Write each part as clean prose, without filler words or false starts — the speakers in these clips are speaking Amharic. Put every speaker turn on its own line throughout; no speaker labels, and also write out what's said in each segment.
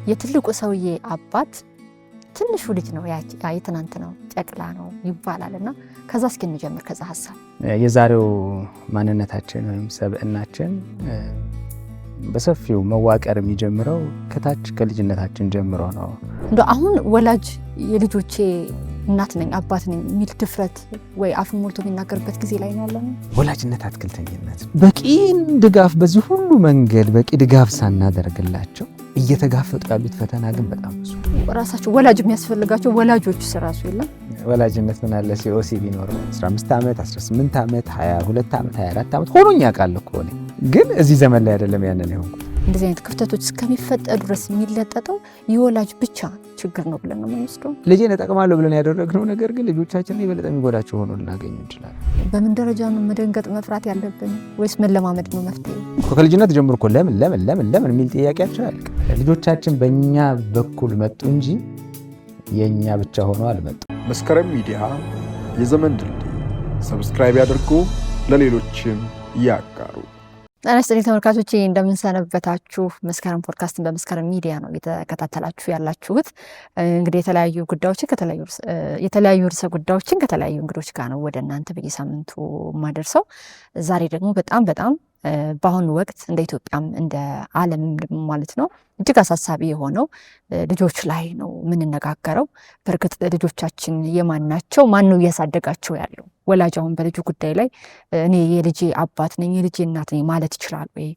የትልቁ ሰውዬ አባት ትንሹ ልጅ ነው የትናንት ነው ጨቅላ ነው ይባላልና ከዛ እስኪ እንጀምር ከዛ ሐሳብ
የዛሬው ማንነታችን ወይም ሰብእናችን በሰፊው መዋቀር የሚጀምረው ከታች ከልጅነታችን ጀምሮ ነው።
እንደ አሁን ወላጅ የልጆቼ እናት ነኝ አባት ነኝ የሚል ድፍረት ወይ አፍ ሞልቶ የሚናገርበት ጊዜ ላይ ነው ያለነው።
ወላጅነት አትክልተኝነት በቂ ድጋፍ በዚህ ሁሉ መንገድ በቂ ድጋፍ ሳናደርግላቸው እየተጋፈጡ ያሉት ፈተና ግን በጣም ብዙ
ራሳቸው ወላጅ የሚያስፈልጋቸው ወላጆች ስራሱ የለም።
ወላጅነት ምን አለ ሲኦሲ ቢኖር 15 ዓመት 18 ዓመት 22 ዓመት 24 ዓመት ሆኖኛ ቃል እኮ ነው። ግን እዚህ ዘመን ላይ አይደለም ያንን ይሆን
እንደዚህ አይነት ክፍተቶች እስከሚፈጠሩ ድረስ የሚለጠጠው የወላጅ ብቻ ችግር ነው ብለን ነው የምንወስደው።
ልጄን እጠቅማለሁ ብለን ያደረግነው ነገር ግን ልጆቻችንን የበለጠ የሚጎዳቸው ሆኖ ልናገኝ እንችላለን።
በምን ደረጃ ነው መደንገጥ መፍራት ያለብን ወይስ መለማመድ ነው መፍትሄ?
ከልጅነት ጀምሮ እኮ ለምን የሚል ጥያቄያቸው ያልቅ። ልጆቻችን በእኛ በኩል መጡ እንጂ የእኛ ብቻ ሆኖ አልመጡም።
መስከረም ሚዲያ የዘመን ድልድይ ሰብስክራይብ ያድርጉ፣ ለሌሎችም ያጋሩ።
አነስተኛ ተመልካቾቼ እንደምንሰነበታችሁ። መስከረም ፖድካስትን በመስከረም ሚዲያ ነው እየተከታተላችሁ ያላችሁት። እንግዲህ የተለያዩ ርዕሰ ጉዳዮችን ከተለያዩ እንግዶች ጋር ነው ወደ እናንተ በየሳምንቱ ማደርሰው። ዛሬ ደግሞ በጣም በአሁኑ ወቅት እንደ ኢትዮጵያም እንደ ዓለምም ማለት ነው እጅግ አሳሳቢ የሆነው ልጆች ላይ ነው የምንነጋገረው። በእርግጥ ልጆቻችን የማን ናቸው? ማን ነው እያሳደጋቸው ያለው? ወላጅ አሁን በልጁ ጉዳይ ላይ እኔ የልጄ አባት ነኝ የልጄ እናት ነኝ ማለት ይችላል ወይ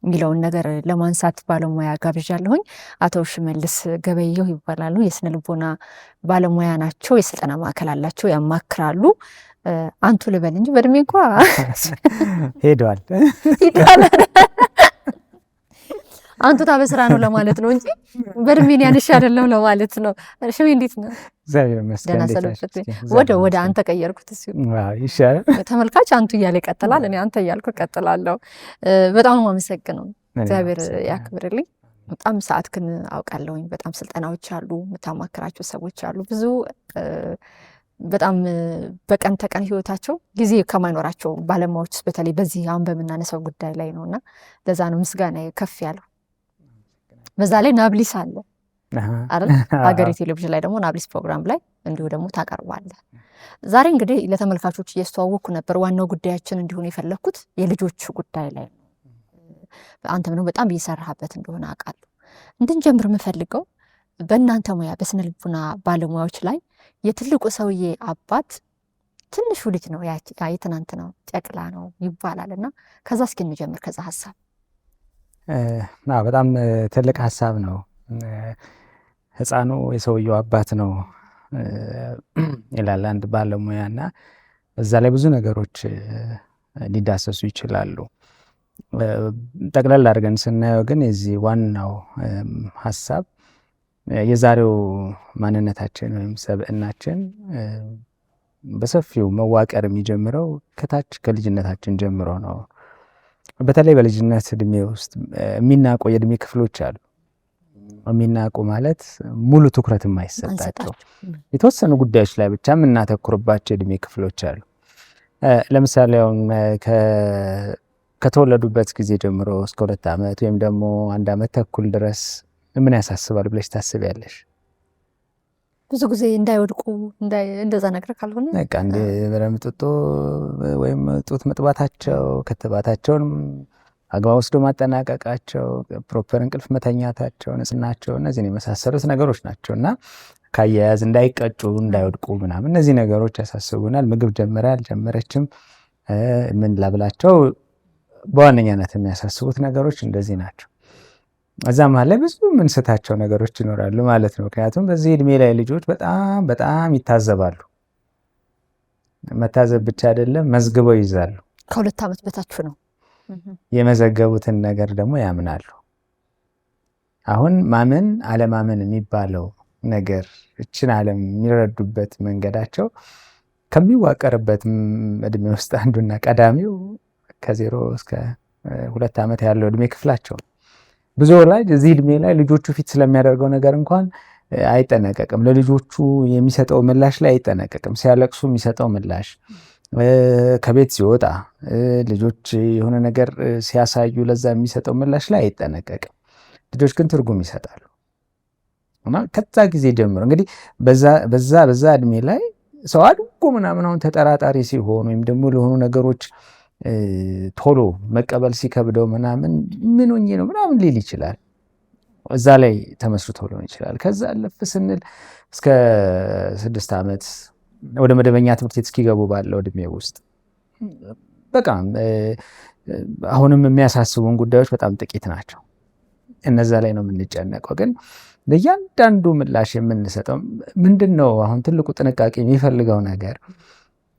የሚለውን ነገር ለማንሳት ባለሙያ ጋብዣለሁኝ። አቶ ሽመልስ ገበየሁ ይባላሉ። የስነ ልቦና ባለሙያ ናቸው። የስልጠና ማዕከል አላቸው፣ ያማክራሉ። አንቱ ልበል እንጂ በእድሜ እንኳ
ሄደዋል።
አንቱ ታበስራ ነው ለማለት ነው እንጂ በእድሜን ያንሽ አይደለም ለማለት ነው። ሽሜ እንዴት ነው?
እግዚአብሔር ይመስገን።
ወደ አንተ ቀየርኩት። እሱ
ይሻላል።
ተመልካች አንቱ እያለ ይቀጥላል፣ እኔ አንተ እያልኩ እቀጥላለሁ። በጣም ነው የማመሰግነው። እግዚአብሔር ያክብርልኝ። በጣም ሰዓት ግን አውቃለሁኝ። በጣም ስልጠናዎች አሉ፣ የምታማክራቸው ሰዎች አሉ። ብዙ በጣም በቀን ተቀን ህይወታቸው ጊዜ ከማይኖራቸው ባለሙያዎች በተለይ በዚህ አሁን በምናነሳው ጉዳይ ላይ ነውና ለዛ ነው ምስጋና ከፍ ያለው። በዛ ላይ ናብሊስ አለ አይደል? ሀገሬ ቴሌቪዥን ላይ ደግሞ ናብሊስ ፕሮግራም ላይ እንዲሁ ደግሞ ታቀርባለህ። ዛሬ እንግዲህ ለተመልካቾች እያስተዋወቅኩ ነበር። ዋናው ጉዳያችን እንዲሆን የፈለኩት የልጆች ጉዳይ ላይ ነው። አንተም ነው በጣም እየሰራህበት እንደሆነ አውቃለሁ። እንድንጀምር የምፈልገው በእናንተ ሙያ በስነ ልቦና ባለሙያዎች ላይ የትልቁ ሰውዬ አባት ትንሹ ልጅ ነው የትናንት ነው ጨቅላ ነው ይባላልና ከዛ እስኪ እንጀምር ከዛ ሐሳብ።
በጣም ትልቅ ሐሳብ ነው። ህፃኑ የሰውየው አባት ነው ይላል አንድ ባለሙያና እዛ ላይ ብዙ ነገሮች ሊዳሰሱ ይችላሉ። ጠቅላላ አድርገን ስናየው ግን የዚህ ዋናው ሐሳብ የዛሬው ማንነታችን ወይም ሰብእናችን በሰፊው መዋቀር የሚጀምረው ከታች ከልጅነታችን ጀምሮ ነው። በተለይ በልጅነት እድሜ ውስጥ የሚናቁ የእድሜ ክፍሎች አሉ። የሚናቁ ማለት ሙሉ ትኩረት የማይሰጣቸው የተወሰኑ ጉዳዮች ላይ ብቻ የምናተኩርባቸው የእድሜ ክፍሎች አሉ። ለምሳሌ አሁን ከተወለዱበት ጊዜ ጀምሮ እስከ 2 ዓመት ወይም ደግሞ 1 ዓመት ተኩል ድረስ ምን ያሳስባል ብለሽ ታስቢያለሽ?
ብዙ ጊዜ እንዳይወድቁ እንደዛ ነገር ካልሆነ
በቃ እንደ በረምጥጦ ወይም ጡት መጥባታቸው፣ ክትባታቸውን አግባብ ወስዶ ማጠናቀቃቸው፣ ፕሮፐር እንቅልፍ መተኛታቸው፣ ንጽህናቸው እነዚህን የመሳሰሉት ነገሮች ናቸውና ካያያዝ እንዳይቀጩ እንዳይወድቁ ምናምን እነዚህ ነገሮች ያሳስቡናል። ምግብ ጀመረ አልጀመረችም ምን ላብላቸው በዋነኛነት የሚያሳስቡት ነገሮች እንደዚህ ናቸው። እዛም ላይ ብዙ ምንስታቸው ነገሮች ይኖራሉ ማለት ነው። ምክንያቱም በዚህ እድሜ ላይ ልጆች በጣም ይታዘባሉ። መታዘብ ብቻ አይደለም መዝግበው ይዛሉ።
ከ2 ዓመት በታች ነው
የመዘገቡትን ነገር ደግሞ ያምናሉ። አሁን ማመን አለማመን የሚባለው ነገር እችን ዓለም የሚረዱበት መንገዳቸው ከሚዋቀርበት እድሜ ውስጥ አንዱና ቀዳሚው ከ0 እስከ 2 ዓመት ያለው እድሜ ክፍላቸው። ብዙ ወላጅ እዚህ እድሜ ላይ ልጆቹ ፊት ስለሚያደርገው ነገር እንኳን አይጠነቀቅም። ለልጆቹ የሚሰጠው ምላሽ ላይ አይጠነቀቅም። ሲያለቅሱ የሚሰጠው ምላሽ፣ ከቤት ሲወጣ ልጆች የሆነ ነገር ሲያሳዩ ለዛ የሚሰጠው ምላሽ ላይ አይጠነቀቅም። ልጆች ግን ትርጉም ይሰጣሉ። እና ከዛ ጊዜ ጀምሮ እንግዲህ በዛ እድሜ ላይ ሰው አድጎ ምናምን አሁን ተጠራጣሪ ሲሆን ወይም ደግሞ ለሆኑ ነገሮች ቶሎ መቀበል ሲከብደው ምናምን ምን ሆኜ ነው ምናምን ሊል ይችላል። እዛ ላይ ተመስርቶ ሊሆን ይችላል። ከዛ አለፍ ስንል እስከ 6 ዓመት ወደ መደበኛ ትምህርት ቤት እስኪገቡ ባለው እድሜ ውስጥ በቃ አሁንም የሚያሳስቡን ጉዳዮች በጣም ጥቂት ናቸው። እነዛ ላይ ነው የምንጨነቀው። ግን ለእያንዳንዱ ምላሽ የምንሰጠው ምንድን ነው? አሁን ትልቁ ጥንቃቄ የሚፈልገው ነገር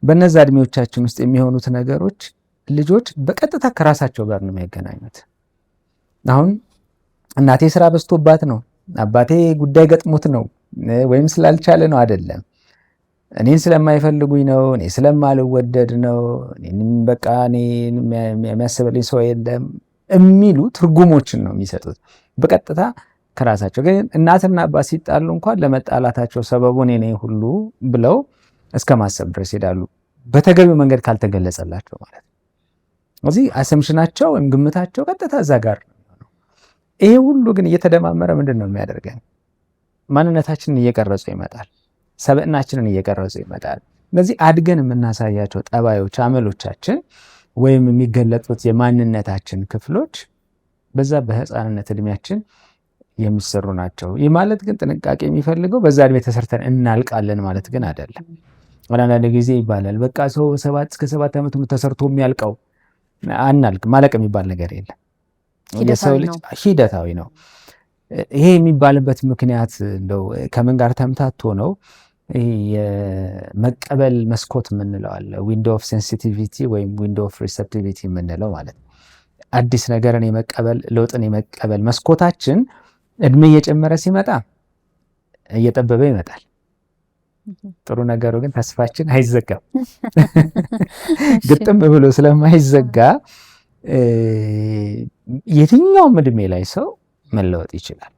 በነዛ እድሜዎቻችን ውስጥ የሚሆኑት ነገሮች ልጆች በቀጥታ ከራሳቸው ጋር ነው የሚያገናኙት። አሁን እናቴ ስራ በዝቶባት ነው፣ አባቴ ጉዳይ ገጥሞት ነው፣ ወይም ስላልቻለ ነው አይደለም፣ እኔን ስለማይፈልጉኝ ነው፣ እኔ ስለማልወደድ ነው፣ በቃ እኔ የሚያስብልኝ ሰው የለም የሚሉ ትርጉሞችን ነው የሚሰጡት በቀጥታ ከራሳቸው። ግን እናትና አባት ሲጣሉ እንኳን ለመጣላታቸው ሰበቡ እኔ ነኝ ሁሉ ብለው እስከ ማሰብ ድረስ ይሄዳሉ፣ በተገቢው መንገድ ካልተገለጸላቸው ማለት ነው። እዚህ አሰምሽናቸው ወይም ግምታቸው ቀጥታ እዛ ጋር ነው። ይሄ ሁሉ ግን እየተደማመረ ምንድን ነው የሚያደርገን? ማንነታችንን እየቀረጹ ይመጣል፣ ሰብዕናችንን እየቀረጹ ይመጣል። እነዚህ አድገን የምናሳያቸው ጠባዮች፣ አመሎቻችን ወይም የሚገለጡት የማንነታችን ክፍሎች በዛ በህፃንነት እድሜያችን የሚሰሩ ናቸው። ይህ ማለት ግን ጥንቃቄ የሚፈልገው በዛ እድሜ ተሰርተን እናልቃለን ማለት ግን አይደለም። አንዳንድ ጊዜ ይባላል በቃ ሰው 7 እስከ 7 ዓመቱ ተሰርቶ የሚያልቀው አናልቅ። ማለቅ የሚባል ነገር የለም። የሰው ልጅ ሂደታዊ ነው። ይሄ የሚባልበት ምክንያት እንደው ከምን ጋር ተምታቶ ነው? የመቀበል መስኮት የምንለው አለ፣ ዊንዶ ኦፍ ሴንሲቲቪቲ ወይም ዊንዶ ኦፍ ሪሴፕቲቪቲ የምንለው ማለት ነው። አዲስ ነገርን የመቀበል ለውጥን የመቀበል መስኮታችን እድሜ እየጨመረ ሲመጣ እየጠበበ ይመጣል። ጥሩ ነገሩ ግን ተስፋችን አይዘጋም። ግጥም ብሎ ስለማይዘጋ የትኛውም እድሜ ላይ ሰው መለወጥ ይችላል።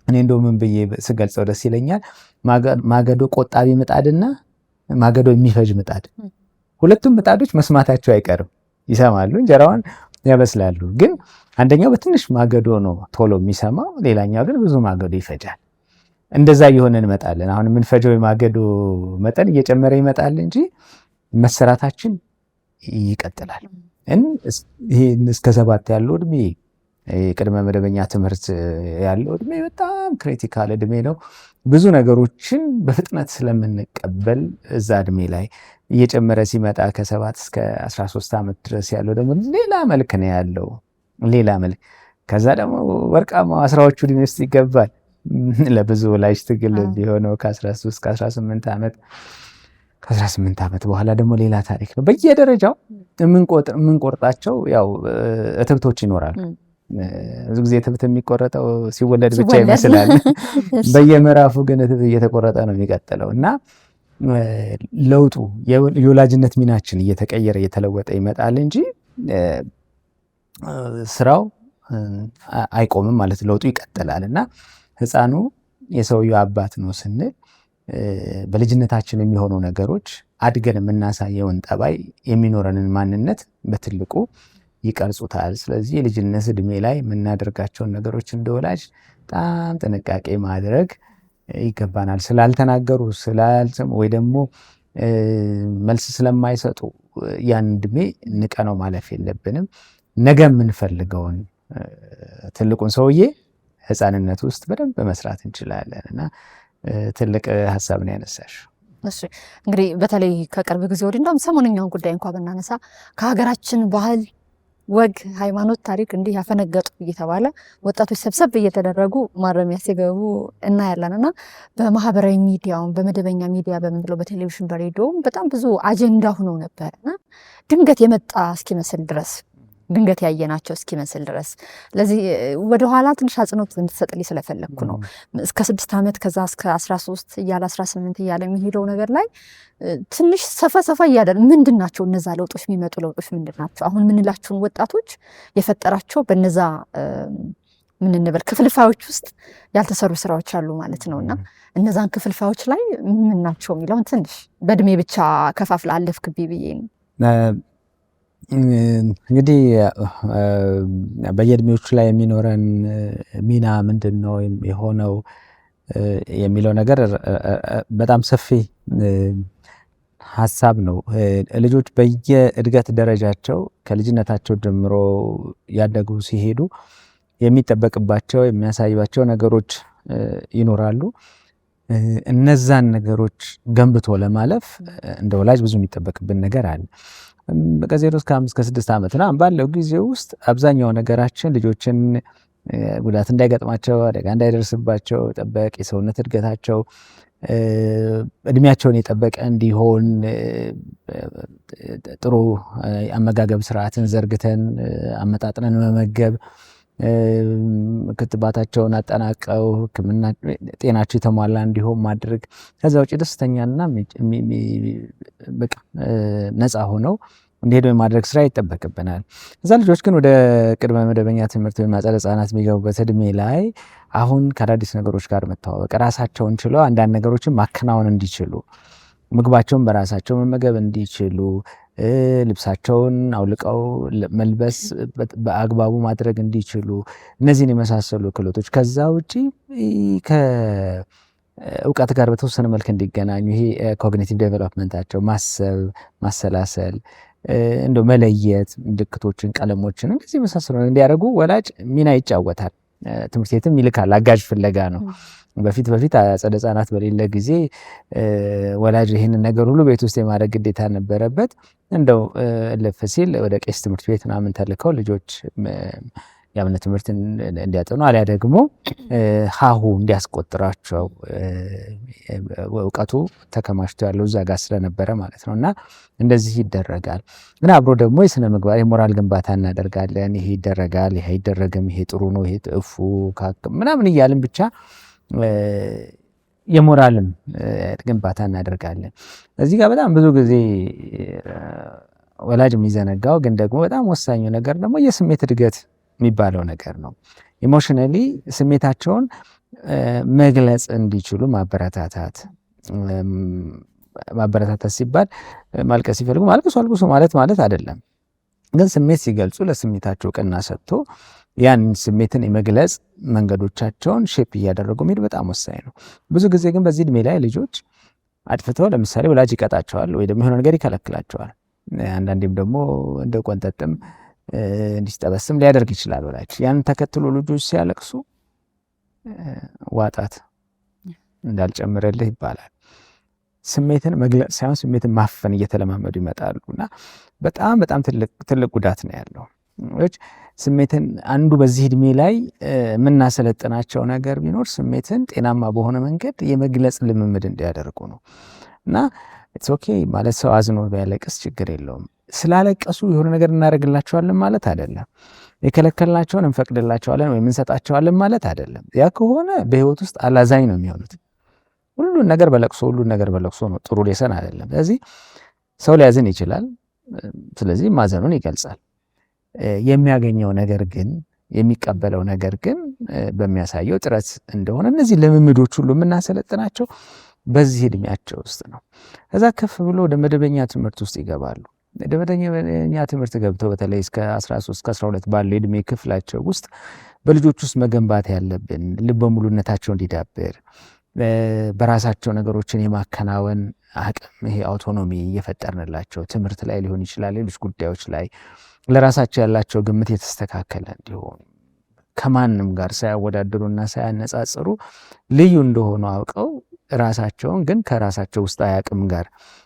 እኔ እንደው ምን ብዬ ስገልጸው ደስ ይለኛል፣ ማገዶ ቆጣቢ ምጣድና ማገዶ የሚፈጅ ምጣድ፣ ሁለቱም ምጣዶች መስማታቸው አይቀርም፣ ይሰማሉ፣ እንጀራዋን ያበስላሉ። ግን አንደኛው በትንሽ ማገዶ ነው ቶሎ የሚሰማው፣ ሌላኛው ግን ብዙ ማገዶ ይፈጃል። እንደዛ እየሆነ እንመጣለን። አሁን የምንፈጀው የማገዶ መጠን እየጨመረ ይመጣል እንጂ መሰራታችን ይቀጥላል። ይሄ እስከ 7 ያለው እድሜ ቅድመ መደበኛ ትምህርት ያለው እድሜ በጣም ክሪቲካል እድሜ ነው። ብዙ ነገሮችን በፍጥነት ስለምንቀበል እዛ እድሜ ላይ እየጨመረ ሲመጣ ከ7 እስከ 13 ዓመት ድረስ ያለው ደግሞ ሌላ መልክ ነው ያለው፣ ሌላ መልክ። ከዛ ደግሞ ወርቃማው 10ዎቹ እድሜ ውስጥ ይገባል። ለብዙ ወላጅ ትግል ቢሆነው ከ13 እስከ 18 ዓመት፣ ከ18 ዓመት በኋላ ደግሞ ሌላ ታሪክ ነው። በየደረጃው የምንቆርጣቸው ያው እትብቶች ይኖራሉ። ብዙ ጊዜ እትብት የሚቆረጠው ሲወለድ ብቻ ይመስላል። በየምዕራፉ ግን እትብት እየተቆረጠ ነው የሚቀጥለው እና ለውጡ የወላጅነት ሚናችን እየተቀየረ እየተለወጠ ይመጣል እንጂ ስራው አይቆምም ማለት ለውጡ ይቀጥላል። እና ህፃኑ የሰውየው አባት ነው ስንል በልጅነታችን የሚሆኑ ነገሮች አድገን የምናሳየውን ጠባይ የሚኖረንን ማንነት በትልቁ ይቀርጹታል። ስለዚህ የልጅነት እድሜ ላይ የምናደርጋቸውን ነገሮች እንደወላጅ በጣም ጥንቃቄ ማድረግ ይገባናል። ስላልተናገሩ ወይ ደግሞ መልስ ስለማይሰጡ ያን እድሜ ንቀነው ማለፍ የለብንም። ነገ የምንፈልገውን ትልቁን ሰውዬ ህፃንነት ውስጥ በደንብ መስራት እንችላለን እና ትልቅ ሀሳብ ነው ያነሳሽ።
እሺ እንግዲህ በተለይ ከቅርብ ጊዜ ወዲህ እንደውም ሰሞንኛውን ጉዳይ እንኳ ብናነሳ ከሀገራችን ባህል፣ ወግ፣ ሃይማኖት፣ ታሪክ እንዲህ ያፈነገጡ እየተባለ ወጣቶች ሰብሰብ እየተደረጉ ማረሚያ ሲገቡ እናያለን እና በማህበራዊ ሚዲያውን በመደበኛ ሚዲያ በምንለው በቴሌቪዥን በሬዲዮም በጣም ብዙ አጀንዳ ሆነው ነበር እና ድንገት የመጣ እስኪመስል ድረስ ድንገት ያየናቸው እስኪመስል ድረስ ለዚህ ወደኋላ ትንሽ አጽንኦት እንድትሰጥልኝ ስለፈለግኩ ነው። እስከ 6 ዓመት ከዛ እስከ 13 እያለ 18 እያለ የሚሄደው ነገር ላይ ትንሽ ሰፋ እያለ ምንድን ናቸው እነዛ ለውጦች? የሚመጡ ለውጦች ምንድን ናቸው? አሁን የምንላቸውን ወጣቶች የፈጠራቸው በነዛ ምን እንበል ክፍልፋዮች ውስጥ ያልተሰሩ ስራዎች አሉ ማለት ነው እና እነዛን ክፍልፋዮች ላይ ምን ናቸው የሚለውን ትንሽ በእድሜ ብቻ ከፋፍላ አለፍክብኝ ብዬ ነው።
እንግዲህ በየእድሜዎቹ ላይ የሚኖረን ሚና ምንድን ነው የሆነው? የሚለው ነገር በጣም ሰፊ ሀሳብ ነው። ልጆች በየእድገት ደረጃቸው ከልጅነታቸው ጀምሮ ያደጉ ሲሄዱ የሚጠበቅባቸው የሚያሳዩቸው ነገሮች ይኖራሉ። እነዛን ነገሮች ገንብቶ ለማለፍ እንደ ወላጅ ብዙ የሚጠበቅብን ነገር አለ። ከ0 እስከ 5 እስከ 6 ዓመት ባለው ጊዜ ውስጥ አብዛኛው ነገራችን ልጆችን ጉዳት እንዳይገጥማቸው አደጋ እንዳይደርስባቸው ጠበቅ፣ የሰውነት እድገታቸው እድሜያቸውን የጠበቀ እንዲሆን ጥሩ አመጋገብ ስርዓትን ዘርግተን አመጣጥነን መመገብ፣ ክትባታቸውን አጠናቀው ሕክምና ጤናቸው የተሟላ እንዲሆን ማድረግ፣ ከዛ ውጭ ደስተኛና በቃ ነፃ ሆነው እንዲሄዱ የማድረግ ስራ ይጠበቅብናል። እዛ ልጆች ግን ወደ ቅድመ መደበኛ ትምህርት ወይም አጸደ ህጻናት የሚገቡበት እድሜ ላይ አሁን ከአዳዲስ ነገሮች ጋር መተዋወቅ፣ ራሳቸውን ችለው አንዳንድ ነገሮችን ማከናወን እንዲችሉ፣ ምግባቸውን በራሳቸው መመገብ እንዲችሉ፣ ልብሳቸውን አውልቀው መልበስ በአግባቡ ማድረግ እንዲችሉ፣ እነዚህን የመሳሰሉ ክህሎቶች ከዛ ውጪ ከእውቀት ጋር በተወሰነ መልክ እንዲገናኙ ይሄ ኮግኒቲቭ ዴቨሎፕመንታቸው ማሰብ፣ ማሰላሰል፣ እንደው መለየት፣ ምልክቶችን፣ ቀለሞችን እንደዚህ የመሳሰሉ እንዲያደርጉ ወላጅ ሚና ይጫወታል። ትምህርት ቤትም ይልካል፣ አጋዥ ፍለጋ ነው። በፊት አጸደ ህጻናት በሌለ ጊዜ ወላጅ ይህንን ነገር ሁሉ ቤት ውስጥ የማድረግ ግዴታ ነበረበት። እንደው እልፍ ሲል ወደ ቄስ ትምህርት ቤት ምናምን ተልከው ልጆች የእምነት ትምህርት እንዲያጠኑ አሊያ ደግሞ ሀሁ እንዲያስቆጥራቸው እውቀቱ ተከማችቶ ያለው እዛ ጋር ስለነበረ ማለት ነው። እና እንደዚህ ይደረጋል። ግን አብሮ ደግሞ የስነ ምግባር የሞራል ግንባታ እናደርጋለን። ይሄ ይደረጋል፣ ይሄ አይደረግም፣ ይሄ ጥሩ ነው፣ ይሄ እፉ ምናምን እያልን ብቻ የሞራልም ግንባታ እናደርጋለን። እዚህ ጋር በጣም ብዙ ጊዜ ወላጅ የሚዘነጋው ግን ደግሞ በጣም ወሳኙ ነገር ደግሞ የስሜት እድገት የሚባለው ነገር ነው። ኢሞሽናሊ ስሜታቸውን መግለጽ እንዲችሉ ማበረታታት ሲባል ማልቀስ ሲፈልጉ አልቅሱ ማለት አይደለም። ግን ስሜት ሲገልጹ ለስሜታቸው እውቅና ሰጥቶ ያን ስሜትን የመግለጽ መንገዶቻቸውን ሼፕ እያደረጉ መሄድ በጣም ወሳኝ ነው። ብዙ ጊዜ ግን በዚህ እድሜ ላይ ልጆች አጥፍተው ለምሳሌ ወላጅ ይቀጣቸዋል ወይ ደግሞ የሆነ ነገር ይከለክላቸዋል። አንዳንዴም ደግሞ እንደ ቆንጠጥም እንዲስጠበስም ሊያደርግ ይችላል ወላጅ። ያን ተከትሎ ልጆች ሲያለቅሱ ዋጣት እንዳልጨምረልህ ይባላል። ስሜትን መግለጽ ሳይሆን ስሜትን ማፈን እየተለማመዱ ይመጣሉ እና በጣም ትልቅ ጉዳት ነው ያለው። ስሜትን አንዱ በዚህ እድሜ ላይ የምናሰለጥናቸው ነገር ቢኖር ስሜትን ጤናማ በሆነ መንገድ የመግለጽ ልምምድ እንዲያደርጉ ነው። እና ኢትስ ኦኬ ማለት ሰው አዝኖ ቢያለቅስ ችግር የለውም። ስላለቀሱ የሆነ ነገር እናደርግላቸዋለን ማለት አይደለም። የከለከልናቸውን እንፈቅድላቸዋለን ወይም እንሰጣቸዋለን ማለት አይደለም። ያ ከሆነ በህይወት ውስጥ አላዛኝ ነው የሚሆኑት። ሁሉን ነገር በለቅሶ ነው። ጥሩ ሌሰን አይደለም። ስለዚህ ሰው ሊያዝን ይችላል። ስለዚህ ማዘኑን ይገልጻል። የሚያገኘው ነገር ግን የሚቀበለው ነገር ግን በሚያሳየው ጥረት እንደሆነ እነዚህ ልምምዶች ሁሉ የምናሰለጥናቸው በዚህ እድሜያቸው ውስጥ ነው። ከዛ ከፍ ብሎ ወደ መደበኛ ትምህርት ውስጥ ይገባሉ። ወደ መደበኛ ትምህርት ገብተው በተለይ እስከ 13 እስከ 12 ባለው የእድሜ ክፍላቸው ውስጥ በልጆች ውስጥ መገንባት ያለብን ልበ ሙሉነታቸው እንዲዳብር በራሳቸው ነገሮችን የማከናወን አቅም ይሄ አውቶኖሚ እየፈጠርንላቸው ትምህርት ላይ ሊሆን ይችላል፣ ሌሎች ጉዳዮች ላይ ለራሳቸው ያላቸው ግምት የተስተካከለ እንዲሆን ከማንም ጋር ሳያወዳድሩና ሳያነጻጽሩ ልዩ እንደሆኑ አውቀው ራሳቸውን ግን ከራሳቸው ውስጣዊ አቅም ጋር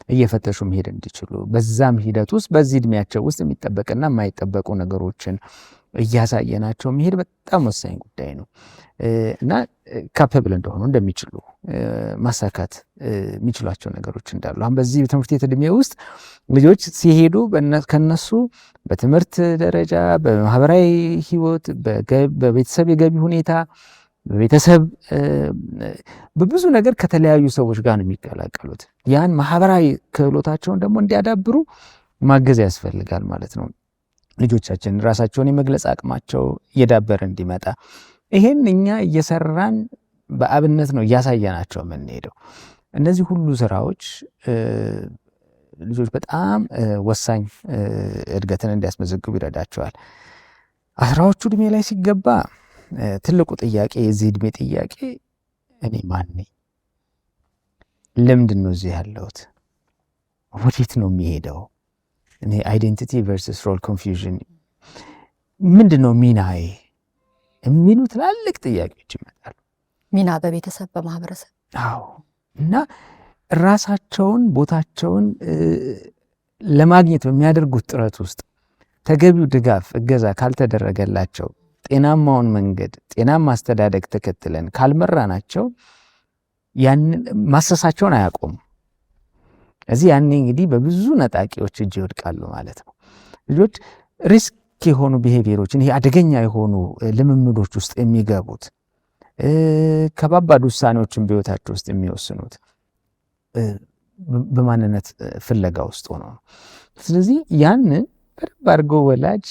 እየፈተሹ መሄድ እንዲችሉ በዛም ሂደት ውስጥ በዚህ እድሜያቸው ውስጥ የሚጠበቅና የማይጠበቁ ነገሮችን እያሳየናቸው መሄድ በጣም ወሳኝ ጉዳይ ነው እና ካፓብል እንደሆኑ እንደሚችሉ ማሳካት የሚችሏቸው ነገሮች እንዳሉ አሁን በዚህ በትምህርት ቤት እድሜ ውስጥ ልጆች ሲሄዱ ከነሱ በትምህርት ደረጃ፣ በማህበራዊ ህይወት፣ በቤተሰብ የገቢ ሁኔታ፣ በቤተሰብ በብዙ ነገር ከተለያዩ ሰዎች ጋር ነው የሚቀላቀሉት። ያን ማህበራዊ ክህሎታቸውን ደግሞ እንዲያዳብሩ ማገዝ ያስፈልጋል ማለት ነው። ልጆቻችን ራሳቸውን የመግለጽ አቅማቸው እየዳበረ እንዲመጣ ይሄን እኛ እየሰራን በአብነት ነው እያሳየናቸው የምንሄደው። እነዚህ ሁሉ ስራዎች ልጆች በጣም ወሳኝ እድገትን እንዲያስመዘግቡ ይረዳቸዋል። 10ዎቹ እድሜ ላይ ሲገባ ትልቁ ጥያቄ የዚህ እድሜ ጥያቄ እኔ ማን ነኝ? ለምንድን ነው እዚህ ያለሁት? ወዴት ነው የሚሄደው? እኔ አይዴንቲቲ ቨርሰስ ሮል ኮንፊውዥን፣ ምንድን ነው ሚናዬ የሚሉ ትላልቅ ጥያቄዎች ይመጣሉ።
ሚና በቤተሰብ በማህበረሰብ።
አዎ። እና ራሳቸውን ቦታቸውን ለማግኘት በሚያደርጉት ጥረት ውስጥ ተገቢው ድጋፍ እገዛ ካልተደረገላቸው፣ ጤናማውን መንገድ ጤናማ አስተዳደግ ተከትለን ካልመራናቸው ያንን ማሰሳቸውን አያቆሙ። እዚህ ያኔ እንግዲህ በብዙ ነጣቂዎች እጅ ይወድቃሉ ማለት ነው። ልጆች ሪስክ የሆኑ ቢሄቪየሮችን፣ ይሄ አደገኛ የሆኑ ልምምዶች ውስጥ የሚገቡት፣ ከባባድ ውሳኔዎችን በህይወታቸው ውስጥ የሚወስኑት በማንነት ፍለጋ ውስጥ ሆኖ ነው። ስለዚህ ያንን በደንብ አድርጎ ወላጅ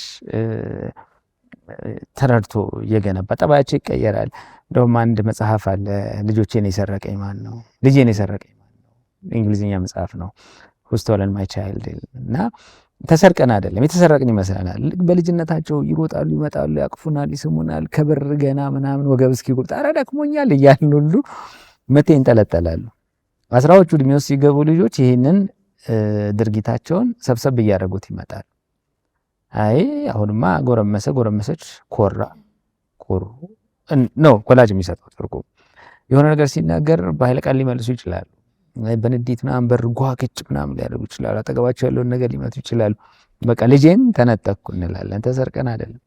ተረድቶ እየገነባ ጠባያቸው ይቀየራል። እንደውም አንድ መጽሐፍ አለ፣ ልጆቼን የሰረቀኝ ማን ነው? ልጄን የሰረቀኝ ማን ነው? እንግሊዝኛ መጽሐፍ ነው። Who Stolen My Child። እና ተሰርቀን አይደለም የተሰረቅን ይመስለናል። በልጅነታቸው ይሮጣሉ፣ ይመጣሉ፣ ያቅፉናል፣ ይስሙናል። ከበር ገና ምናምን ወገብ እስኪጎብጥ ኧረ ደክሞኛል እያልን ሁሉ መቴ ይንጠለጠላሉ። 10ዎቹ ዕድሜ ውስጥ ሲገቡ ልጆች ይህንን ድርጊታቸውን ሰብሰብ እያደረጉት ይመጣል። አይ አሁንማ ጎረመሰች፣ ኮራ ኮሩ ነው ወላጅ የሚሰጠው ትርጉም። የሆነ ነገር ሲናገር በኃይለ ቃል ሊመልሱ ይችላሉ። በንዴት ምናምን በር ጓግጭ ምናምን ሊያደርጉ ይችላሉ። አጠገባቸው ያለውን ነገር ሊመቱ ይችላሉ። በቃ ልጄን ተነጠቅኩ እንላለን። ተሰርቀን አይደለም።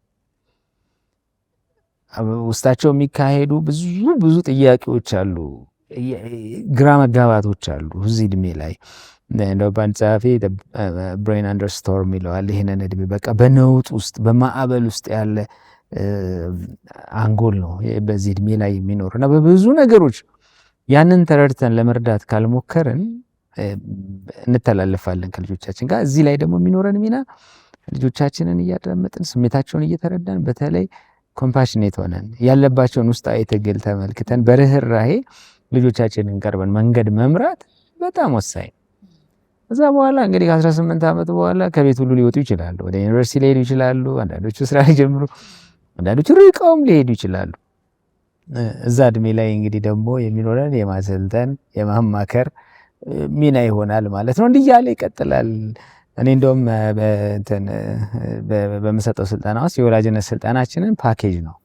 ውስጣቸው የሚካሄዱ ብዙ ጥያቄዎች አሉ፣ ግራ መጋባቶች አሉ እዚህ እድሜ ላይ። እንደው በአንድ ጸሐፊ ብሬን አንደር ስቶርም ይለዋል። ይህንን እድሜ በቃ በነውጥ ውስጥ በማዕበል ውስጥ ያለ አንጎል ነው በዚህ እድሜ ላይ የሚኖር እና በብዙ ነገሮች ያንን ተረድተን ለመርዳት ካልሞከርን እንተላለፋለን ከልጆቻችን ጋር። እዚህ ላይ ደግሞ የሚኖረን ሚና ልጆቻችንን እያዳመጥን ስሜታቸውን እየተረዳን በተለይ ኮምፓሽኔት ሆነን ያለባቸውን ውስጣዊ ትግል ተመልክተን በርህራሄ ልጆቻችንን ቀርበን መንገድ መምራት በጣም ወሳኝ። ከዛ በኋላ እንግዲህ ከ18 ዓመት በኋላ ከቤት ሁሉ ሊወጡ ይችላሉ። ወደ ዩኒቨርሲቲ ሊሄዱ ይችላሉ። አንዳንዶቹ ስራ ሊጀምሩ፣ አንዳንዶቹ ርቀውም ሊሄዱ ይችላሉ። እዛ እድሜ ላይ እንግዲህ ደግሞ የሚኖረን የማሰልጠን የማማከር ሚና ይሆናል ማለት ነው። እንዲህ እያለ ይቀጥላል። እኔ እንደውም በምሰጠው ስልጠና ውስጥ የወላጅነት ስልጠናችንን ፓኬጅ ነው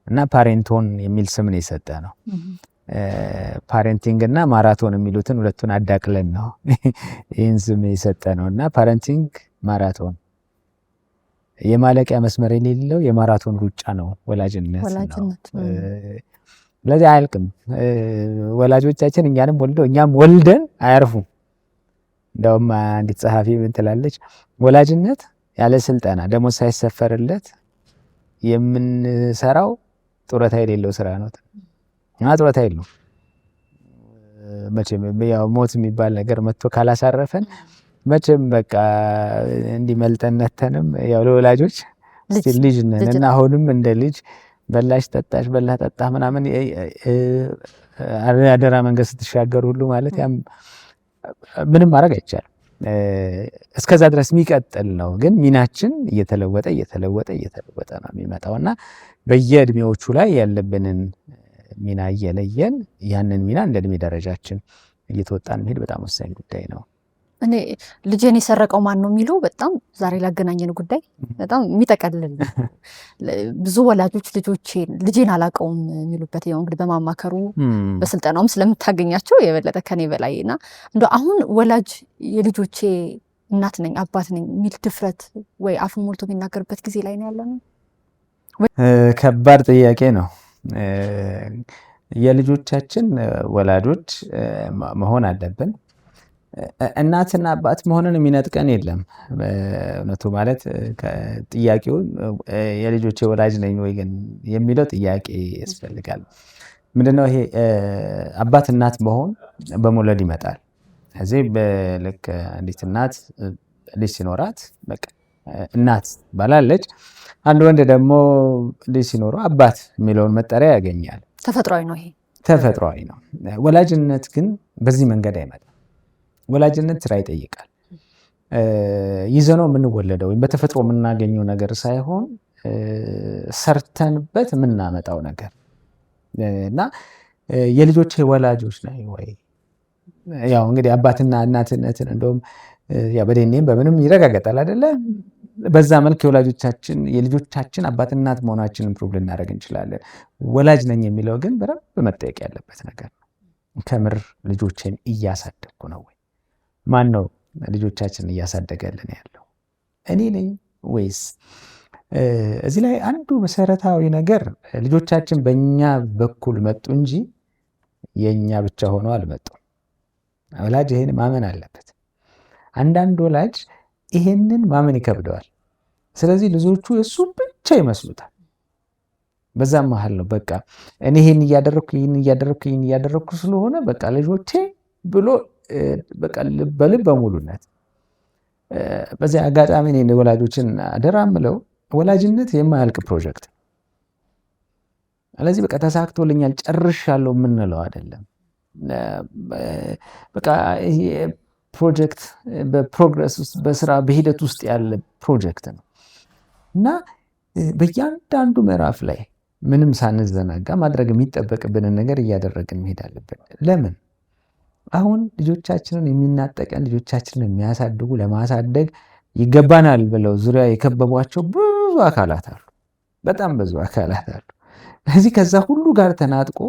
እና ፓሬንቶን የሚል ስም ነው የሰጠ ነው። ፓሬንቲንግ እና ማራቶን የሚሉትን ሁለቱን አዳቅለን ነው ይህን ስም የሰጠ ነው እና ፓሬንቲንግ ማራቶን የማለቂያ መስመር የሌለው የማራቶን ሩጫ ነው ወላጅነት ነው። ስለዚህ አያልቅም። ወላጆቻችን እኛንም ወልደው እኛም ወልደን አያርፉም። እንደውም አንዲት ጸሐፊ ምን ትላለች? ወላጅነት ያለ ስልጠና ደሞዝ ሳይሰፈርለት የምንሰራው ጡረታ የሌለው ስራ ነው። እና ጡረታ የለው መቼም ያው ሞት የሚባል ነገር መጥቶ ካላሳረፈን መቼም በቃ እንዲመልጠን ነተንም ያው ለወላጆች ልጅ ነን እና አሁንም እንደ ልጅ በላሽ ጠጣሽ በላ ጠጣ ምናምን አደራ መንገድ ስትሻገር ሁሉ ማለት ያም ምንም ማድረግ አይቻልም። እስከዛ ድረስ የሚቀጥል ነው። ግን ሚናችን እየተለወጠ ነው የሚመጣውና በየእድሜዎቹ ላይ ያለብንን ሚና እየለየን ያንን ሚና እንደ እድሜ ደረጃችን እየተወጣን መሄድ በጣም ወሳኝ ጉዳይ ነው።
እኔ ልጄን የሰረቀው ማን ነው የሚለው በጣም ዛሬ ላገናኘን ጉዳይ በጣም የሚጠቀልል ብዙ ወላጆች ልጄን አላውቀውም የሚሉበት ያው እንግዲህ በማማከሩ በስልጠናውም ስለምታገኛቸው የበለጠ ከኔ በላይና እንደው አሁን ወላጅ የልጆቼ እናት ነኝ አባት ነኝ የሚል ድፍረት ወይ አፍ ሞልቶ የሚናገርበት ጊዜ ላይ ነው ያለነው?
ከባድ ጥያቄ ነው። የልጆቻችን ወላጆች መሆን አለብን። እናትና አባት መሆንን የሚነጥቀን የለም። እውነቱ ማለት ጥያቄው የልጆቼ ወላጅ ነኝ ወይ ግን የሚለው ጥያቄ ያስፈልጋል። ምንድነው ይሄ? አባት እናት መሆን በመውለድ ይመጣል። እዚህ በልክ አንዲት እናት ልጅ ሲኖራት በቃ እናት ባላለች፣ አንድ ወንድ ደግሞ ልጅ ሲኖረው አባት የሚለውን መጠሪያ ያገኛል።
ተፈጥሯዊ ነው። ይሄ
ተፈጥሯዊ ነው። ወላጅነት ግን በዚህ መንገድ አይመጣም። ወላጅነት ስራ ይጠይቃል። ይዘነው የምንወለደው ወይም በተፈጥሮ የምናገኘው ነገር ሳይሆን ሰርተንበት የምናመጣው ነገር እና የልጆች ወላጆች ላይ ወይ ያው እንግዲህ አባትና እናትነትን እንደውም በደኔም በምንም ይረጋገጣል አይደለ? በዛ መልክ የልጆቻችን አባትና እናት መሆናችንን ፕሩቭ ልናደርግ እንችላለን። ወላጅ ነኝ የሚለው ግን በደንብ መጠየቅ ያለበት ነገር ነው። ከምር ልጆችን እያሳደግኩ ነው ወይ? ማን ነው ልጆቻችን እያሳደገልን ያለው? እኔ ነኝ ወይስ? እዚህ ላይ አንዱ መሰረታዊ ነገር ልጆቻችን በእኛ በኩል መጡ እንጂ የእኛ ብቻ ሆነው አልመጡም። ወላጅ ይህን ማመን አለበት። አንዳንድ ወላጅ ይሄንን ማመን ይከብደዋል። ስለዚህ ልጆቹ እሱ ብቻ ይመስሉታል። በዛም መሀል ነው በቃ እኔ ይህን እያደረግኩ ስለሆነ በቃ ልጆቼ ብሎ በቃ በልበ ሙሉነት። በዚህ አጋጣሚ እኔ ወላጆችን አደራ ምለው ወላጅነት የማያልቅ ፕሮጀክት። ስለዚህ በቃ ተሳክቶልኛል ጨርሻለሁ የምንለው አይደለም። በቃ ይሄ ፕሮጀክት በፕሮግረስ ውስጥ በስራ በሂደት ውስጥ ያለ ፕሮጀክት ነው እና በእያንዳንዱ ምዕራፍ ላይ ምንም ሳንዘናጋ ማድረግ የሚጠበቅብንን ነገር እያደረግን መሄድ አለብን። ለምን አሁን ልጆቻችንን የሚናጠቀን ልጆቻችንን የሚያሳድጉ ለማሳደግ ይገባናል ብለው ዙሪያ የከበቧቸው ብዙ አካላት አሉ፣ በጣም ብዙ አካላት አሉ። ስለዚህ ከዛ ሁሉ ጋር ተናጥቆ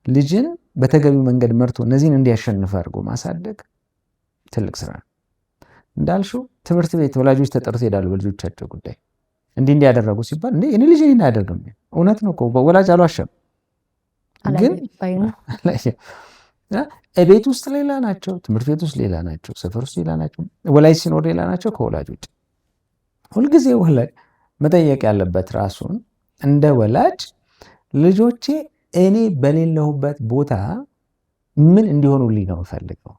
ልጅን በተገቢው መንገድ መርቶ እነዚህን እንዲያሸንፍ አድርጎ ማሳደግ ትልቅ ስራ ነው። እንዳልሽው ትምህርት ቤት ወላጆች ተጠርቶ ይሄዳሉ በልጆቻቸው ጉዳይ እንዲያደረጉ ሲባል እኔ ልጅ ይህን አያደርግም። እውነት ነው እኮ ወላጅ አልዋሸም። ግን ቤት ውስጥ ሌላ ናቸው፣ ትምህርት ቤት ውስጥ ሌላ ናቸው፣ ሰፈር ውስጥ ሌላ ናቸው፣ ወላጅ ሲኖር ሌላ ናቸው ከወላጅ ውጭ። ሁልጊዜ ወላጅ መጠየቅ ያለበት ራሱን እንደ ወላጅ ልጆቼ እኔ በሌለሁበት ቦታ ምን እንዲሆኑልኝ ነው የምፈልገው?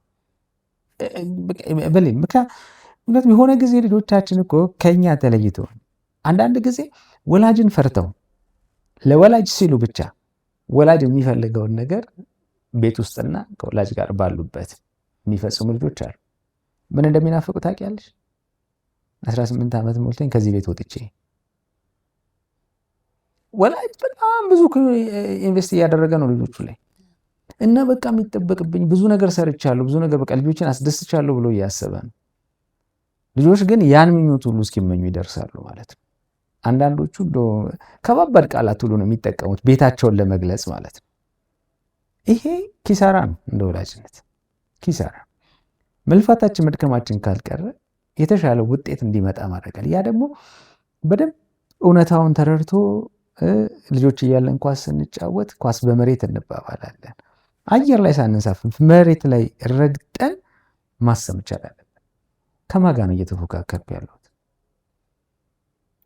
ምክንያቱም የሆነ ጊዜ ልጆቻችን እኮ ከኛ ተለይተው አንዳንድ ጊዜ ወላጅን ፈርተው ለወላጅ ሲሉ ብቻ ወላጅ የሚፈልገውን ነገር ቤት ውስጥና ከወላጅ ጋር ባሉበት የሚፈጽሙ ልጆች አሉ። ምን እንደሚናፍቁ ታውቂያለሽ? 18 ዓመት ሞልተኝ ከዚህ ቤት ወጥቼ ወላጅ በጣም ብዙ ኢንቨስት እያደረገ ነው ልጆቹ ላይ እና በቃ የሚጠበቅብኝ ብዙ ነገር ሰርቻለሁ፣ ብዙ ነገር በቃ ልጆችን አስደስቻለሁ ብሎ እያሰበ ነው። ልጆች ግን ያን ምኞት ሁሉ እስኪመኙ ይደርሳሉ ማለት ነው። አንዳንዶቹ ከባባድ ቃላት ሁሉ ነው የሚጠቀሙት ቤታቸውን ለመግለጽ ማለት ነው። ይሄ ኪሳራ ነው፣ እንደ ወላጅነት ኪሳራ። መልፋታችን መድከማችን ካልቀረ የተሻለ ውጤት እንዲመጣ ማድረጋል። ያ ደግሞ በደንብ እውነታውን ተረድቶ ልጆች እያለን ኳስ ስንጫወት ኳስ በመሬት እንባባላለን። አየር ላይ ሳንንሳፍፍ መሬት ላይ ረግጠን ማሰብ እንችላለን። ከማጋ ነው እየተፎካከርኩ ያለሁት?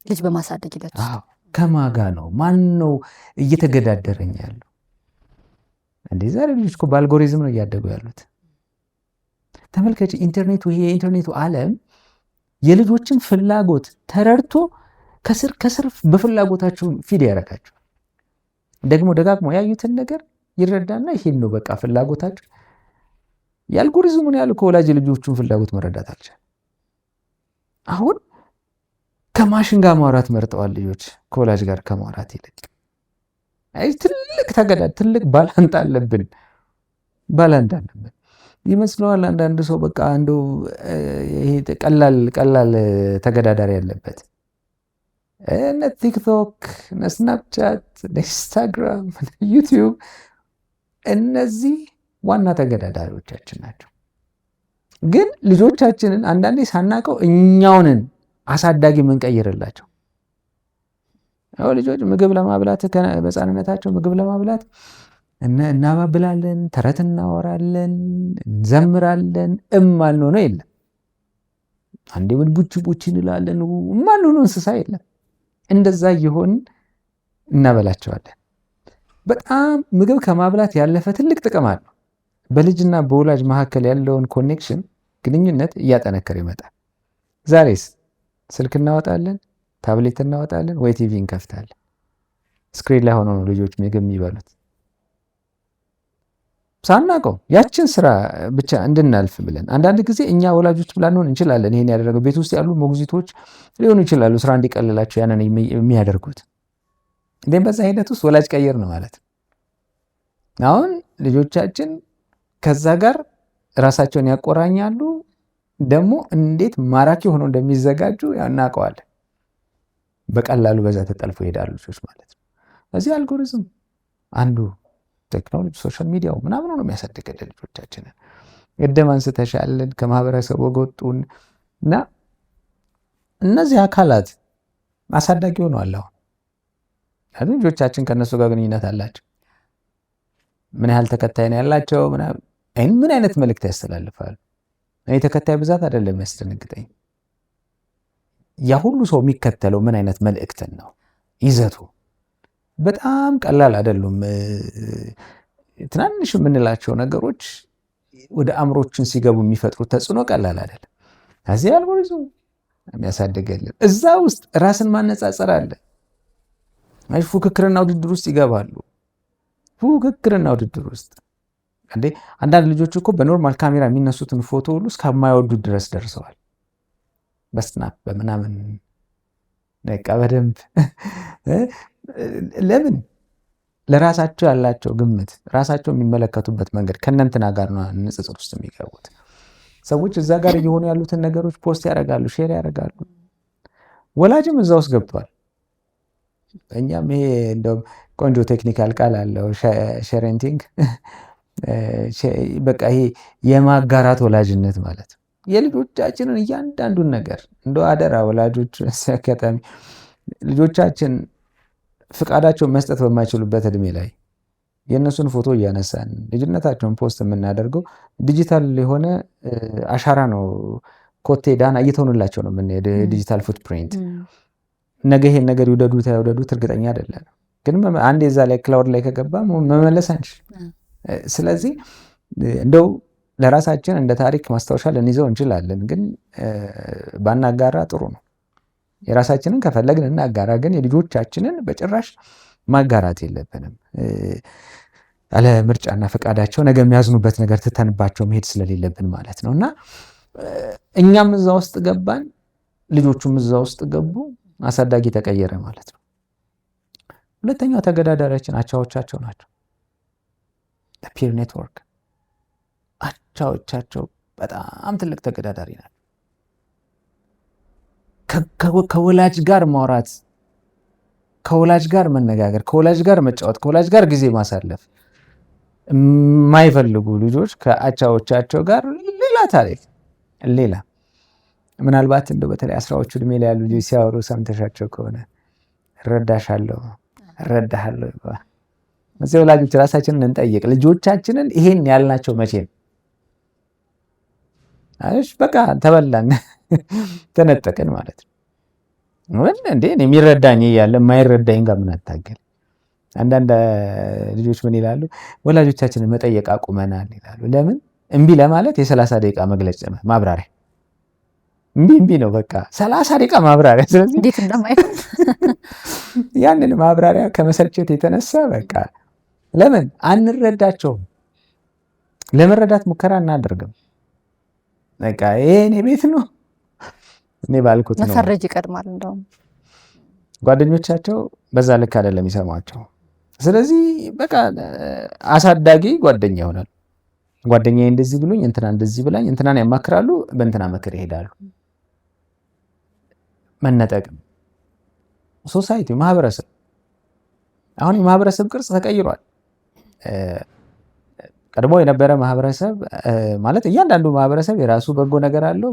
ልጅ በማሳደግ ሂደት
ከማጋ ነው? ማን ነው እየተገዳደረኝ ያለው? እንዴ ዛሬ ልጆች እኮ በአልጎሪዝም ነው እያደጉ ያሉት። ተመልከች፣ ኢንተርኔቱ ይሄ የኢንተርኔቱ ዓለም የልጆችን ፍላጎት ተረድቶ ከስር በፍላጎታቸው ፊድ ያደርጋቸው። ደግሞ ደጋግሞ ያዩትን ነገር ይረዳና ይሄን ነው በቃ ፍላጎታቸው። የአልጎሪዝሙን ያሉ ከወላጅ ልጆቹን ፍላጎት መረዳት አልቻለም። አሁን ከማሽን ጋር ማውራት መርጠዋል ልጆች ከወላጅ ጋር ከማውራት ይልቅ። ትልቅ ባላንጣ አለብን ይመስለዋል አንዳንድ ሰው። በቃ እንደው ይሄ ቀላል ተገዳዳሪ ያለበት እነ ቲክቶክ፣ እነ ስናፕቻት፣ ኢንስታግራም፣ ዩቲዩብ እነዚህ ዋና ተገዳዳሪዎቻችን ናቸው። ግን ልጆቻችንን አንዳንዴ ሳናቀው እኛውንን አሳዳጊ የምንቀይርላቸው። ልጆች ምግብ ለማብላት በሕፃንነታቸው ምግብ ለማብላት እናባብላለን፣ ተረት እናወራለን፣ እንዘምራለን። እማልሆነ የለም። አንዴ ምን ቡች እንላለን። እማልሆነ እንስሳ የለም። እንደዛ እየሆን እናበላቸዋለን። በጣም ምግብ ከማብላት ያለፈ ትልቅ ጥቅም አለው። በልጅና በወላጅ መካከል ያለውን ኮኔክሽን ግንኙነት እያጠነከረ ይመጣል። ዛሬስ ስልክ እናወጣለን፣ ታብሌት እናወጣለን፣ ወይ ቲቪ እንከፍታለን። ስክሪን ላይ ሆነው ነው ልጆች ምግብ የሚበሉት። ሳናቀው ያችን ስራ ብቻ እንድናልፍ ብለን አንዳንድ ጊዜ እኛ ወላጆች ላንሆን እንችላለን። ይሄን ያደረገው ቤት ውስጥ ያሉ ሞግዚቶች ሊሆኑ ይችላሉ፣ ስራ እንዲቀልላቸው ያንን የሚያደርጉት። ግን በዛ ሂደት ውስጥ ወላጅ ቀየር ነው ማለት ነው። አሁን ልጆቻችን ከዛ ጋር ራሳቸውን ያቆራኛሉ። ደግሞ እንዴት ማራኪ ሆኖ እንደሚዘጋጁ እናውቀዋለን። በቀላሉ በዛ ተጠልፎ ይሄዳሉ ልጆች ማለት ነው። እዚህ አልጎሪዝም አንዱ ቴክኖሎጂ ሶሻል ሚዲያው ምናምን ነው የሚያሳድግልን ልጆቻችንን። ቅድም አንስተሻለን ከማህበረሰቡ ወጡን እና እነዚህ አካላት አሳዳጊ ሆነዋል። አሁን ልጆቻችን ከእነሱ ጋር ግንኙነት አላቸው። ምን ያህል ተከታይ ነው ያላቸው? ምን አይነት መልእክት ያስተላልፋሉ? እኔ ተከታይ ብዛት አይደለም ያስደነግጠኝ፣ ያ ሁሉ ሰው የሚከተለው ምን አይነት መልእክትን ነው ይዘቱ። በጣም ቀላል አይደሉም። ትናንሽ የምንላቸው ነገሮች ወደ አእምሮችን ሲገቡ የሚፈጥሩት ተጽዕኖ ቀላል አይደለም። ከዚህ አልጎሪዝም የሚያሳድገልን እዛ ውስጥ ራስን ማነጻጸር አለ። ፉክክርና ውድድር ውስጥ ይገባሉ። ፉክክርና ውድድር ውስጥ እንዴ አንዳንድ ልጆች እኮ በኖርማል ካሜራ የሚነሱትን ፎቶ ሁሉ እስከማይወዱት ድረስ ደርሰዋል። በስናፕ በምናምን በቃ በደንብ ለምን ለራሳቸው ያላቸው ግምት ራሳቸው የሚመለከቱበት መንገድ ከእነንትና ጋር ነው ንጽጽር ውስጥ የሚገቡት። ሰዎች እዛ ጋር እየሆኑ ያሉትን ነገሮች ፖስት ያደርጋሉ፣ ሼር ያደርጋሉ። ወላጅም እዛ ውስጥ ገብቷል። እኛም ይሄ እንደውም ቆንጆ ቴክኒካል ቃል አለው ሼሪንቲንግ፣ በቃ ይሄ የማጋራት ወላጅነት ማለት ነው። የልጆቻችንን እያንዳንዱን ነገር እንደው አደራ ወላጆች አጋጣሚ ልጆቻችን ፍቃዳቸውን መስጠት በማይችሉበት እድሜ ላይ የእነሱን ፎቶ እያነሳን ልጅነታቸውን ፖስት የምናደርገው ዲጂታል የሆነ አሻራ ነው። ኮቴ ዳና እየተሆኑላቸው ነው የምንሄድ ዲጂታል ፉትፕሪንት። ነገ ይሄን ነገር ይውደዱት አይውደዱት እርግጠኛ አይደለም፣ ግን አንድ የዛ ላይ ክላውድ ላይ ከገባ መመለስ አንችል። ስለዚህ እንደው ለራሳችን እንደ ታሪክ ማስታወሻ ልንይዘው እንችላለን፣ ግን ባናጋራ ጥሩ ነው። የራሳችንን ከፈለግን እናጋራ፣ ግን የልጆቻችንን በጭራሽ ማጋራት የለብንም። ያለ ምርጫና ፈቃዳቸው ነገ የሚያዝኑበት ነገር ትተንባቸው መሄድ ስለሌለብን ማለት ነው። እና እኛም እዛ ውስጥ ገባን፣ ልጆቹም እዛ ውስጥ ገቡ፣ አሳዳጊ ተቀየረ ማለት ነው። ሁለተኛው ተገዳዳሪያችን አቻዎቻቸው ናቸው። ፒር ኔትወርክ አቻዎቻቸው በጣም ትልቅ ተገዳዳሪ ናቸው። ከወላጅ ጋር ማውራት፣ ከወላጅ ጋር መነጋገር፣ ከወላጅ ጋር መጫወት፣ ከወላጅ ጋር ጊዜ ማሳለፍ የማይፈልጉ ልጆች ከአቻዎቻቸው ጋር ሌላ ታሪክ ሌላ ምናልባት እንደው በተለይ 10ዎቹ ዕድሜ ላይ ያሉ ልጆች ሲያወሩ ሰምተሻቸው ከሆነ እረዳሻለሁ፣ እረዳሃለሁ ይባላል። እዚህ ወላጆች ራሳችንን እንጠይቅ። ልጆቻችንን ይሄን ያልናቸው መቼ ነው? አይሽ በቃ ተበላን ተነጠቅን ማለት ነው። እንዴ የሚረዳኝ እያለ የማይረዳኝ ጋር ምን አታገል። አንዳንድ ልጆች ምን ይላሉ? ወላጆቻችንን መጠየቅ አቁመናል ይላሉ። ለምን? እምቢ ለማለት የ30 ደቂቃ መግለጫ ማብራሪያ እምቢ ነው በቃ 30 ደቂቃ ማብራሪያ። ስለዚህ
እንዴት እንደማይሆን
ያንን ማብራሪያ ከመሰልቸት የተነሳ በቃ ለምን አንረዳቸውም? ለመረዳት ሙከራ እናደርግም። በቃ ይሄ እኔ ቤት ነው እኔ ባልኩት ነው።
መፈረጅ ይቀድማል። እንደውም
ጓደኞቻቸው በዛ ልክ አይደለም ይሰማቸው። ስለዚህ በቃ አሳዳጊ ጓደኛ ይሆናል። ጓደኛዬ እንደዚህ ብሎኝ እንትና እንደዚህ ብላኝ እንትናን ያማክራሉ፣ በእንትና ምክር ይሄዳሉ። መነጠቅም ሶሳይቲ ማህበረሰብ አሁን የማህበረሰብ ቅርጽ ተቀይሯል። ቀድሞ የነበረ ማህበረሰብ ማለት እያንዳንዱ ማህበረሰብ የራሱ በጎ ነገር አለው።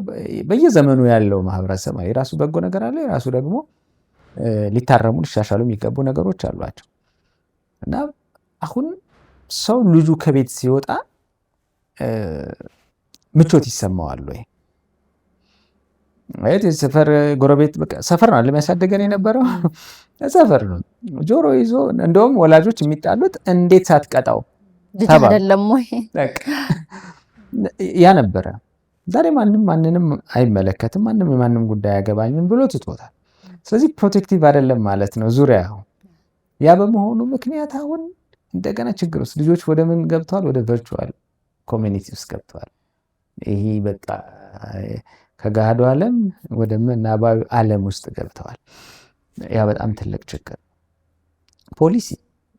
በየዘመኑ ያለው ማህበረሰብ የራሱ በጎ ነገር አለው፣ የራሱ ደግሞ ሊታረሙ ሊሻሻሉ የሚገቡ ነገሮች አሏቸው። እና አሁን ሰው ልጁ ከቤት ሲወጣ ምቾት ይሰማዋል ወይ? ሰፈር ጎረቤት በቃ ሰፈር ነው ለሚያሳደገን የነበረው ሰፈር ነው። ጆሮ ይዞ እንደውም ወላጆች የሚጣሉት እንዴት ሳትቀጣው
ልጅ አይደለም ወይ?
ያ ነበረ። ዛሬ ማንም ማንንም አይመለከትም፣ ማንም የማንም ጉዳይ አያገባኝም ብሎ ትቶታል። ስለዚህ ፕሮቴክቲቭ አይደለም ማለት ነው ዙሪያው። ያ በመሆኑ ምክንያት አሁን እንደገና ችግር ውስጥ ልጆች ወደ ምን ገብተዋል? ወደ ቨርቹዋል ኮሚኒቲ ውስጥ ገብተዋል። ይሄ በቃ ከገሃዱ ዓለም ወደ ምናባዊ ዓለም ውስጥ ገብተዋል። ያ በጣም ትልቅ ችግር። ፖሊሲ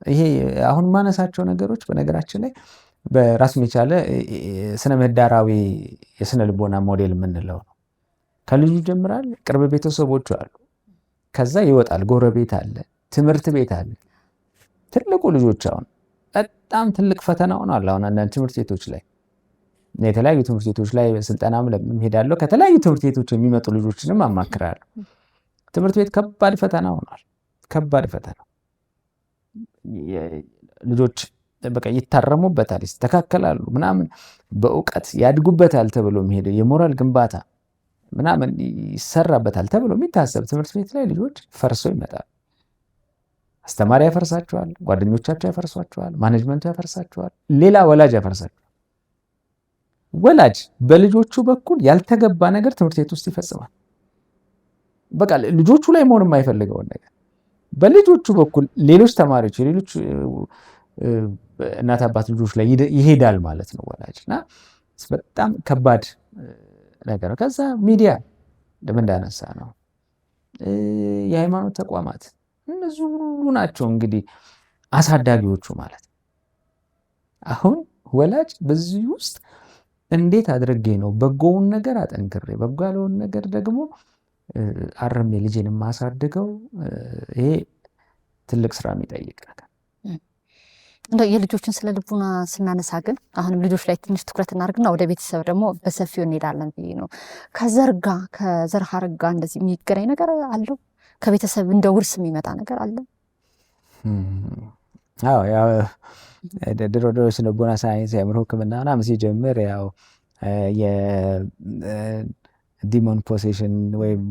ይሄ አሁን ማነሳቸው ነገሮች በነገራችን ላይ በራሱን የቻለ ስነ ምህዳራዊ የስነ ልቦና ሞዴል የምንለው ነው። ከልጁ ጀምራል፣ ቅርብ ቤተሰቦቹ አሉ፣ ከዛ ይወጣል፣ ጎረቤት አለ፣ ትምህርት ቤት አለ። ትልቁ ልጆች አሁን በጣም ትልቅ ፈተና ሆኗል። አሁን አንዳንድ ትምህርት ቤቶች ላይ የተለያዩ ትምህርት ቤቶች ላይ ስልጠናም ለምን ሄዳለሁ፣ ከተለያዩ ትምህርት ቤቶች የሚመጡ ልጆችንም አማክራለሁ። ትምህርት ቤት ከባድ ፈተና ሆኗል። ከባድ ፈተና ልጆች በቃ ይታረሙበታል፣ ይስተካከላሉ፣ ምናምን በእውቀት ያድጉበታል ተብሎ የሚሄደው የሞራል ግንባታ ምናምን ይሰራበታል ተብሎ የሚታሰብ ትምህርት ቤት ላይ ልጆች ፈርሰው ይመጣል። አስተማሪ ያፈርሳቸዋል፣ ጓደኞቻቸው ያፈርሷቸዋል፣ ማኔጅመንቱ ያፈርሳቸዋል፣ ሌላ ወላጅ ያፈርሳቸዋል። ወላጅ በልጆቹ በኩል ያልተገባ ነገር ትምህርት ቤት ውስጥ ይፈጽማል። በቃ ልጆቹ ላይ መሆን የማይፈልገውን ነገር በልጆቹ በኩል ሌሎች ተማሪዎች የሌሎች እናት አባት ልጆች ላይ ይሄዳል ማለት ነው ወላጅ። እና በጣም ከባድ ነገር ነው። ከዛ ሚዲያ እንደምን እንዳነሳ ነው፣ የሃይማኖት ተቋማት እነዚህ ሁሉ ናቸው እንግዲህ አሳዳጊዎቹ ማለት ነው። አሁን ወላጅ በዚህ ውስጥ እንዴት አድርጌ ነው በጎውን ነገር አጠንክሬ በጎ ያለውን ነገር ደግሞ አርሜ ልጄን የማሳድገው? ይሄ ትልቅ ስራ የሚጠይቅ ነገር።
እንደው የልጆችን ስለ ልቡና ስናነሳ ግን አሁንም ልጆች ላይ ትንሽ ትኩረት እናደርግና ወደ ቤተሰብ ደግሞ በሰፊው እንሄዳለን ብዬ ነው። ከዘር ሐረግ ጋር እንደዚህ የሚገናኝ ነገር አለው? ከቤተሰብ እንደ ውርስ የሚመጣ ነገር አለ?
አዎ ያው ድሮ ስለ ልቦና ሳይንስ የአእምሮ ሕክምና ምናምን ሲጀምር ያው የዲሞን ፖሴሽን ወይም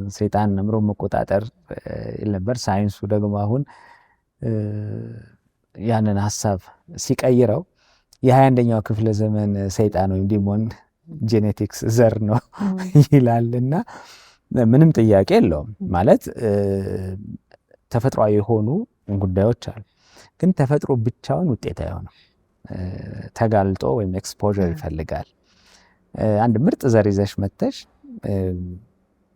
የሰይጣን አእምሮ መቆጣጠር ነበር። ሳይንሱ ደግሞ አሁን ያንን ሀሳብ ሲቀይረው የ21ኛው ክፍለ ዘመን ሰይጣን ወይም ዲሞን ጄኔቲክስ ዘር ነው ይላልና ምንም ጥያቄ የለውም። ማለት ተፈጥሯዊ የሆኑ ጉዳዮች አሉ፣ ግን ተፈጥሮ ብቻውን ውጤት አይሆንም። ተጋልጦ ወይም ኤክስፖዠር ይፈልጋል። አንድ ምርጥ ዘር ይዘሽ መተሽ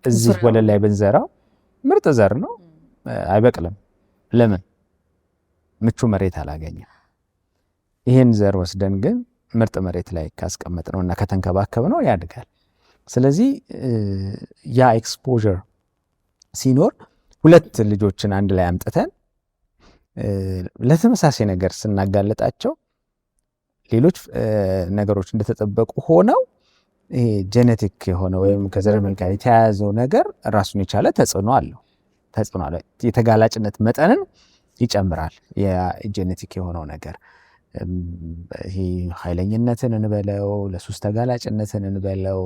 እዚህ ወለል ላይ ብንዘራው ምርጥ ዘር ነው፣ አይበቅልም። ለምን? ምቹ መሬት አላገኘም። ይህን ዘር ወስደን ግን ምርጥ መሬት ላይ ካስቀመጥ ነው እና ከተንከባከብ ነው ያድጋል። ስለዚህ ያ ኤክስፖዠር ሲኖር ሁለት ልጆችን አንድ ላይ አምጥተን ለተመሳሳይ ነገር ስናጋለጣቸው ሌሎች ነገሮች እንደተጠበቁ ሆነው ይሄ ጄኔቲክ የሆነ ወይም ከዘረመል ጋር የተያያዘው ነገር ራሱን የቻለ ተጽዕኖ አለው። የተጋላጭነት መጠንን ይጨምራል። የጄኔቲክ የሆነው ነገር ይሄ ኃይለኝነትን እንበለው፣ ለሱስ ተጋላጭነትን እንበለው፣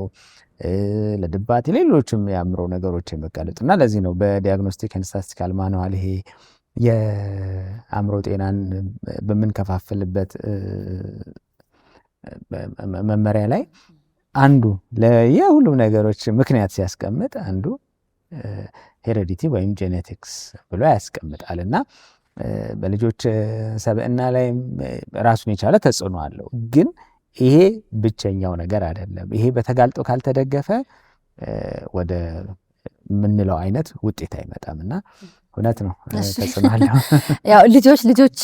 ለድባቴ፣ ሌሎችም የአእምሮ ነገሮች የመጋለጡ እና ለዚህ ነው በዲያግኖስቲክ ኤንድ ስታቲስቲካል ማኑዋል ይሄ የአእምሮ ጤናን በምንከፋፍልበት መመሪያ ላይ አንዱ ለየሁሉም ነገሮች ምክንያት ሲያስቀምጥ አንዱ ሄሬዲቲ ወይም ጄኔቲክስ ብሎ ያስቀምጣል። እና በልጆች ሰብዕና ላይ ራሱን የቻለ ተጽዕኖ አለው። ግን ይሄ ብቸኛው ነገር አይደለም። ይሄ በተጋልጦ ካልተደገፈ ወደ ምንለው አይነት ውጤት አይመጣም። እና እውነት ነው ተጽዕኖ አለው።
ያው ልጆች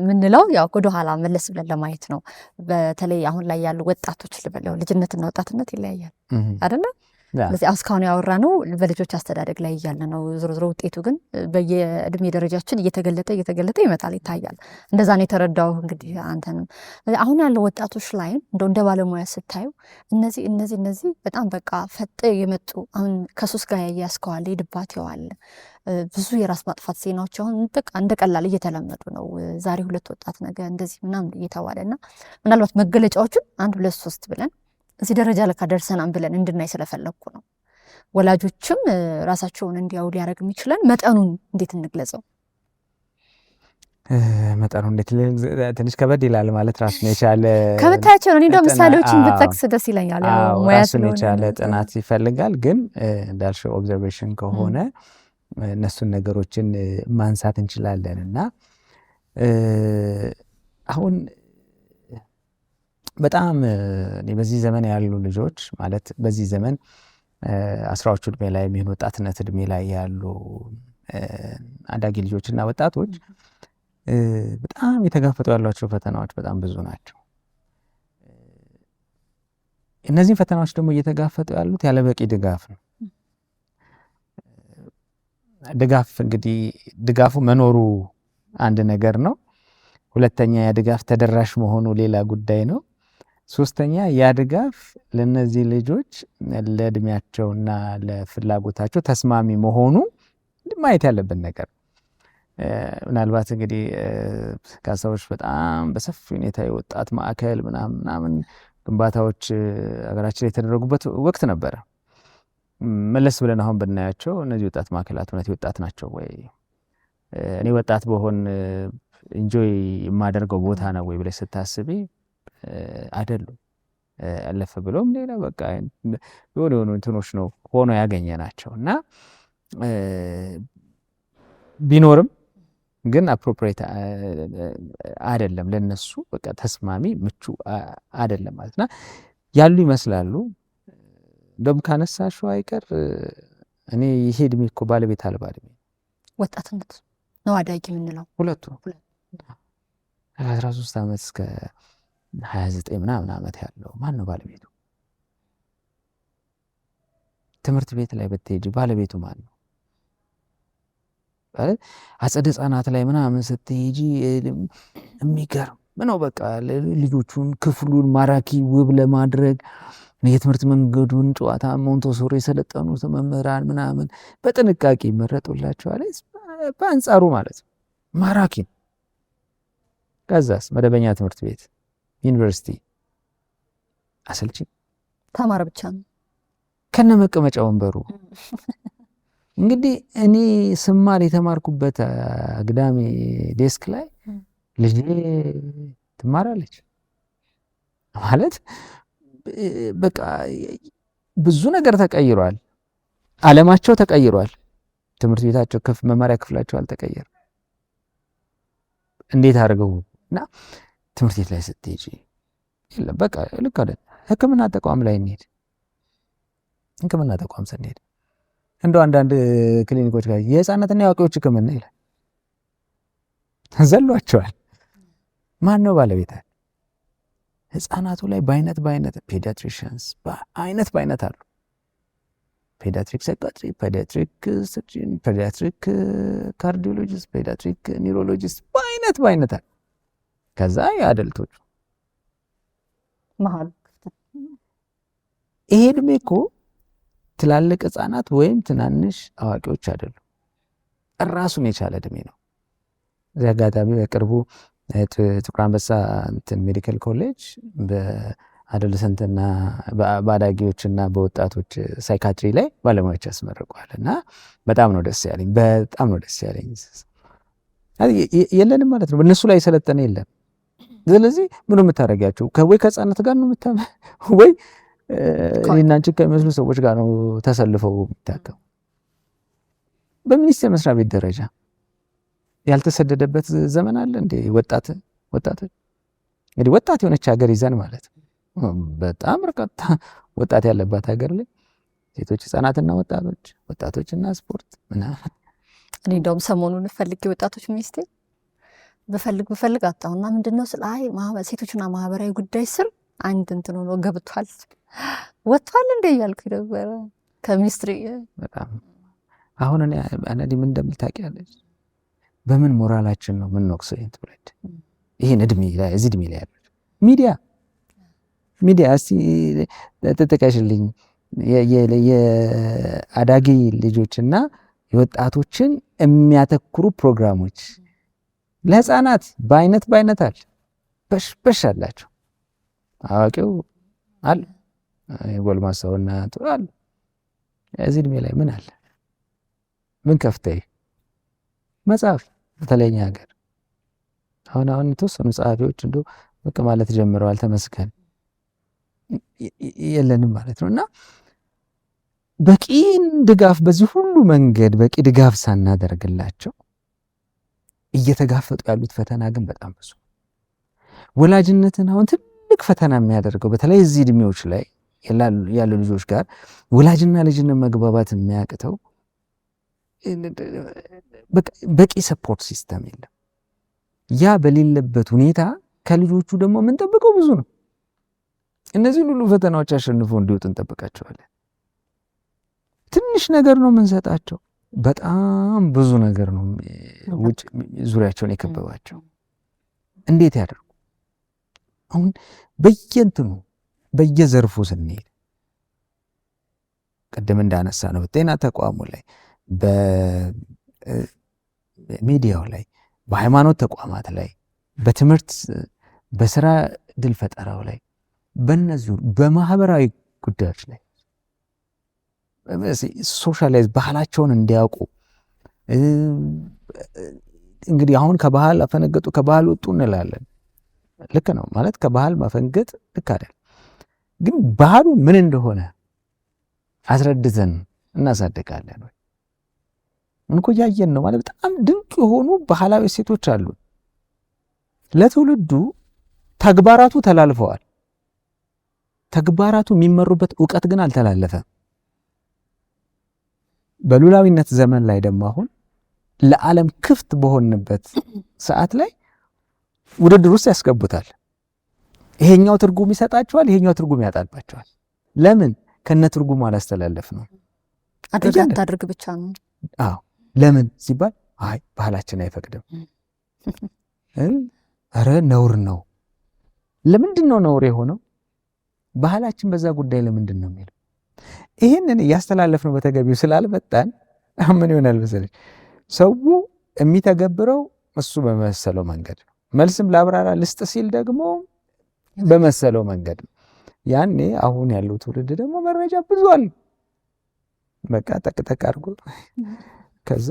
ምንለው ያው ወደኋላ መለስ ብለን ለማየት ነው። በተለይ አሁን ላይ ያሉ ወጣቶች ልበለው፣ ልጅነትና ወጣትነት ይለያያል አይደለ? ስለዚህ እስካሁን ያወራ ነው በልጆች አስተዳደግ ላይ እያለ ነው። ዞሮ ዞሮ ውጤቱ ግን በየእድሜ ደረጃችን እየተገለጠ ይመጣል፣ ይታያል። እንደዛ ነው የተረዳው። እንግዲህ አንተንም አሁን ያለው ወጣቶች ላይ እንደ ባለሙያ ስታዩ እነዚህ በጣም በቃ ፈጥ የመጡ አሁን ከሱስ ጋር ያያስከዋል፣ ድባቴዋል፣ ብዙ የራስ ማጥፋት ዜናዎች አሁን በቃ እንደ ቀላል እየተለመዱ ነው። ዛሬ ሁለት ወጣት ነገ እንደዚህ ምናምን እየተባለና ምናልባት መገለጫዎቹን 1 2 3 ብለን እዚህ ደረጃ ለካ ደርሰናል ብለን እንድናይ ስለፈለግኩ ነው። ወላጆችም ራሳቸውን እንዲያው ሊያደርግ የሚችለን መጠኑን እንዴት እንግለጸው?
መጠኑ እንዴት ትንሽ ከበድ ይላል ማለት ራሱን የቻለ
ከበታቸው ነው። እንደው ምሳሌዎችን ብጠቅስ ደስ ይለኛል።
ራሱን የቻለ ጥናት ይፈልጋል። ግን እንዳልሽው ኦብዘርቬሽን ከሆነ እነሱን ነገሮችን ማንሳት እንችላለን። እና አሁን በጣም በዚህ ዘመን ያሉ ልጆች ማለት በዚህ ዘመን 10ዎቹ እድሜ ላይ የሚሆን ወጣትነት እድሜ ላይ ያሉ አዳጊ ልጆችና ወጣቶች በጣም የተጋፈጡ ያሏቸው ፈተናዎች በጣም ብዙ ናቸው። እነዚህን ፈተናዎች ደግሞ እየተጋፈጡ ያሉት ያለ በቂ ድጋፍ ነው። ድጋፍ እንግዲህ ድጋፉ መኖሩ አንድ ነገር ነው። ሁለተኛ ያ ድጋፍ ተደራሽ መሆኑ ሌላ ጉዳይ ነው። ሶስተኛ ያ ድጋፍ ለነዚህ ልጆች ለእድሜያቸውና ለፍላጎታቸው ተስማሚ መሆኑ ማየት ያለብን ነገር። ምናልባት እንግዲህ ካሳዎች በጣም በሰፊ ሁኔታ የወጣት ማዕከል ምናምን ግንባታዎች ሀገራችን ላይ የተደረጉበት ወቅት ነበረ። መለስ ብለን አሁን ብናያቸው እነዚህ ወጣት ማዕከላት እውነት ወጣት ናቸው ወይ? እኔ ወጣት በሆን ኢንጆይ የማደርገው ቦታ ነው ወይ ብለሽ ስታስቢ አይደሉም። አለፈ ብሎም ሌላ በቃ የሆኑ እንትኖች ነው ሆኖ ያገኘናቸው እና ቢኖርም ግን አፕሮፕሪየት አይደለም ለነሱ በቃ ተስማሚ ምቹ አይደለም ማለትና ያሉ ይመስላሉ። እንደውም ካነሳሽው አይቀር እኔ ይሄ እድሜ እኮ ባለቤት አልባ እድሜ
ወጣትነት ነው አዳጊ የምንለው
ሁለቱ 13 ዓመት እስከ 29 ምናምን ዓመት ያለው ማን ነው ባለቤቱ? ትምህርት ቤት ላይ ብትሄጂ ባለቤቱ ማን ነው? አጸደ ህጻናት ላይ ምናምን ስትሄጂ የሚገርም ነው። በቃ ልጆቹን ክፍሉን ማራኪ ውብ ለማድረግ የትምህርት መንገዱን ጨዋታ ሞንቶሶሪ የሰለጠኑት መምህራን ምናምን በጥንቃቄ ይመረጡላቸዋል። በአንጻሩ ማለት ነው ማራኪ። ከዛስ መደበኛ ትምህርት ቤት ዩኒቨርሲቲ አሰልቺ
ተማረ ብቻ ነው
ከነ መቀመጫ ወንበሩ። እንግዲህ እኔ ስማር የተማርኩበት አግዳሚ ዴስክ ላይ ልጅ ትማራለች ማለት በቃ ብዙ ነገር ተቀይሯል። ዓለማቸው ተቀይሯል። ትምህርት ቤታቸው መማሪያ ክፍላቸው አልተቀየረም። እንዴት አድርገው እና ትምህርት ቤት ላይ ስትሄጂ የለም በቃ ልክ አይደል። ሕክምና ተቋም ላይ እንሄድ፣ ሕክምና ተቋም ስንሄድ እንደው አንዳንድ ክሊኒኮች ጋር የህፃናትና የአዋቂዎች ሕክምና ይላል። ዘሏቸዋል። ማን ነው ባለቤታል? ህፃናቱ ላይ በአይነት ፔዲያትሪሽንስ በአይነት አሉ። ፔዲያትሪክ ሳይካትሪ፣ ፔዲያትሪክ ሰርጂን፣ ፔዲያትሪክ ካርዲዮሎጂስት፣ ፔዲያትሪክ ኒውሮሎጂስት በአይነት አሉ። ከዛ የአደልቶቹ
መሀል
ይሄ እድሜ እኮ ትላልቅ ህፃናት ወይም ትናንሽ አዋቂዎች አይደሉም። ራሱን የቻለ እድሜ ነው። እዚህ አጋጣሚ በቅርቡ ጥቁር አንበሳ ሜዲካል ኮሌጅ በአዶለሰንትና በአዳጊዎችና በወጣቶች ሳይካትሪ ላይ ባለሙያዎች ያስመርቋል እና በጣም ነው ደስ ያለኝ። የለንም ማለት ነው በእነሱ ላይ የሰለጠነ የለም። ስለዚህ ምኑ የምታደርጊያቸው ወይ ከህፃናት ጋር ነው ወይ እኔና አንቺ ከሚመስሉ ሰዎች ጋር ነው ተሰልፈው የሚታከሙ። በሚኒስቴር መስሪያ ቤት ደረጃ ያልተሰደደበት ዘመን አለ እንዴ? ወጣቶች እንግዲህ ወጣት የሆነች ሀገር ይዘን ማለት ነው በጣም በርካታ ወጣት ያለባት ሀገር ላይ ሴቶች፣ ህፃናትና ወጣቶችና ስፖርት ምናምን።
እኔ እንደውም ሰሞኑን ፈልጌ ወጣቶች ሚኒስቴር ብፈልግ አጣሁና ምንድነው ስለ ሴቶችና ማህበራዊ ጉዳይ ስር አንድ እንትን ሆኖ ገብቷል ወጥቷል እንደ እያልኩ ነበረ ከሚኒስትሪ። በጣም
አሁን እኔ ምን እንደምል ታውቂያለሽ? በምን ሞራላችን ነው ምን ነው ሰይንት ብለድ ይሄን እድሜ ላይ እዚህ እድሜ ላይ ያለው ሚዲያ እስቲ ተጠቃሽልኝ የአዳጊ ልጆችና የወጣቶችን የሚያተኩሩ ፕሮግራሞች ለህፃናት በአይነት አለ። በሽ አላቸው። አዋቂው አለ፣ የጎልማሳውና አለ። እዚህ እድሜ ላይ ምን አለ? ምን ከፍተይ መጽሐፍ በተለይኛ ሀገር አሁን የተወሰኑ ጸሐፊዎች እንደው በቃ ማለት ጀምረዋል። ተመስገን የለንም ማለት ነው። እና በቂ ድጋፍ በዚህ ሁሉ መንገድ በቂ ድጋፍ ሳናደርግላቸው እየተጋፈጡ ያሉት ፈተና ግን በጣም ብዙ። ወላጅነትን አሁን ትልቅ ፈተና የሚያደርገው በተለይ እዚህ እድሜዎች ላይ ያሉ ልጆች ጋር ወላጅና ልጅን መግባባት የሚያቅተው በቂ ሰፖርት ሲስተም የለም። ያ በሌለበት ሁኔታ ከልጆቹ ደግሞ የምንጠብቀው ብዙ ነው። እነዚህን ሁሉ ፈተናዎች አሸንፈው እንዲወጡ እንጠብቃቸዋለን። ትንሽ ነገር ነው የምንሰጣቸው፣ በጣም ብዙ ነገር ነው ውጭ ዙሪያቸውን የከበባቸው። እንዴት ያደርጉ? አሁን በየእንትኑ በየዘርፉ ስንሄድ ቅድም እንዳነሳ ነው በጤና ተቋሙ ላይ፣ በሚዲያው ላይ፣ በሃይማኖት ተቋማት ላይ፣ በትምህርት በስራ ድል ፈጠራው ላይ፣ በእነዚሁ በማህበራዊ ጉዳዮች ላይ ሶሻላይዝ ባህላቸውን እንዲያውቁ እንግዲህ አሁን ከባህል አፈነገጡ ከባህል ወጡ እንላለን። ልክ ነው ማለት ከባህል ማፈንገጥ ልክ አይደል፣ ግን ባህሉ ምን እንደሆነ አስረድተን እናሳድጋለን ወይ? እንኮ ያየን ነው ማለት በጣም ድንቅ የሆኑ ባህላዊ ሴቶች አሉ። ለትውልዱ ተግባራቱ ተላልፈዋል። ተግባራቱ የሚመሩበት ዕውቀት ግን አልተላለፈም። በሉላዊነት ዘመን ላይ ደግሞ አሁን ለዓለም ክፍት በሆንበት ሰዓት ላይ ውድድር ውስጥ ያስገቡታል። ይሄኛው ትርጉም ይሰጣቸዋል፣ ይሄኛው ትርጉም ያጣልባቸዋል። ለምን? ከነ ትርጉሙ አላስተላለፍ ነው።
አታድርግ ብቻ ነው።
አዎ ለምን ሲባል አይ ባህላችን አይፈቅድም። ኧረ ነውር ነው። ለምንድን ነው ነውር የሆነው? ባህላችን በዛ ጉዳይ ለምንድን ነው የሚለው? ይህንን እያስተላለፍ ነው በተገቢው ስላልመጣን ምን ይሆናል መሰለኝ፣ ሰው የሚተገብረው እሱ በመሰለው መንገድ ነው። መልስም ላብራራ ልስጥ ሲል ደግሞ በመሰለው መንገድ ነው። ያኔ አሁን ያለው ትውልድ ደግሞ መረጃ ብዙ አለ። በቃ ጠቅጠቅ አድርጎ ከዛ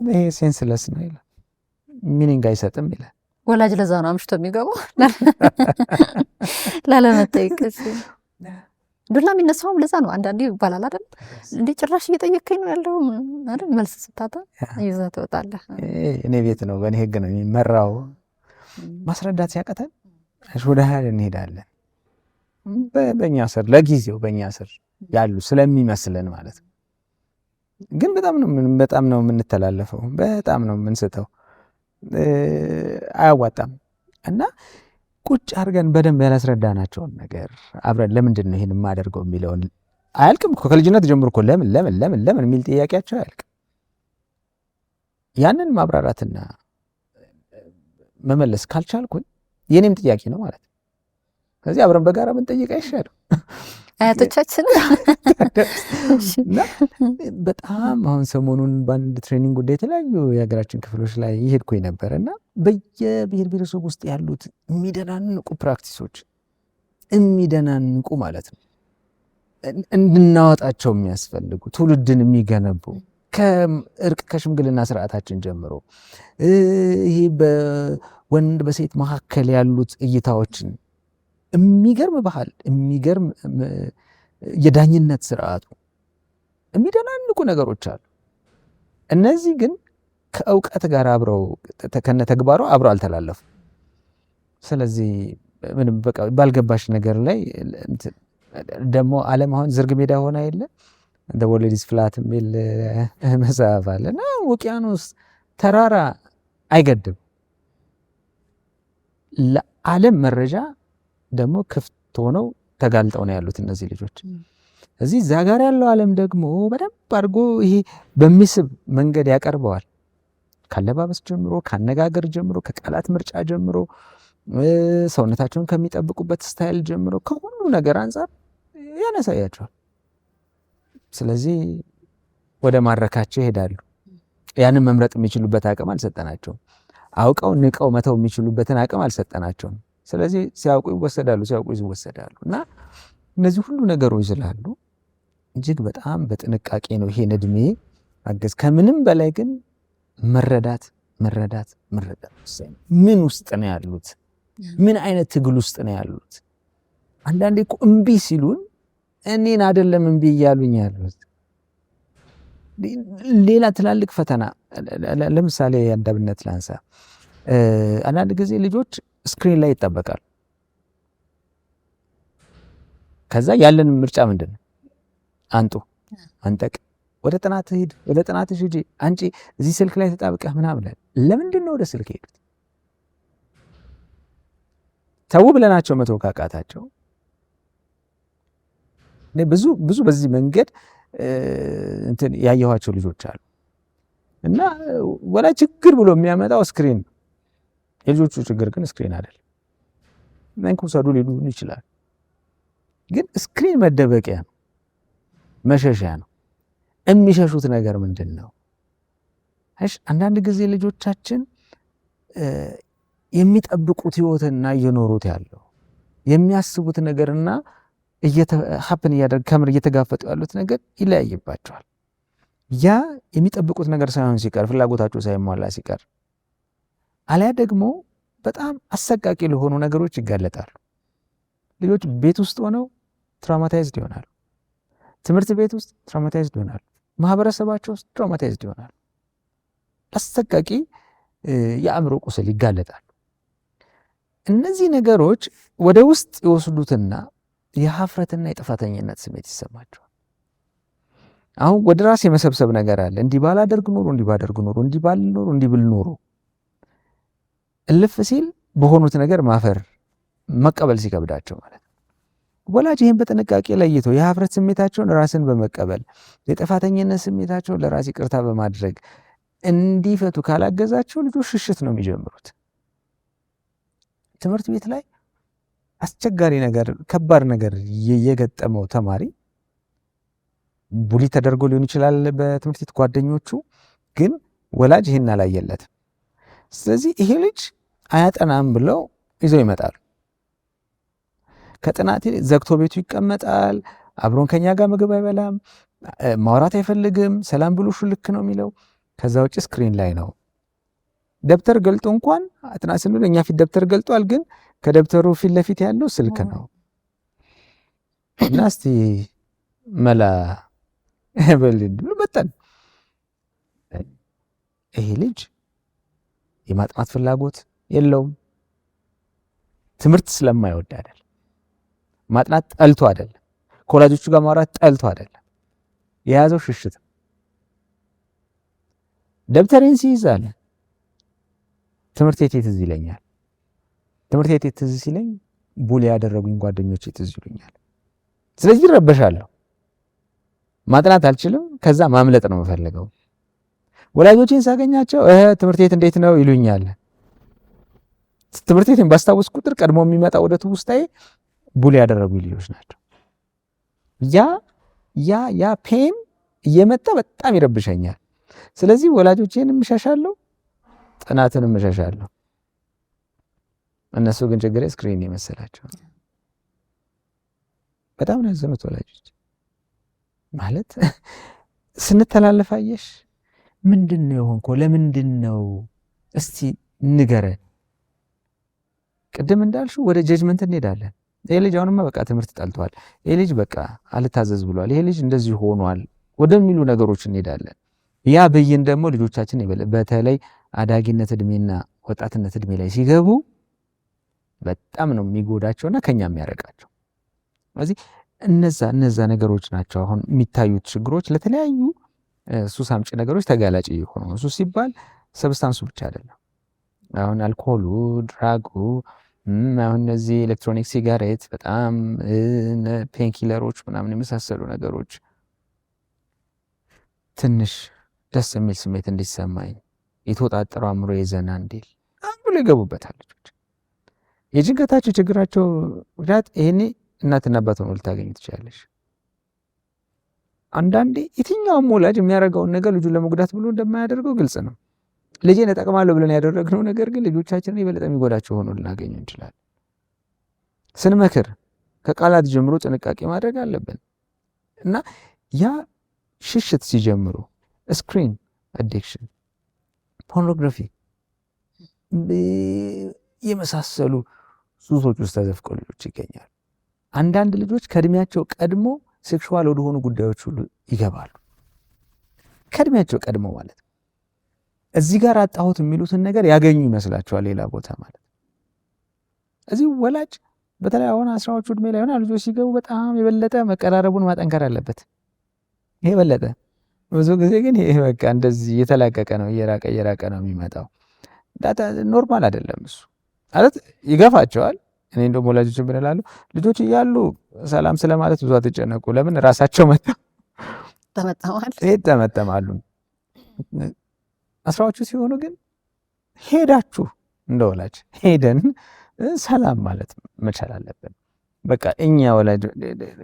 ይሄ ሴንስለስ ነው ይላል፣ ሚኒንግ አይሰጥም ይላል።
ወላጅ ለዛ ነው አምሽቶ የሚገባው ላለመጠየቅ። ዱላ የሚነሳውም ለዛ ነው። አንዳንዴ ይባላል አይደል እንዴ ጭራሽ እየጠየከኝ ነው ያለው አይደል? መልስ ስታጣ ይዘህ ትወጣለህ።
እኔ ቤት ነው በእኔ ህግ ነው የሚመራው። ማስረዳት ሲያቀተን ወደ ሀያል እንሄዳለን። በእኛ ስር ለጊዜው በእኛ ስር ያሉ ስለሚመስለን ማለት ነው። ግን በጣም ነው የምንተላለፈው፣ በጣም ነው የምንስተው። አያዋጣም። እና ቁጭ አድርገን በደንብ ያላስረዳናቸውን ነገር አብረን ለምንድን ነው ይሄን የማደርገው የሚለውን አያልቅም እኮ ከልጅነት ጀምሮ እኮ ለምን የሚል ጥያቄያቸው አያልቅም። ያንን ማብራራትና መመለስ ካልቻልኩኝ የኔም ጥያቄ ነው ማለት ነው። ስለዚህ አብረን በጋራ ብንጠይቅ አይሻልም?
አያቶቻችን
በጣም አሁን ሰሞኑን በአንድ ትሬኒንግ ጉዳይ የተለያዩ የሀገራችን ክፍሎች ላይ ይሄድኩኝ ነበር እና በየብሔር ብሔረሰብ ውስጥ ያሉት የሚደናንቁ ፕራክቲሶች የሚደናንቁ ማለት ነው እንድናወጣቸው የሚያስፈልጉ ትውልድን የሚገነቡ ከእርቅ ከሽምግልና ስርዓታችን ጀምሮ ይሄ በወንድ በሴት መካከል ያሉት እይታዎችን የሚገርም ባህል የሚገርም የዳኝነት ስርዓቱ የሚደናንቁ ነገሮች አሉ። እነዚህ ግን ከእውቀት ጋር አብረው ከነ ተግባሩ አብረው አልተላለፉ። ስለዚህ ምንም በቃ ባልገባሽ ነገር ላይ ደግሞ ዓለም አሁን ዝርግ ሜዳ ሆና የለ እንደ ወርልድ ኢዝ ፍላት የሚል መጽሐፍ አለ እና ውቅያኖስ ተራራ አይገድም። ለዓለም መረጃ ደግሞ ክፍት ሆነው ተጋልጠው ነው ያሉት እነዚህ ልጆች። እዚህ እዛ ጋር ያለው ዓለም ደግሞ በደንብ አድርጎ ይሄ በሚስብ መንገድ ያቀርበዋል። ካለባበስ ጀምሮ፣ ካነጋገር ጀምሮ፣ ከቃላት ምርጫ ጀምሮ፣ ሰውነታቸውን ከሚጠብቁበት ስታይል ጀምሮ ከሁሉ ነገር አንጻር ያነሳያቸዋል። ስለዚህ ወደ ማረካቸው ይሄዳሉ። ያንን መምረጥ የሚችሉበት አቅም አልሰጠናቸውም። አውቀው ንቀው መተው የሚችሉበትን አቅም አልሰጠናቸውም። ስለዚህ ሲያውቁ ይወሰዳሉ፣ ሲያውቁ ይወሰዳሉ። እና እነዚህ ሁሉ ነገሮች ስላሉ እጅግ በጣም በጥንቃቄ ነው ይሄን እድሜ ማገዝ። ከምንም በላይ ግን መረዳት ምን ውስጥ ነው ያሉት? ምን አይነት ትግል ውስጥ ነው ያሉት? አንዳንዴ እኮ እምቢ ሲሉን እኔን አይደለም እምቢ እያሉኝ ያሉት። ሌላ ትላልቅ ፈተና ለምሳሌ አንዳብነት ላንሳ። አንዳንድ ጊዜ ልጆች ስክሪን ላይ ይጠበቃል። ከዛ ያለን ምርጫ ምንድን ነው? አንጡ፣ አንጠቅ፣ ወደ ጥናት ሂድ፣ ወደ ጥናትሽ ሂጂ፣ አንቺ እዚህ ስልክ ላይ ተጣብቀህ ምናምን። ለምንድን ነው ወደ ስልክ ሄዱት? ተው ብለናቸው መተው ካቃታቸው ብዙ በዚህ መንገድ እንትን ያየኋቸው ልጆች አሉ። እና ወላ ችግር ብሎ የሚያመጣው ስክሪን ነው። የልጆቹ ችግር ግን ስክሪን አይደለም። መንኩሰዱ ሊሉ ይችላል፣ ግን ስክሪን መደበቂያ ነው፣ መሸሻ ነው። የሚሸሹት ነገር ምንድን ነው? አንዳንድ ጊዜ ልጆቻችን የሚጠብቁት ህይወትና እየኖሩት ያለው የሚያስቡት ነገርና ሀፕን እያደረግ ከምር እየተጋፈጡ ያሉት ነገር ይለያይባቸዋል። ያ የሚጠብቁት ነገር ሳይሆን ሲቀር፣ ፍላጎታቸው ሳይሟላ ሲቀር፣ አሊያ ደግሞ በጣም አሰቃቂ ለሆኑ ነገሮች ይጋለጣሉ። ልጆች ቤት ውስጥ ሆነው ትራውማታይዝድ ይሆናሉ። ትምህርት ቤት ውስጥ ትራውማታይዝድ ይሆናሉ። ማህበረሰባቸው ውስጥ ትራውማታይዝድ ይሆናሉ። አሰቃቂ የአእምሮ ቁስል ይጋለጣሉ። እነዚህ ነገሮች ወደ ውስጥ ይወስዱትና የሀፍረትና የጥፋተኝነት ስሜት ይሰማቸዋል። አሁን ወደ ራስ የመሰብሰብ ነገር አለ። እንዲህ ባላደርግ ኖሮ፣ እንዲህ ባደርግ ኖሮ፣ እንዲህ ባል ኖሮ፣ እንዲህ ብል ኖሮ፣ እልፍ ሲል በሆኑት ነገር ማፈር መቀበል ሲከብዳቸው ማለት ነው። ወላጅ ይህን በጥንቃቄ ለይቶ የሀፍረት ስሜታቸውን ራስን በመቀበል የጥፋተኝነት ስሜታቸውን ለራስ ይቅርታ በማድረግ እንዲፈቱ ካላገዛቸው ልጆች ሽሽት ነው የሚጀምሩት። ትምህርት ቤት ላይ አስቸጋሪ ነገር፣ ከባድ ነገር የገጠመው ተማሪ ቡሊ ተደርጎ ሊሆን ይችላል በትምህርት ቤት ጓደኞቹ፣ ግን ወላጅ ይህን አላየለትም። ስለዚህ ይሄ ልጅ አያጠናም ብለው ይዘው ይመጣሉ። ከጥናት ዘግቶ ቤቱ ይቀመጣል። አብሮን ከኛ ጋር ምግብ አይበላም፣ ማውራት አይፈልግም፣ ሰላም ብሎ ሹልክ ነው የሚለው። ከዛ ውጭ ስክሪን ላይ ነው። ደብተር ገልጦ እንኳን አጥና ስንል እኛ ፊት ደብተር ገልጧል፣ ግን ከደብተሩ ፊት ለፊት ያለው ስልክ ነው። እና እስቲ መላ በልድ በጣም ይሄ ልጅ የማጥናት ፍላጎት የለውም። ትምህርት ስለማይወድ አይደለም፣ ማጥናት ጠልቶ አይደለም፣ ከወላጆቹ ጋር ማውራት ጠልቶ አይደለም። የያዘው ሽሽት ደብተሬን ሲይዛል ትምህርት ቤት ትዝ ይለኛል። ትምህርት ቤት ትዝ ሲለኝ ቡሊ ያደረጉኝ ጓደኞቼ ትዝ ይሉኛል። ስለዚህ ይረበሻለሁ። ማጥናት አልችልም። ከዛ ማምለጥ ነው የምፈልገው። ወላጆቼን ሳገኛቸው ትምህርት ቤት እንዴት ነው ይሉኛል። ትምህርት ቤትን ባስታወስ ቁጥር ቀድሞ የሚመጣ ወደ ትውስታዬ ቡሊ ያደረጉኝ ልጆች ናቸው። ያ ፔን እየመጣ በጣም ይረብሸኛል። ስለዚህ ወላጆቼን እምሸሻለሁ፣ ጥናትንም እሸሻለሁ። እነሱ ግን ችግሬ ስክሪን የመሰላቸው በጣም ነው ያዘኑት ወላጆች። ማለት ስንተላለፋየሽ ምንድን ነው የሆንከው? ለምንድን ነው እስቲ ንገረን። ቅድም እንዳልሽው ወደ ጀጅመንት እንሄዳለን። ይሄ ልጅ አሁንማ በቃ ትምህርት ጠልቷል፣ ይሄ ልጅ በቃ አልታዘዝ ብሏል፣ ይሄ ልጅ እንደዚህ ሆኗል ወደሚሉ ነገሮች እንሄዳለን። ያ ብይን ደግሞ ልጆቻችን በተለይ አዳጊነት እድሜና ወጣትነት እድሜ ላይ ሲገቡ በጣም ነው የሚጎዳቸውና ከኛ የሚያረቃቸው። ስለዚህ እነዛ ነገሮች ናቸው አሁን የሚታዩት ችግሮች። ለተለያዩ ሱስ አምጪ ነገሮች ተጋላጭ የሆኑ ነው። ሱስ ሲባል ሰብስታንሱ ብቻ አይደለም። አሁን አልኮሉ፣ ድራጉ፣ አሁን እነዚህ ኤሌክትሮኒክ ሲጋሬት፣ በጣም ፔንኪለሮች ምናምን የመሳሰሉ ነገሮች ትንሽ ደስ የሚል ስሜት እንዲሰማኝ የተወጣጠረው አእምሮ የዘና እንዲል ብሎ ይገቡበታል ልጆች። የጭንቀታቸው ችግራቸው ምክንያት ይሄኔ እናትና አባት ሆኖ ልታገኝ ትችላለሽ። አንዳንዴ የትኛውም ወላጅ የሚያደርገውን ነገር ልጁን ለመጉዳት ብሎ እንደማያደርገው ግልጽ ነው። ልጄን እጠቅማለሁ ብለን ያደረግነው ነገር ግን ልጆቻችንን የበለጠ የሚጎዳቸው ሆኖ ልናገኘው እንችላለን። ስንመክር ከቃላት ጀምሮ ጥንቃቄ ማድረግ አለብን እና ያ ሽሽት ሲጀምሩ ስክሪን አዲክሽን፣ ፖርኖግራፊ የመሳሰሉ ሱሶች ውስጥ ተዘፍቀው ልጆች ይገኛሉ። አንዳንድ ልጆች ከእድሜያቸው ቀድሞ ሴክሹዋል ወደሆኑ ጉዳዮች ሁሉ ይገባሉ። ከእድሜያቸው ቀድሞ ማለት ነው። እዚህ ጋር አጣሁት የሚሉትን ነገር ያገኙ ይመስላቸዋል ሌላ ቦታ ማለት ነው። እዚህ ወላጅ በተለይ አሁን 10ዎቹ እድሜ ላይ ሆና ልጆች ሲገቡ በጣም የበለጠ መቀራረቡን ማጠንከር አለበት። ይሄ የበለጠ ብዙ ጊዜ ግን ይሄ በቃ እንደዚህ እየተላቀቀ ነው እየራቀ ነው የሚመጣው። ዳታ ኖርማል አይደለም እሱ ማለት ይገፋቸዋል። እኔ እንደውም ወላጆች ምን እላለሁ፣ ልጆች እያሉ ሰላም ስለማለት ብዙ አትጨነቁ። ለምን ራሳቸው ተመጠማሉ። አስራዎቹ ሲሆኑ ግን ሄዳችሁ እንደ ወላጅ ሄደን ሰላም ማለት መቻል አለብን። በቃ እኛ ወላጅ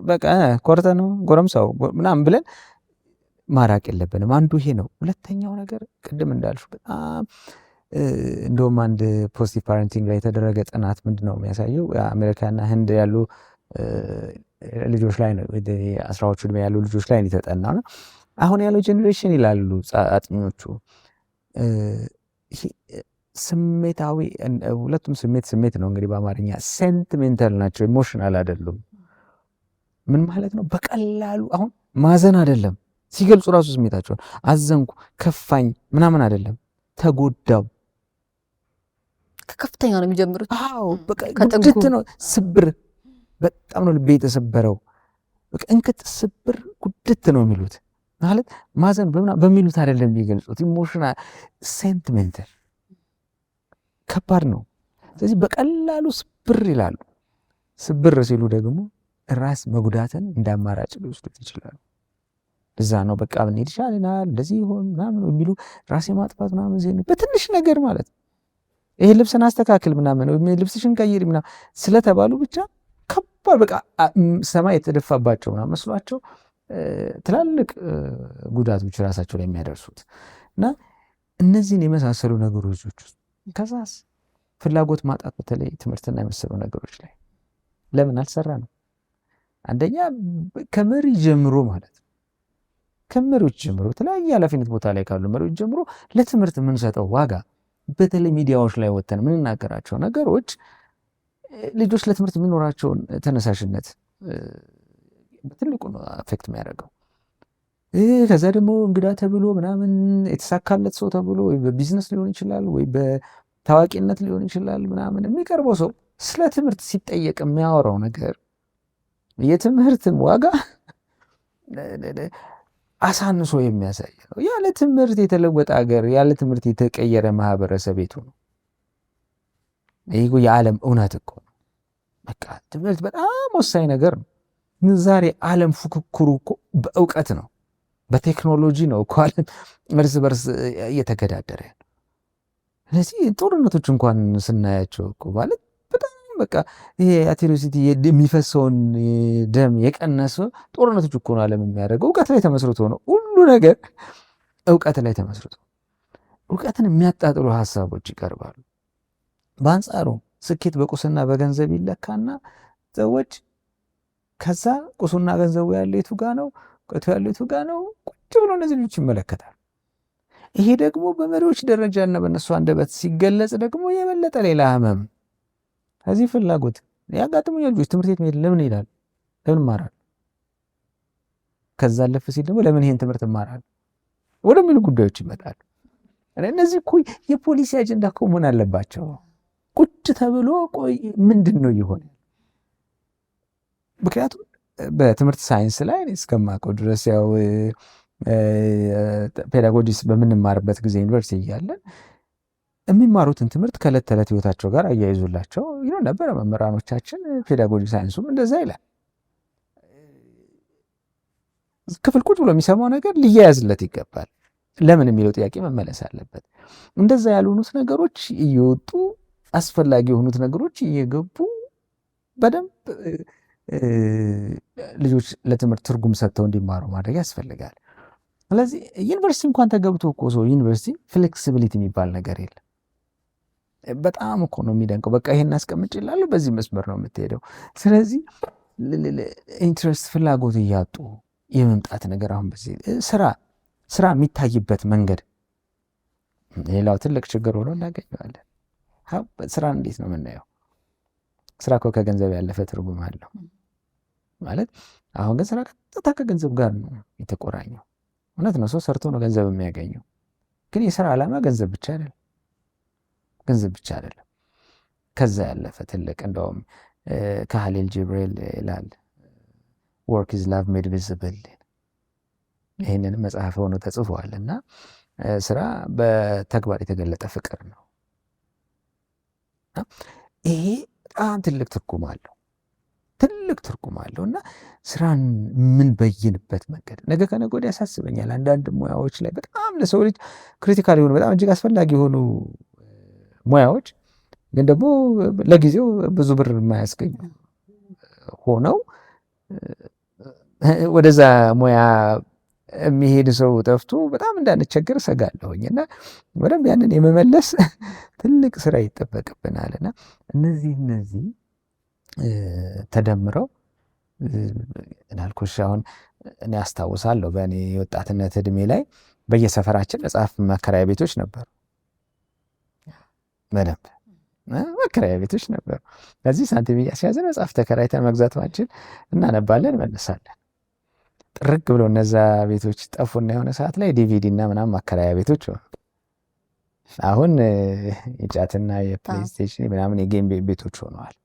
በቃ ኮርተ ነው ጎረምሳው ምናምን ብለን ማራቅ የለብንም። አንዱ ይሄ ነው። ሁለተኛው ነገር ቅድም እንዳልሹ በጣም እንደውም አንድ ፖዚቲቭ ፓረንቲንግ ላይ የተደረገ ጥናት ምንድን ነው የሚያሳየው? አሜሪካና ህንድ ያሉ ልጆች ላይ ነው፣ አስራዎቹ ዕድሜ ያሉ ልጆች ላይ የተጠና ነው። አሁን ያለው ጄኔሬሽን ይላሉ አጥኚዎቹ ስሜታዊ፣ ሁለቱም ስሜት ነው እንግዲህ በአማርኛ ሴንቲሜንታል ናቸው፣ ኢሞሽናል አይደሉም። ምን ማለት ነው? በቀላሉ አሁን ማዘን አይደለም ሲገልጹ ራሱ ስሜታቸውን አዘንኩ፣ ከፋኝ ምናምን አይደለም፣ ተጎዳው
ከከፍተኛ ነው የሚጀምሩት።
አዎ በቃ ጉድት ነው፣ ስብር በጣም ነው ልቤ የተሰበረው፣ በቃ እንክት ስብር ጉድት ነው የሚሉት። ማለት ማዘን በሚሉት አይደለም የሚገልጹት፣ ኢሞሽናል ሴንቲሜንታል ከባድ ነው። ስለዚህ በቀላሉ ስብር ይላሉ። ስብር ሲሉ ደግሞ ራስ መጉዳትን እንደ አማራጭ ሊወስዱት ይችላሉ። እዛ ነው በቃ ብንሄድ ይሻለናል እንደዚህ ይሆን ምናምን የሚሉ ራሴ ማጥፋት ምናምን ዜ በትንሽ ነገር ማለት ይሄ ልብስን አስተካክል ምናምን ልብስሽን ቀይር ምናምን ስለተባሉ ብቻ ከባድ በቃ ሰማይ የተደፋባቸው ምናምን መስሏቸው ትላልቅ ጉዳቶች ራሳቸው ላይ የሚያደርሱት እና እነዚህን የመሳሰሉ ነገሮች ውስጥ ከዛስ ፍላጎት ማጣት በተለይ ትምህርትና የመሰሉ ነገሮች ላይ ለምን አልሰራ ነው? አንደኛ ከመሪ ጀምሮ ማለት ነው። ከመሪዎች ጀምሮ የተለያየ ኃላፊነት ቦታ ላይ ካሉ መሪዎች ጀምሮ ለትምህርት የምንሰጠው ዋጋ፣ በተለይ ሚዲያዎች ላይ ወጥተን የምንናገራቸው ነገሮች ልጆች ለትምህርት የሚኖራቸውን ተነሳሽነት በትልቁ ነው አፌክት የሚያደርገው። ከዛ ደግሞ እንግዳ ተብሎ ምናምን የተሳካለት ሰው ተብሎ ወይ በቢዝነስ ሊሆን ይችላል ወይ በታዋቂነት ሊሆን ይችላል ምናምን የሚቀርበው ሰው ስለ ትምህርት ሲጠየቅ የሚያወራው ነገር የትምህርትን ዋጋ አሳንሶ የሚያሳይ ነው። ያለ ትምህርት የተለወጠ ሀገር፣ ያለ ትምህርት የተቀየረ ማህበረሰብ የቱ ነው? ይህ የዓለም እውነት እኮ ነው። በቃ ትምህርት በጣም ወሳኝ ነገር ነው። ዛሬ ዓለም ፉክክሩ እኮ በእውቀት ነው፣ በቴክኖሎጂ ነው እኮ ዓለም እርስ በርስ እየተገዳደረ ያለው። ስለዚህ ጦርነቶች እንኳን ስናያቸው እኮ ማለት በጣም በቃ ይሄ አቴሮሲቲ የሚፈሰውን ደም የቀነሰ ጦርነቶች እኮ ነው ዓለም የሚያደርገው። እውቀት ላይ ተመስርቶ ነው ሁሉ ነገር፣ እውቀት ላይ ተመስርቶ እውቀትን የሚያጣጥሉ ሀሳቦች ይቀርባሉ። በአንጻሩ ስኬት በቁስና በገንዘብ ይለካና ሰዎች ከዛ ቁሱና ገንዘቡ ያለ የቱ ጋ ነው፣ እውቀቱ ያለ የቱ ጋ ነው፣ ቁጭ ብሎ እነዚህ ልጆች ይመለከታል። ይሄ ደግሞ በመሪዎች ደረጃና በእነሱ አንደበት ሲገለጽ ደግሞ የበለጠ ሌላ ህመም። ከዚህ ፍላጎት ያጋጥሙኛል ልጆች ትምህርት ቤት መሄድ ለምን ይላል፣ ለምን እማራለሁ፣ ከዛ አለፍ ሲል ደግሞ ለምን ይሄን ትምህርት እማራለሁ ወደሚሉ ጉዳዮች ይመጣሉ። እነዚህ እኮ የፖሊሲ አጀንዳ እኮ መሆን አለባቸው። ቁጭ ተብሎ ቆይ ምንድን ነው ይሆን? ምክንያቱም በትምህርት ሳይንስ ላይ እስከማውቀው ድረስ ያው ፔዳጎጂስ በምንማርበት ጊዜ ዩኒቨርሲቲ እያለን የሚማሩትን ትምህርት ከዕለት ተዕለት ህይወታቸው ጋር አያይዙላቸው ይኖር ነበረ መምህራኖቻችን። ፔዳጎጂ ሳይንሱም እንደዛ ይላል። ክፍል ቁጭ ብሎ የሚሰማው ነገር ሊያያዝለት ይገባል። ለምን የሚለው ጥያቄ መመለስ አለበት። እንደዛ ያልሆኑት ነገሮች እየወጡ አስፈላጊ የሆኑት ነገሮች እየገቡ በደንብ ልጆች ለትምህርት ትርጉም ሰጥተው እንዲማሩ ማድረግ ያስፈልጋል። ስለዚህ ዩኒቨርሲቲ እንኳን ተገብቶ እኮ ሰው ዩኒቨርሲቲ ፍሌክሲቢሊቲ የሚባል ነገር የለም። በጣም እኮ ነው የሚደንቀው። በቃ ይሄን አስቀምጭ ይላሉ፣ በዚህ መስመር ነው የምትሄደው። ስለዚህ ኢንትረስት ፍላጎት እያጡ የመምጣት ነገር አሁን በዚህ ስራ የሚታይበት መንገድ ሌላው ትልቅ ችግር ሆኖ እናገኘዋለን። ስራን እንዴት ነው የምናየው? ስራ እኮ ከገንዘብ ያለፈ ትርጉም አለው ማለት። አሁን ግን ስራ ቀጥታ ከገንዘብ ጋር ነው የተቆራኘው። እውነት ነው፣ ሰው ሰርቶ ነው ገንዘብ የሚያገኘው። ግን የስራ ዓላማ ገንዘብ ብቻ አይደለም፣ ገንዘብ ብቻ አይደለም። ከዛ ያለፈ ትልቅ እንደውም ካህሊል ጅብሪል ይላል ወርክ ኢዝ ላቭ ሜድ ቪዚብል። ይህንን መጽሐፍ ሆኖ ተጽፏል እና ስራ በተግባር የተገለጠ ፍቅር ነው። ይሄ በጣም ትልቅ ትርጉም አለው እና ስራን የምንበይንበት መንገድ ነገ ከነገ ወዲያ ያሳስበኛል። አንዳንድ ሙያዎች ላይ በጣም ለሰው ልጅ ክሪቲካል የሆኑ በጣም እጅግ አስፈላጊ የሆኑ ሙያዎች ግን ደግሞ ለጊዜው ብዙ ብር የማያስገኙ ሆነው ወደዛ ሙያ የሚሄድ ሰው ጠፍቶ በጣም እንዳንቸገር እሰጋለሁኝ እና በደንብ ያንን የመመለስ ትልቅ ስራ ይጠበቅብናል እና እነዚህ ተደምረው እንዳልኩሽ አሁን እኔ አስታውሳለሁ በእኔ የወጣትነት እድሜ ላይ በየሰፈራችን መጽሐፍ መከራያ ቤቶች ነበሩ። በደንብ መከራያ ቤቶች ነበሩ። ለዚህ ሳንቲም እያስያዘን መጽሐፍ ተከራይተን መግዛት ማንችል እናነባለን፣ መልሳለን። ጥርግ ብሎ እነዛ ቤቶች ጠፉና የሆነ ሰዓት ላይ ዲቪዲ እና ምናምን ማከራያ ቤቶች ሆኑ። አሁን የጫትና የፕሌይስቴሽን ምናምን የጌም ቤቶች ሆነዋል።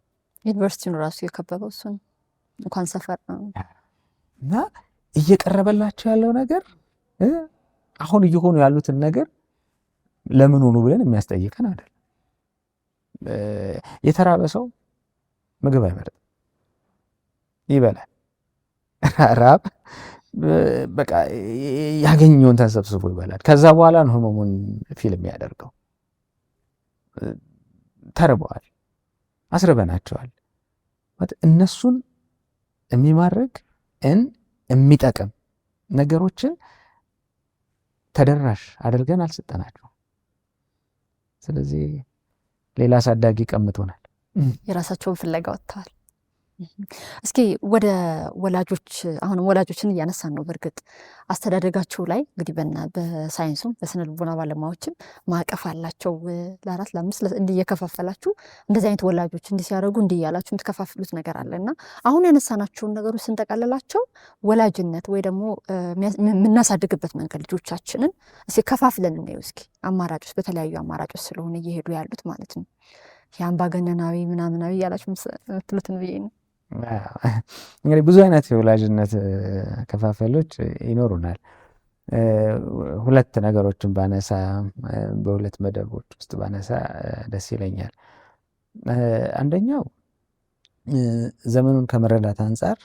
ዩኒቨርሲቲውን ራሱ የከበበው እሱን እንኳን ሰፈር ነው
እና እየቀረበላቸው ያለው ነገር አሁን እየሆኑ ያሉትን ነገር ለምን ሆኑ ብለን የሚያስጠይቀን አይደለም። የተራበ ሰው ምግብ አይመርጥም፣ ይበላል። ራብ በቃ ያገኘውን ተሰብስቦ ይበላል። ከዛ በኋላ ነው ህመሙን ፊልም ያደርገው። ተርበዋል፣ አስርበናቸዋል። እነሱን የሚማርክ የሚጠቅም ነገሮችን ተደራሽ አድርገን አልሰጠናቸው። ስለዚህ ሌላ አሳዳጊ ቀምቶናል።
የራሳቸውን ፍለጋ ወጥተዋል። እስኪ ወደ ወላጆች አሁንም ወላጆችን እያነሳን ነው። በእርግጥ አስተዳደጋቸው ላይ እንግዲህ በሳይንሱም በስነ ልቦና ባለሙያዎችም ማዕቀፍ አላቸው። ለ4 ለ5 እንዲህ እየከፋፈላችሁ እንደዚህ አይነት ወላጆች እንዲህ ሲያደርጉ እንዲህ እያላችሁ የምትከፋፍሉት ነገር አለ እና አሁን ያነሳናቸውን ነገሮች ስንጠቃለላቸው ወላጅነት ወይ ደግሞ የምናሳድግበት መንገድ ልጆቻችንን እስኪ ከፋፍለን እናየው። እስኪ አማራጮች በተለያዩ አማራጮች ስለሆነ እየሄዱ ያሉት ማለት ነው። የአምባገነናዊ ምናምናዊ እያላችሁ የምትሉትን ብዬ ነው።
እንግዲህ ብዙ አይነት የወላጅነት ከፋፈሎች ይኖሩናል። ሁለት ነገሮችን ባነሳ በሁለት መደቦች ውስጥ ባነሳ ደስ ይለኛል። አንደኛው ዘመኑን ከመረዳት አንጻር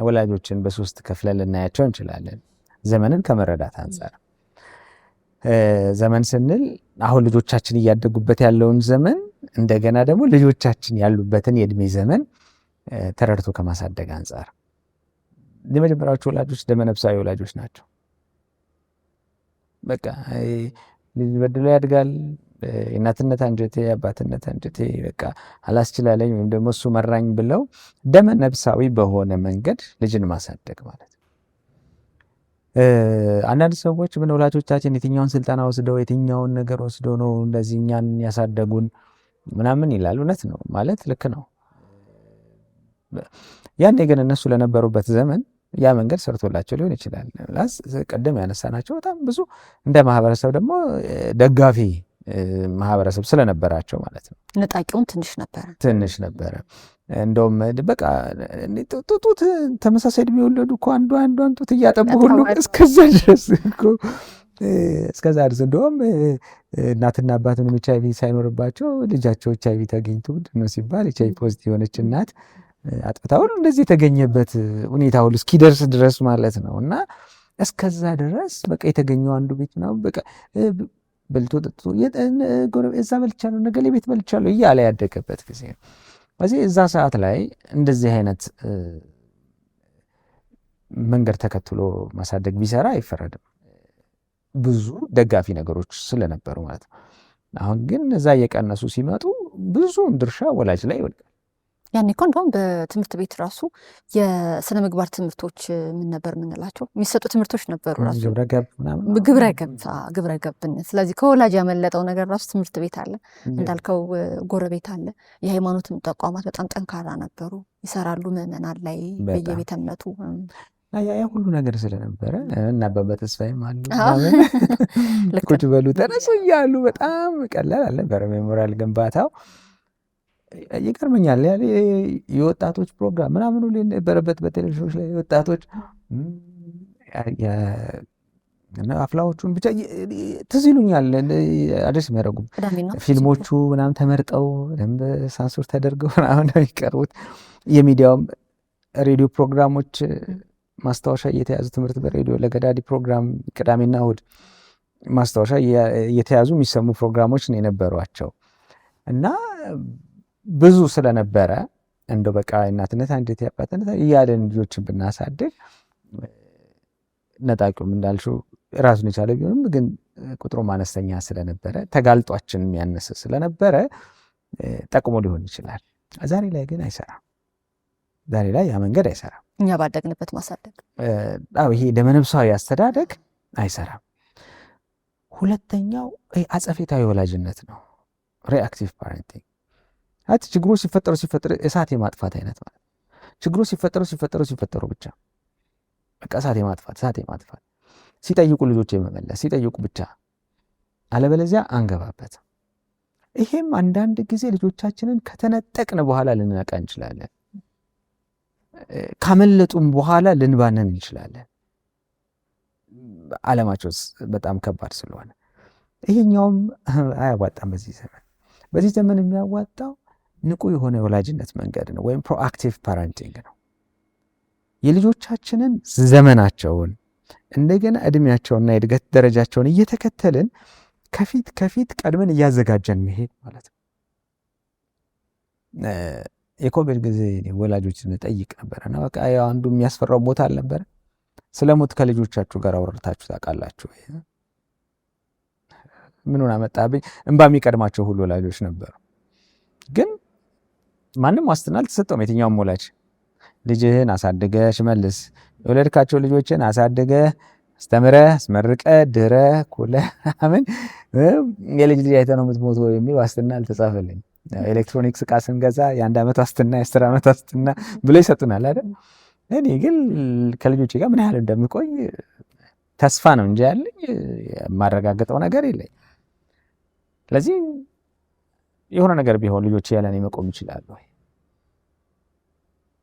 ወላጆችን በሶስት ከፍለን ልናያቸው እንችላለን። ዘመንን ከመረዳት አንጻር ዘመን ስንል አሁን ልጆቻችን እያደጉበት ያለውን ዘመን እንደገና ደግሞ ልጆቻችን ያሉበትን የእድሜ ዘመን ተረድቶ ከማሳደግ አንጻር የመጀመሪያዎቹ ወላጆች ደመነፍሳዊ ወላጆች ናቸው። በቃ ልጅ በድሎ ያድጋል። የእናትነት አንጀቴ የአባትነት አንጀቴ በቃ አላስችላለኝ ወይም ደግሞ እሱ መራኝ ብለው ደመነፍሳዊ በሆነ መንገድ ልጅን ማሳደግ ማለት ነው። አንዳንድ ሰዎች ምን ወላጆቻችን የትኛውን ስልጠና ወስደው የትኛውን ነገር ወስደው ነው እንደዚህ እኛን ያሳደጉን ምናምን ይላል። እውነት ነው ማለት ልክ ነው። ያኔ ግን እነሱ ለነበሩበት ዘመን ያ መንገድ ሰርቶላቸው ሊሆን ይችላል። ቀደም ያነሳናቸው በጣም ብዙ እንደ ማህበረሰብ ደግሞ ደጋፊ ማህበረሰብ ስለነበራቸው ማለት ነው።
ንጣቂውን ትንሽ ነበረ። እንደውም በቃ ጡት ተመሳሳይ እድሜ የወለዱ እኮ አንዷን ጡት እያጠቡ ሁሉ እስከዛ ድረስ እንደውም እናትና አባትን HIV ሳይኖርባቸው ልጃቸው HIV ተገኝቶ ነው ሲባል HIV ፖዚቲቭ የሆነች እናት አጥብታ ሁሉ እንደዚህ የተገኘበት ሁኔታ ሁሉ እስኪደርስ ድረስ ማለት ነው። እና እስከዛ ድረስ በቃ የተገኘው አንዱ ቤት ነው በቃ በልቶ ጠጥቶ እዛ በልቻለሁ ነገሌ ቤት በልቻለሁ እያለ ያደገበት ጊዜ ነው። ስለዚህ እዛ ሰዓት ላይ እንደዚህ አይነት መንገድ ተከትሎ ማሳደግ ቢሰራ አይፈረድም፣ ብዙ ደጋፊ ነገሮች ስለነበሩ ማለት ነው። አሁን ግን እዛ እየቀነሱ ሲመጡ ብዙውን ድርሻ ወላጅ ላይ ይወድቃል። ያኔ እኮ እንደውም በትምህርት ቤት ራሱ የስነ ምግባር ትምህርቶች ምን ነበር የምንላቸው የሚሰጡ ትምህርቶች ነበሩ። ራሱ ግብረ ገብነት። ስለዚህ ከወላጅ ያመለጠው ነገር ራሱ ትምህርት ቤት አለ እንዳልከው፣ ጎረቤት አለ። የሃይማኖትም ተቋማት በጣም ጠንካራ ነበሩ፣ ይሰራሉ ምዕመናን ላይ በየቤተ እምነቱ
ያ ሁሉ ነገር ስለነበረ እና በተስፋዬም አሉ ቁጭ በሉ ተነሱ እያሉ በጣም ቀላል አልነበረ ሜሞራል ግንባታው። ይገርመኛል የወጣቶች ፕሮግራም ምናምን ሁሉ የነበረበት በቴሌቪዥኖች ላይ ወጣቶች እና አፍላዎቹን ብቻ ትዝ ይሉኛል አድረስ የሚያደርጉ ፊልሞቹ ምናምን ተመርጠው ደንብ ሳንሱር ተደርገው ምናምን ነው የሚቀርቡት። የሚዲያውም ሬዲዮ ፕሮግራሞች ማስታወሻ እየተያዙ ትምህርት በሬዲዮ ለገዳዲ ፕሮግራም ቅዳሜና እሑድ ማስታወሻ እየተያዙ የሚሰሙ ፕሮግራሞች ነው የነበሯቸው እና ብዙ ስለነበረ እንደው በቃ እናትነት አንዴት ያባትነት እያለን ልጆችን ብናሳድግ ነጣቂውም እንዳልሽው ራሱን የቻለ ቢሆንም ግን ቁጥሩ አነስተኛ ስለነበረ ተጋልጧችን የሚያነስ ስለነበረ ጠቅሞ ሊሆን ይችላል። ዛሬ ላይ ግን አይሰራም። ዛሬ ላይ ያ መንገድ አይሰራም።
እኛ ባደግንበት ማሳደግ
ይሄ ደመነፍሳዊ አስተዳደግ አይሰራም። ሁለተኛው አጸፌታዊ ወላጅነት ነው። ሪአክቲቭ ፓረንቲንግ ችግሮች ሲፈጠሩ እሳት የማጥፋት አይነት ማለት ችግሮች ሲፈጠሩ ብቻ በቃ እሳት የማጥፋት ሲጠይቁ ልጆች የመመለስ ሲጠይቁ ብቻ፣ አለበለዚያ አንገባበት። ይሄም አንዳንድ ጊዜ ልጆቻችንን ከተነጠቅን በኋላ ልንነቃ እንችላለን። ካመለጡም በኋላ ልንባነን እንችላለን። ዓለማቸው በጣም ከባድ ስለሆነ ይሄኛውም አያዋጣም። በዚህ ዘመን የሚያዋጣው ንቁ የሆነ የወላጅነት መንገድ ነው፣ ወይም ፕሮአክቲቭ ፓረንቲንግ ነው። የልጆቻችንን ዘመናቸውን እንደገና እድሜያቸውንና የእድገት ደረጃቸውን እየተከተልን ከፊት ቀድመን እያዘጋጀን መሄድ ማለት ነው። የኮቪድ ጊዜ ወላጆችን ጠይቅ ነበረና በቃ ያው አንዱ የሚያስፈራው ሞት አልነበረ። ስለ ሞት ከልጆቻችሁ ጋር አውርታችሁ ታውቃላችሁ? ምኑን አመጣብኝ? እንባ የሚቀድማቸው ሁሉ ወላጆች ነበሩ። ግን ማንም ዋስትና አልተሰጠውም። የትኛውም ወላጅ ልጅህን አሳድገህ መልስ፣ የወለድካቸው ልጆችን አሳድገህ አስተምረህ አስመርቀህ ድረህ ኩለህ ምን የልጅ አይተህ ነው የምትሞተው የሚል ዋስትና አልተጻፈልኝ። ኤሌክትሮኒክስ ዕቃ ስንገዛ የ1 ዓመት ዋስትና የ10 ዓመት ዋስትና ብሎ ይሰጡናል አይደል? እኔ ግን ከልጆቼ ጋር ምን ያህል እንደሚቆይ ተስፋ ነው እንጂ ያለኝ የማረጋግጠው ነገር የለኝ። ስለዚህ የሆነ ነገር ቢሆን ልጆቼ ያለ እኔ መቆም ይችላሉ ወይ?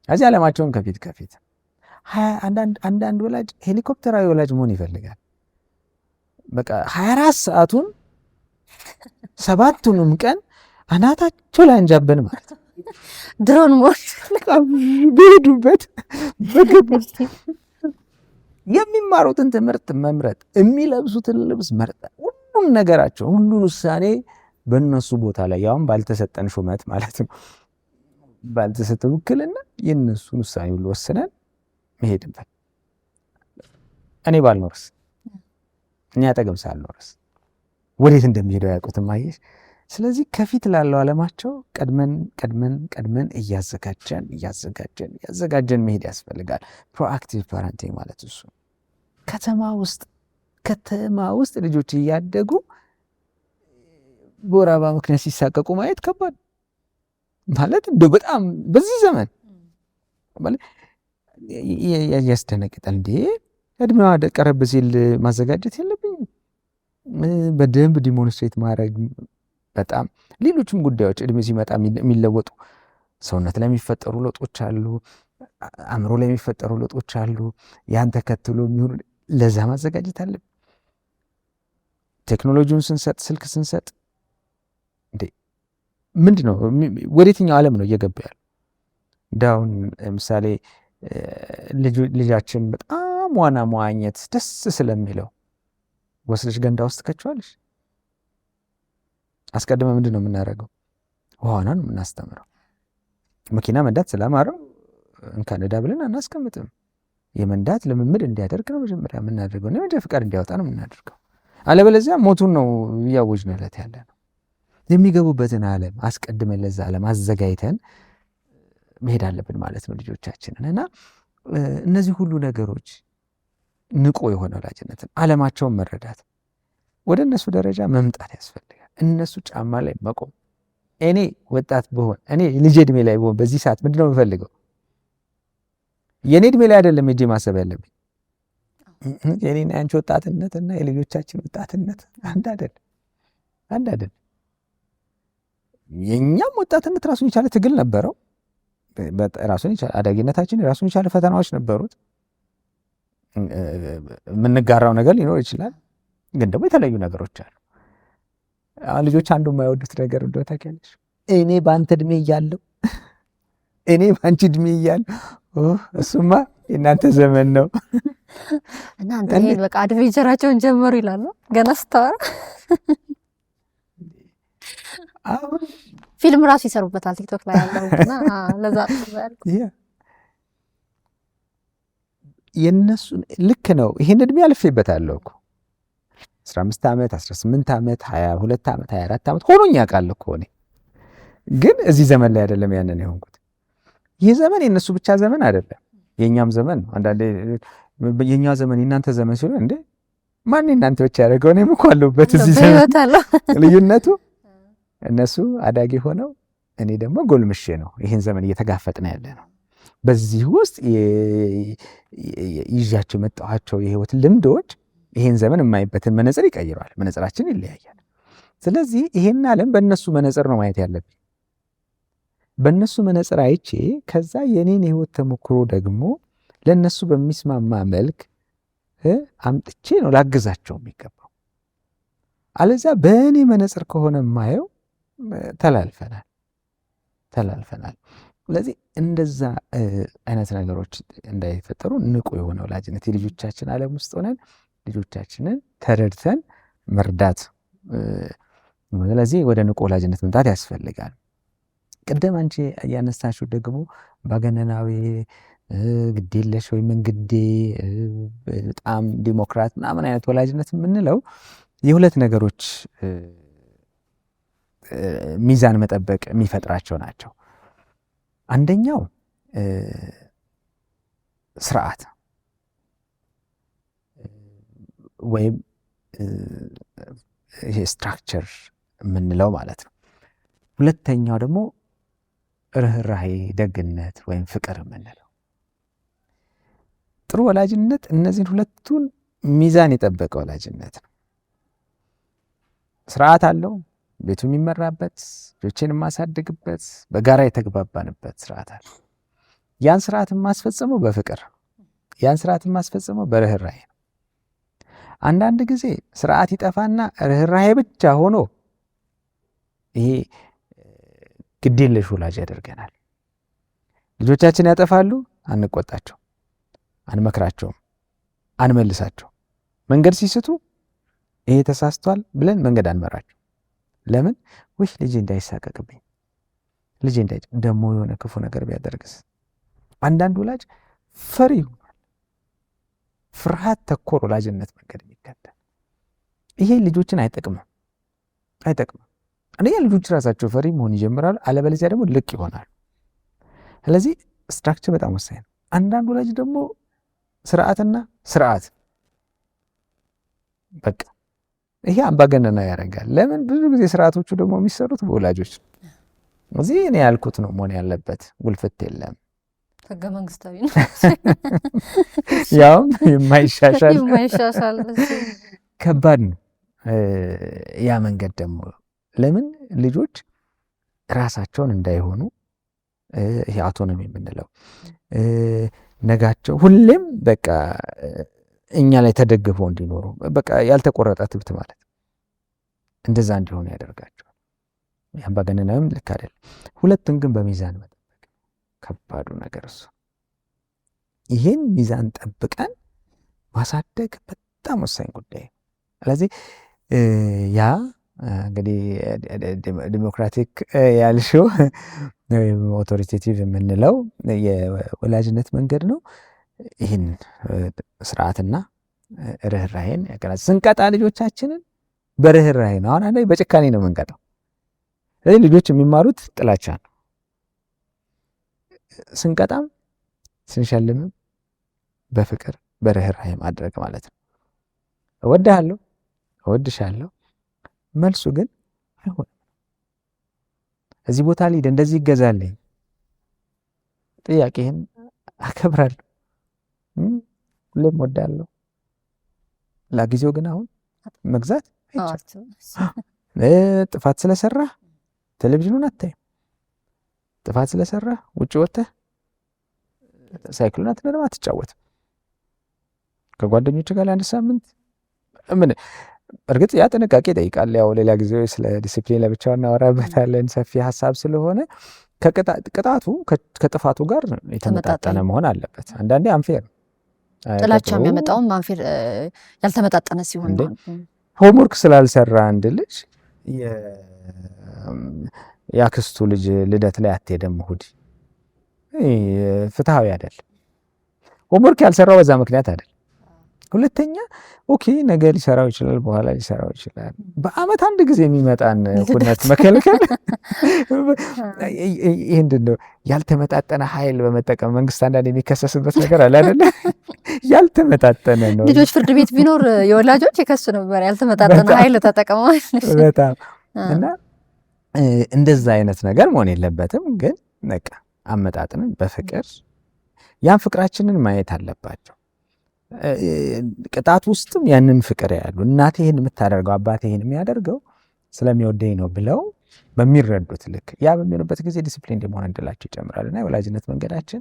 እዚህ ዓለማቸውን ከፊት አንዳንድ ወላጅ ሄሊኮፕተራዊ ወላጅ መሆን ይፈልጋል። በቃ 24 ሰዓቱን 7ቱንም ቀን አናታቸው ላይ አንጃበን ማለት ነው።
ድሮን ሞት
በሄዱበት በገቡት የሚማሩትን ትምህርት መምረጥ፣ የሚለብሱትን ልብስ መርጠን ሁሉን ነገራቸው ሁሉን ውሳኔ በእነሱ ቦታ ላይ ያውም ባልተሰጠን ሹመት ማለት ነው ባልተሰጠ ውክልና የእነሱን ውሳኔ ሁሉ ወስነን መሄድበት። እኔ ባልኖርስ እኔ አጠገብ ሳልኖርስ ወዴት እንደሚሄደው ያውቁትም አየሽ። ስለዚህ ከፊት ላለው ዓለማቸው ቀድመን እያዘጋጀን መሄድ ያስፈልጋል። ፕሮአክቲቭ ፓረንቲንግ ማለት እሱ። ከተማ ውስጥ ልጆች እያደጉ በወር አበባ ምክንያት ሲሳቀቁ ማየት ከባድ ማለት እንደው በጣም በዚህ ዘመን ማለት ያስደነግጣል። እንዴ እድሜዋ ቀረብ ሲል ማዘጋጀት የለብኝም? በደንብ ዲሞንስትሬት ማድረግ በጣም ሌሎችም ጉዳዮች እድሜ ሲመጣ የሚለወጡ ሰውነት ላይ የሚፈጠሩ ለውጦች አሉ፣ አእምሮ ላይ የሚፈጠሩ ለውጦች አሉ። ያን ተከትሎ የሚሆኑ ለዛ ማዘጋጀት አለብን። ቴክኖሎጂውን ስንሰጥ ስልክ ስንሰጥ እንዴ ምንድን ነው ወደየትኛው ዓለም ነው እየገባ ያለው? ዳውን ለምሳሌ ልጃችን በጣም ዋና መዋኘት ደስ ስለሚለው ወስደሽ ገንዳ ውስጥ ከቸዋለሽ። አስቀድመ ምንድን ነው የምናደርገው? ዋና ነው የምናስተምረው። መኪና መንዳት ስላማረው እንኳን ዕዳ ብለን አናስቀምጥም። የመንዳት ልምምድ እንዲያደርግ ነው መጀመሪያ የምናደርገው። የመንጃ ፍቃድ እንዲያወጣ ነው የምናደርገው። አለበለዚያ ሞቱን ነው እያወጅንለት ያለ ነው። የሚገቡበትን ዓለም አስቀድመን ለዛ ዓለም አዘጋጅተን መሄድ አለብን ማለት ነው ልጆቻችንን። እና እነዚህ ሁሉ ነገሮች ንቁ የሆነ ወላጅነትን፣ ዓለማቸውን መረዳት፣ ወደ እነሱ ደረጃ መምጣት ያስፈልጋል። እነሱ ጫማ ላይ መቆም። እኔ ወጣት ብሆን እኔ ልጅ ዕድሜ ላይ ብሆን በዚህ ሰዓት ምንድነው የምፈልገው? የኔ ዕድሜ ላይ አይደለም ሄጄ ማሰብ ያለብኝ። የኔና ያንቺ ወጣትነትና የልጆቻችን ወጣትነት አንድ አይደለም። የኛም ወጣትነት ራሱን የቻለ ትግል ነበረው። ራሱን የቻለ አዳጊነታችን ራሱን የቻለ ፈተናዎች ነበሩት። የምንጋራው ነገር ሊኖር ይችላል፣ ግን ደግሞ የተለያዩ ነገሮች አሉ። ልጆች አንዱ የማይወዱት ነገር እንደው ታውቂያለሽ፣ እኔ በአንተ እድሜ እያለሁ እኔ በአንቺ እድሜ እያለሁ እሱማ የእናንተ ዘመን ነው
እናንተ ይሄን በቃ አድቬንቸራቸውን ጀመሩ ይላሉ ገና ስታወራ።
አሁን
ፊልም ራሱ ይሰሩበታል ቲክቶክ ላይ ያለውና ለዛ
የነሱ ልክ ነው። ይሄን እድሜ አልፌበታለሁ እኮ 15 ዓመት 18 ዓመት 22 ዓመት 24 ዓመት ሆኖኝ ያውቃል እኮ እኔ። ግን እዚህ ዘመን ላይ አይደለም ያንን የሆንኩት። ይህ ዘመን የነሱ ብቻ ዘመን አይደለም፣ የኛም ዘመን ነው። አንዳንዴ የኛ ዘመን የእናንተ ዘመን ሲሆን እንዴ ማን እናንተ ብቻ ያደረገው እኔም እኮ አለሁበት እዚህ ዘመን። ልዩነቱ እነሱ አዳጊ ሆነው እኔ ደግሞ ጎልምሼ ነው ይህን ዘመን እየተጋፈጥን ያለ ነው። በዚህ ውስጥ ይዣቸው የመጣኋቸው የህይወት ልምዶች ይህን ዘመን የማይበትን መነጽር ይቀይረዋል። መነጽራችን ይለያያል። ስለዚህ ይሄን ዓለም በእነሱ መነጽር ነው ማየት ያለብኝ። በእነሱ መነጽር አይቼ ከዛ የኔን የህይወት ተሞክሮ ደግሞ ለእነሱ በሚስማማ መልክ አምጥቼ ነው ላግዛቸው የሚገባው። አለዚያ በእኔ መነጽር ከሆነ የማየው ተላልፈናል። ስለዚህ እንደዛ አይነት ነገሮች እንዳይፈጠሩ ንቁ የሆነ ወላጅነት የልጆቻችን ዓለም ውስጥ ሆነን ልጆቻችንን ተረድተን መርዳት። ስለዚህ ወደ ንቁ ወላጅነት መምጣት ያስፈልጋል። ቅድም አንቺ ያነሳሽው ደግሞ ባገነናዊ ግዴለሽ ወይም እንግዴ በጣም ዲሞክራት ምናምን አይነት ወላጅነት የምንለው የሁለት ነገሮች ሚዛን መጠበቅ የሚፈጥራቸው ናቸው። አንደኛው ስርዓት ወይም ይሄ ስትራክቸር የምንለው ማለት ነው። ሁለተኛው ደግሞ ርህራሄ፣ ደግነት ወይም ፍቅር የምንለው። ጥሩ ወላጅነት እነዚህን ሁለቱን ሚዛን የጠበቀ ወላጅነት ነው። ስርዓት አለው፣ ቤቱ የሚመራበት፣ ልጆቼን የማሳድግበት፣ በጋራ የተግባባንበት ስርዓት አለ። ያን ስርዓት የማስፈጽመው በፍቅር፣ ያን ስርዓት የማስፈጽመው በርህራሄ ነው። አንዳንድ ጊዜ ስርዓት ይጠፋና ርህራሄ ብቻ ሆኖ ይሄ ግዴለሽ ወላጅ ያደርገናል። ልጆቻችን ያጠፋሉ፣ አንቆጣቸው፣ አንመክራቸውም፣ አንመልሳቸው። መንገድ ሲስቱ ይሄ ተሳስቷል ብለን መንገድ አንመራቸው። ለምን? ውይ ልጄ እንዳይሳቀቅብኝ፣ ልጄ ደግሞ የሆነ ክፉ ነገር ቢያደርግስ። አንዳንድ ወላጅ ፈሪ ይሆናል። ፍርሃት ተኮር ወላጅነት መንገድ የሚከተል ይሄ ልጆችን አይጠቅምም። አንደኛ ልጆች ራሳቸው ፈሪ መሆን ይጀምራሉ፣ አለበለዚያ ደግሞ ልቅ ይሆናሉ። ስለዚህ ስትራክቸር በጣም ወሳኝ ነው። አንዳንድ ወላጅ ደግሞ ስርዓትና ስርዓት በቃ ይሄ አምባገነናዊ ያደርጋል። ለምን? ብዙ ጊዜ ስርዓቶቹ ደግሞ የሚሰሩት በወላጆች ነው። እዚህ እኔ ያልኩት ነው መሆን ያለበት፣ ጉልፍት የለም።
ህገ መንግስታዊ ነው።
ያውም የማይሻሻል ከባድ ነው ያ መንገድ ደግሞ። ለምን? ልጆች ራሳቸውን እንዳይሆኑ ይሄ አውቶኖሚ የምንለው ነጋቸው ሁሌም በቃ እኛ ላይ ተደግፈው እንዲኖሩ በቃ ያልተቆረጠ ትብት ማለት እንደዛ እንዲሆኑ ያደርጋቸዋል። አምባገነናዊም ልክ አይደለም። ሁለቱን ግን በሚዛን መጠበቅ ከባዱ ነገር እሱ። ይህን ሚዛን ጠብቀን ማሳደግ በጣም ወሳኝ ጉዳይ ነው። ስለዚህ ያ እንግዲህ ዲሞክራቲክ ያልሽው ወይም ኦቶሪቴቲቭ የምንለው የወላጅነት መንገድ ነው። ይህን ስርዓትና ርህራሄን ያገናዝ ስንቀጣ ልጆቻችንን በርህራሄ ነው። አሁን አንዴ በጭካኔ ነው የምንቀጣው። ስለዚህ ልጆች የሚማሩት ጥላቻ ነው። ስንቀጣም ስንሸልምም በፍቅር በርህራሄ ማድረግ ማለት ነው። እወድሃለሁ፣ እወድሻለሁ፣ መልሱ ግን አይሆንም። እዚህ ቦታ ልሂድ፣ እንደዚህ ይገዛልኝ፣ ጥያቄህን አከብራለሁ፣ ሁሌም እወዳለሁ። ለጊዜው ግን አሁን መግዛት አይቻልም። ጥፋት ስለሰራህ ቴሌቪዥኑን አታይም። ጥፋት ስለሰራህ ውጭ ወጥተህ ሳይክሉን አትነዳም፣ አትጫወትም። ከጓደኞች ጋር ለአንድ ሳምንት ምን እርግጥ ያ ጥንቃቄ ይጠይቃል። ያው ሌላ ጊዜ ስለ ዲሲፕሊን ለብቻው እናወራበታለን ሰፊ ሀሳብ ስለሆነ ቅጣቱ ከጥፋቱ ጋር የተመጣጠነ መሆን አለበት። አንዳንዴ አንፌር
ጥላቻ የሚያመጣውም አንፌር ያልተመጣጠነ ሲሆን
ሆምወርክ ስላልሰራ አንድ ልጅ የአክስቱ ልጅ ልደት ላይ አትሄድም እሑድ፣ ፍትሃዊ አይደል። ሆምወርክ ያልሰራው በዛ ምክንያት አይደል። ሁለተኛ ኦኬ ነገ ሊሰራው ይችላል፣ በኋላ ሊሰራው ይችላል። በአመት አንድ ጊዜ የሚመጣን ሁነት መከልከል ይህ ምንድን ነው? ያልተመጣጠነ ኃይል በመጠቀም መንግስት አንዳንድ የሚከሰስበት ነገር አለ አይደለ? ያልተመጣጠነ ነው።
ልጆች ፍርድ ቤት ቢኖር የወላጆች የከሱ ነበር ያልተመጣጠነ ኃይል ተጠቅመዋል።
በጣም እና እንደዛ አይነት ነገር መሆን የለበትም። ግን በቃ አመጣጥንን በፍቅር ያን ፍቅራችንን ማየት አለባቸው። ቅጣት ውስጥም ያንን ፍቅር ያሉ እናቴ ይህን የምታደርገው አባቴ ይህን የሚያደርገው ስለሚወደኝ ነው ብለው በሚረዱት ልክ ያ በሚሆንበት ጊዜ ዲስፕሊን የመሆን እድላቸው ይጨምራል እና የወላጅነት መንገዳችን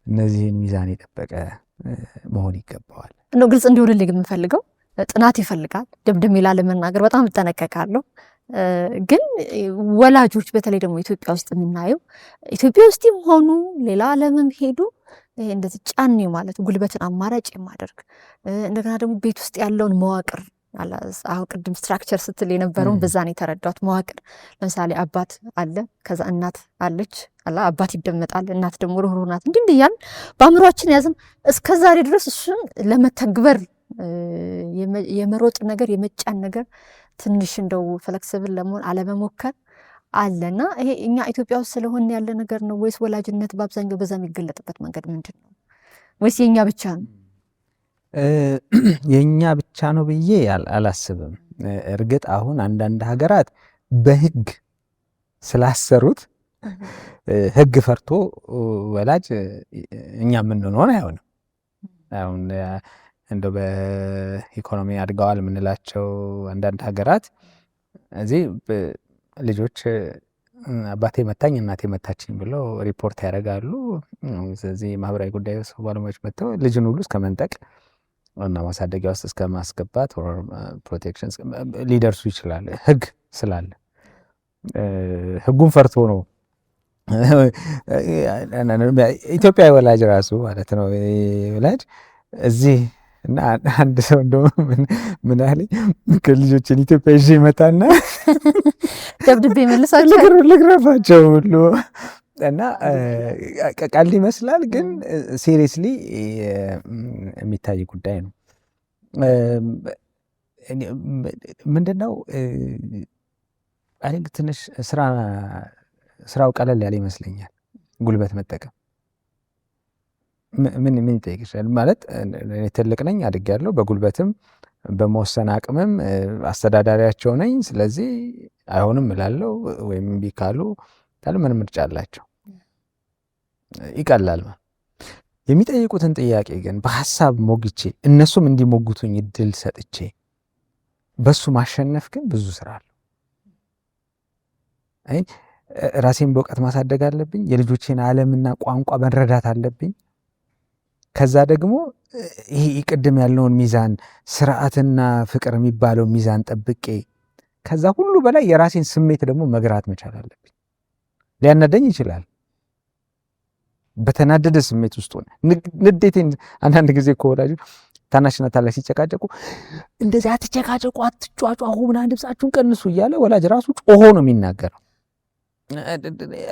እነዚህን ሚዛን የጠበቀ መሆን ይገባዋል።
እንደው ግልጽ እንዲሆንልኝ የምፈልገው ጥናት ይፈልጋል። ደምደም ይላል ለመናገር በጣም እጠነቀቃለሁ። ግን ወላጆች በተለይ ደግሞ ኢትዮጵያ ውስጥ የምናየው ኢትዮጵያ ውስጥም ሆኑ ሌላ ዓለምም ሄዱ እንደዚህ ጫኔ ማለት ጉልበትን አማራጭ የማደርግ እንደገና ደግሞ ቤት ውስጥ ያለውን መዋቅር አሁን ቅድም ስትራክቸር ስትል የነበረውን በዛ ነው የተረዳሁት። መዋቅር ለምሳሌ አባት አለ፣ ከዛ እናት አለች አላ አባት ይደመጣል፣ እናት ደግሞ ሩህሩህ ናት። እንዲህ እያልን በአእምሯችን ያዝም እስከዛሬ ድረስ እሱን ለመተግበር የመሮጥ ነገር የመጫን ነገር ትንሽ እንደው ፍለክስብል ለመሆን አለመሞከር አለና ይሄ እኛ ኢትዮጵያ ውስጥ ስለሆነ ያለ ነገር ነው ወይስ ወላጅነት በአብዛኛው በዛ የሚገለጥበት መንገድ ምንድን ነው? ወይስ የኛ ብቻ ነው?
የኛ ብቻ ነው ብዬ አላስብም። እርግጥ አሁን አንዳንድ ሀገራት በህግ ስላሰሩት ህግ ፈርቶ ወላጅ እኛ የምንሆን አይሆንም። አሁን እንደው በኢኮኖሚ አድገዋል የምንላቸው አንዳንድ ሀገራት እዚህ ልጆች አባቴ መታኝ እናቴ መታችኝ ብለው ሪፖርት ያደርጋሉ። ስለዚህ ማህበራዊ ጉዳይ ባለሙያዎች መጥተው ልጅን ሁሉ እስከ መንጠቅ እና ማሳደጊያ ውስጥ እስከ ማስገባት ፕሮቴክሽን ሊደርሱ ይችላል። ህግ ስላለ ህጉን ፈርቶ ነው ኢትዮጵያ ወላጅ ራሱ ማለት ነው ወላጅ እዚህ እና አንድ ሰው እንደውም ምን አለኝ ከልጆችን ኢትዮጵያ ይዤ ይመጣና
ደብድቤ መልሳቸው
ልግረፋቸው ሁሉ እና ቀልድ ይመስላል፣ ግን ሲሪየስሊ የሚታይ ጉዳይ ነው። ምንድነው ትንሽ ስራው ቀለል ያለ ይመስለኛል። ጉልበት መጠቀም ምን ይጠይቅሻል ማለት ትልቅ ነኝ አድጌያለሁ፣ በጉልበትም በመወሰን አቅምም አስተዳዳሪያቸው ነኝ፣ ስለዚህ አይሆንም እላለሁ ወይም እምቢ ካሉ ምን ምርጫ አላቸው? ይቀላል። የሚጠይቁትን ጥያቄ ግን በሀሳብ ሞግቼ እነሱም እንዲሞግቱኝ እድል ሰጥቼ በሱ ማሸነፍ ግን ብዙ ስራ አለው። ራሴን በእውቀት ማሳደግ አለብኝ። የልጆቼን ዓለምና ቋንቋ መረዳት አለብኝ። ከዛ ደግሞ ይሄ ቅድም ያለውን ሚዛን ስርዓትና ፍቅር የሚባለው ሚዛን ጠብቄ ከዛ ሁሉ በላይ የራሴን ስሜት ደግሞ መግራት መቻል አለብኝ። ሊያናደኝ ይችላል። በተናደደ ስሜት ውስጥ ሆነ ንዴቴን አንዳንድ ጊዜ ከወላጅ ታናሽና ታላቅ ሲጨቃጨቁ እንደዚህ አትጨቃጨቁ፣ አትጫጫሁ፣ ምናምን ድምፃችሁን ቀንሱ እያለ ወላጅ ራሱ ጮሆ ነው የሚናገረው።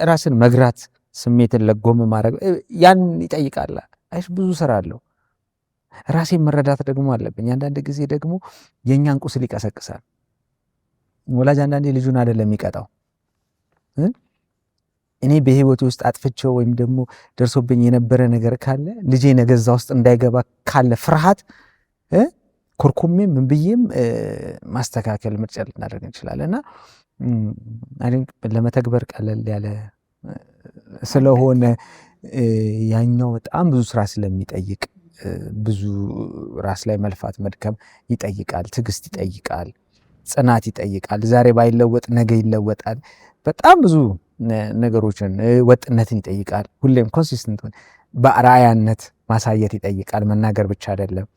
ራስን መግራት፣ ስሜትን ለጎም ማድረግ ያን ይጠይቃል። አይሽ ብዙ ስራ አለው። ራሴን መረዳት ደግሞ አለብኝ። አንዳንድ ጊዜ ደግሞ የእኛን ቁስል ይቀሰቅሳል። ወላጅ አንዳንዴ ልጁን አይደለም የሚቀጣው፣ እኔ በህይወት ውስጥ አጥፍቼው ወይም ደግሞ ደርሶብኝ የነበረ ነገር ካለ ልጄ ነገ እዛ ውስጥ እንዳይገባ ካለ ፍርሃት ኮርኮሜም ምን ብዬም ማስተካከል ምርጫ ልናደርግ እንችላለን። እና ለመተግበር ቀለል ያለ ስለሆነ ያኛው በጣም ብዙ ስራ ስለሚጠይቅ ብዙ ራስ ላይ መልፋት መድከም ይጠይቃል፣ ትዕግስት ይጠይቃል፣ ጽናት ይጠይቃል። ዛሬ ባይለወጥ ነገ ይለወጣል። በጣም ብዙ ነገሮችን ወጥነትን ይጠይቃል። ሁሌም ኮንሲስተንት በአርአያነት ማሳየት ይጠይቃል። መናገር ብቻ አይደለም።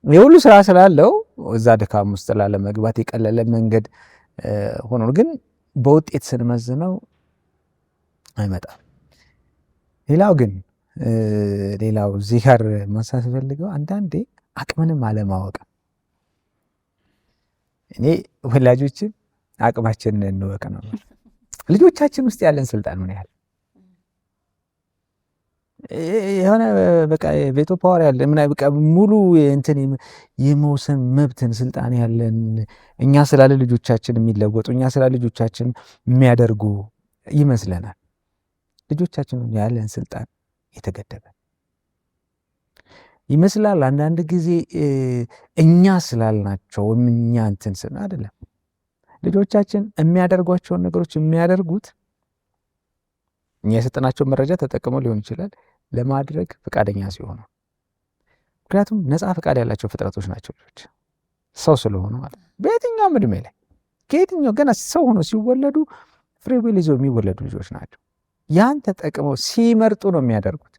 የሁሉ ስራ ስላለው እዛ ድካም ውስጥ ላለመግባት የቀለለ መንገድ ሆኖ ግን በውጤት ስንመዝነው አይመጣም። ሌላው እዚህ ጋር ማንሳት ፈልገው አንዳንዴ አቅምንም አለማወቅ። እኔ ወላጆችን አቅማችንን እንወቅ ነው። ልጆቻችን ውስጥ ያለን ስልጣን ምን ያህል የሆነ በቃ ቬቶ ፓወር ያለ ምን በቃ ሙሉ እንትን የመውሰን መብትን ስልጣን ያለን እኛ ስላለ ልጆቻችን የሚለወጡ እኛ ስላለ ልጆቻችን የሚያደርጉ ይመስለናል። ልጆቻችን ያለን ስልጣን የተገደበ ይመስላል። አንዳንድ ጊዜ እኛ ስላልናቸው እኛ እንትን ስን አይደለም። ልጆቻችን የሚያደርጓቸውን ነገሮች የሚያደርጉት እኛ የሰጠናቸውን መረጃ ተጠቅመው ሊሆን ይችላል ለማድረግ ፈቃደኛ ሲሆኑ። ምክንያቱም ነፃ ፈቃድ ያላቸው ፍጥረቶች ናቸው ልጆች፣ ሰው ስለሆኑ ማለት ነው። በየትኛውም እድሜ ላይ ከየትኛው ገና ሰው ሆኖ ሲወለዱ ፍሪ ዊል ይዘው የሚወለዱ ልጆች ናቸው። ያን ተጠቅመው ሲመርጡ ነው የሚያደርጉት።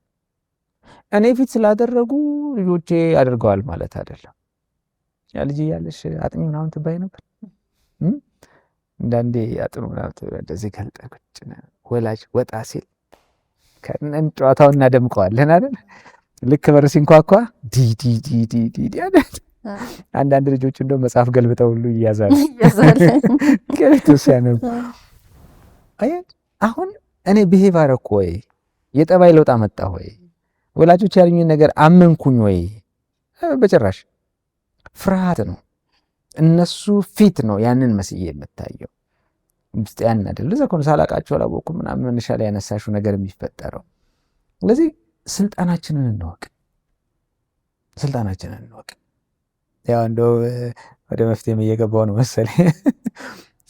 እኔ ፊት ስላደረጉ ልጆቼ አድርገዋል ማለት አይደለም። ያ ልጅ እያለሽ አጥኚ ምናምን ትባይ ነበር። አንዳንዴ አጥኑ ምናምን እንደዚህ ገልጠች ወላጅ ወጣ ሲል ከእነን ጨዋታውን እናደምቀዋለን አይደል? ልክ በር ሲንኳኳ ዲ አንዳንድ ልጆች እንደው መጽሐፍ ገልብጠው ሁሉ ይያዛሉ ገልብጦ ሲያነቡ። አሁን እኔ ብሄቭ አደረኩ ወይ የጠባይ ለውጥ አመጣ ወይ ወላጆች ያሉኝን ነገር አመንኩኝ ወይ? በጭራሽ። ፍርሃት ነው እነሱ ፊት ነው ያንን መስዬ የምታየው ውስጥ ያን አይደል። ለዛ ኮን ሳላቃቸው አላወኩም ምናምን መነሻ ላይ ያነሳሽው ነገር የሚፈጠረው። ስለዚህ ስልጣናችንን እንወቅ። ያው እንደው ወደ መፍትሄም እየገባው ነው መሰለኝ።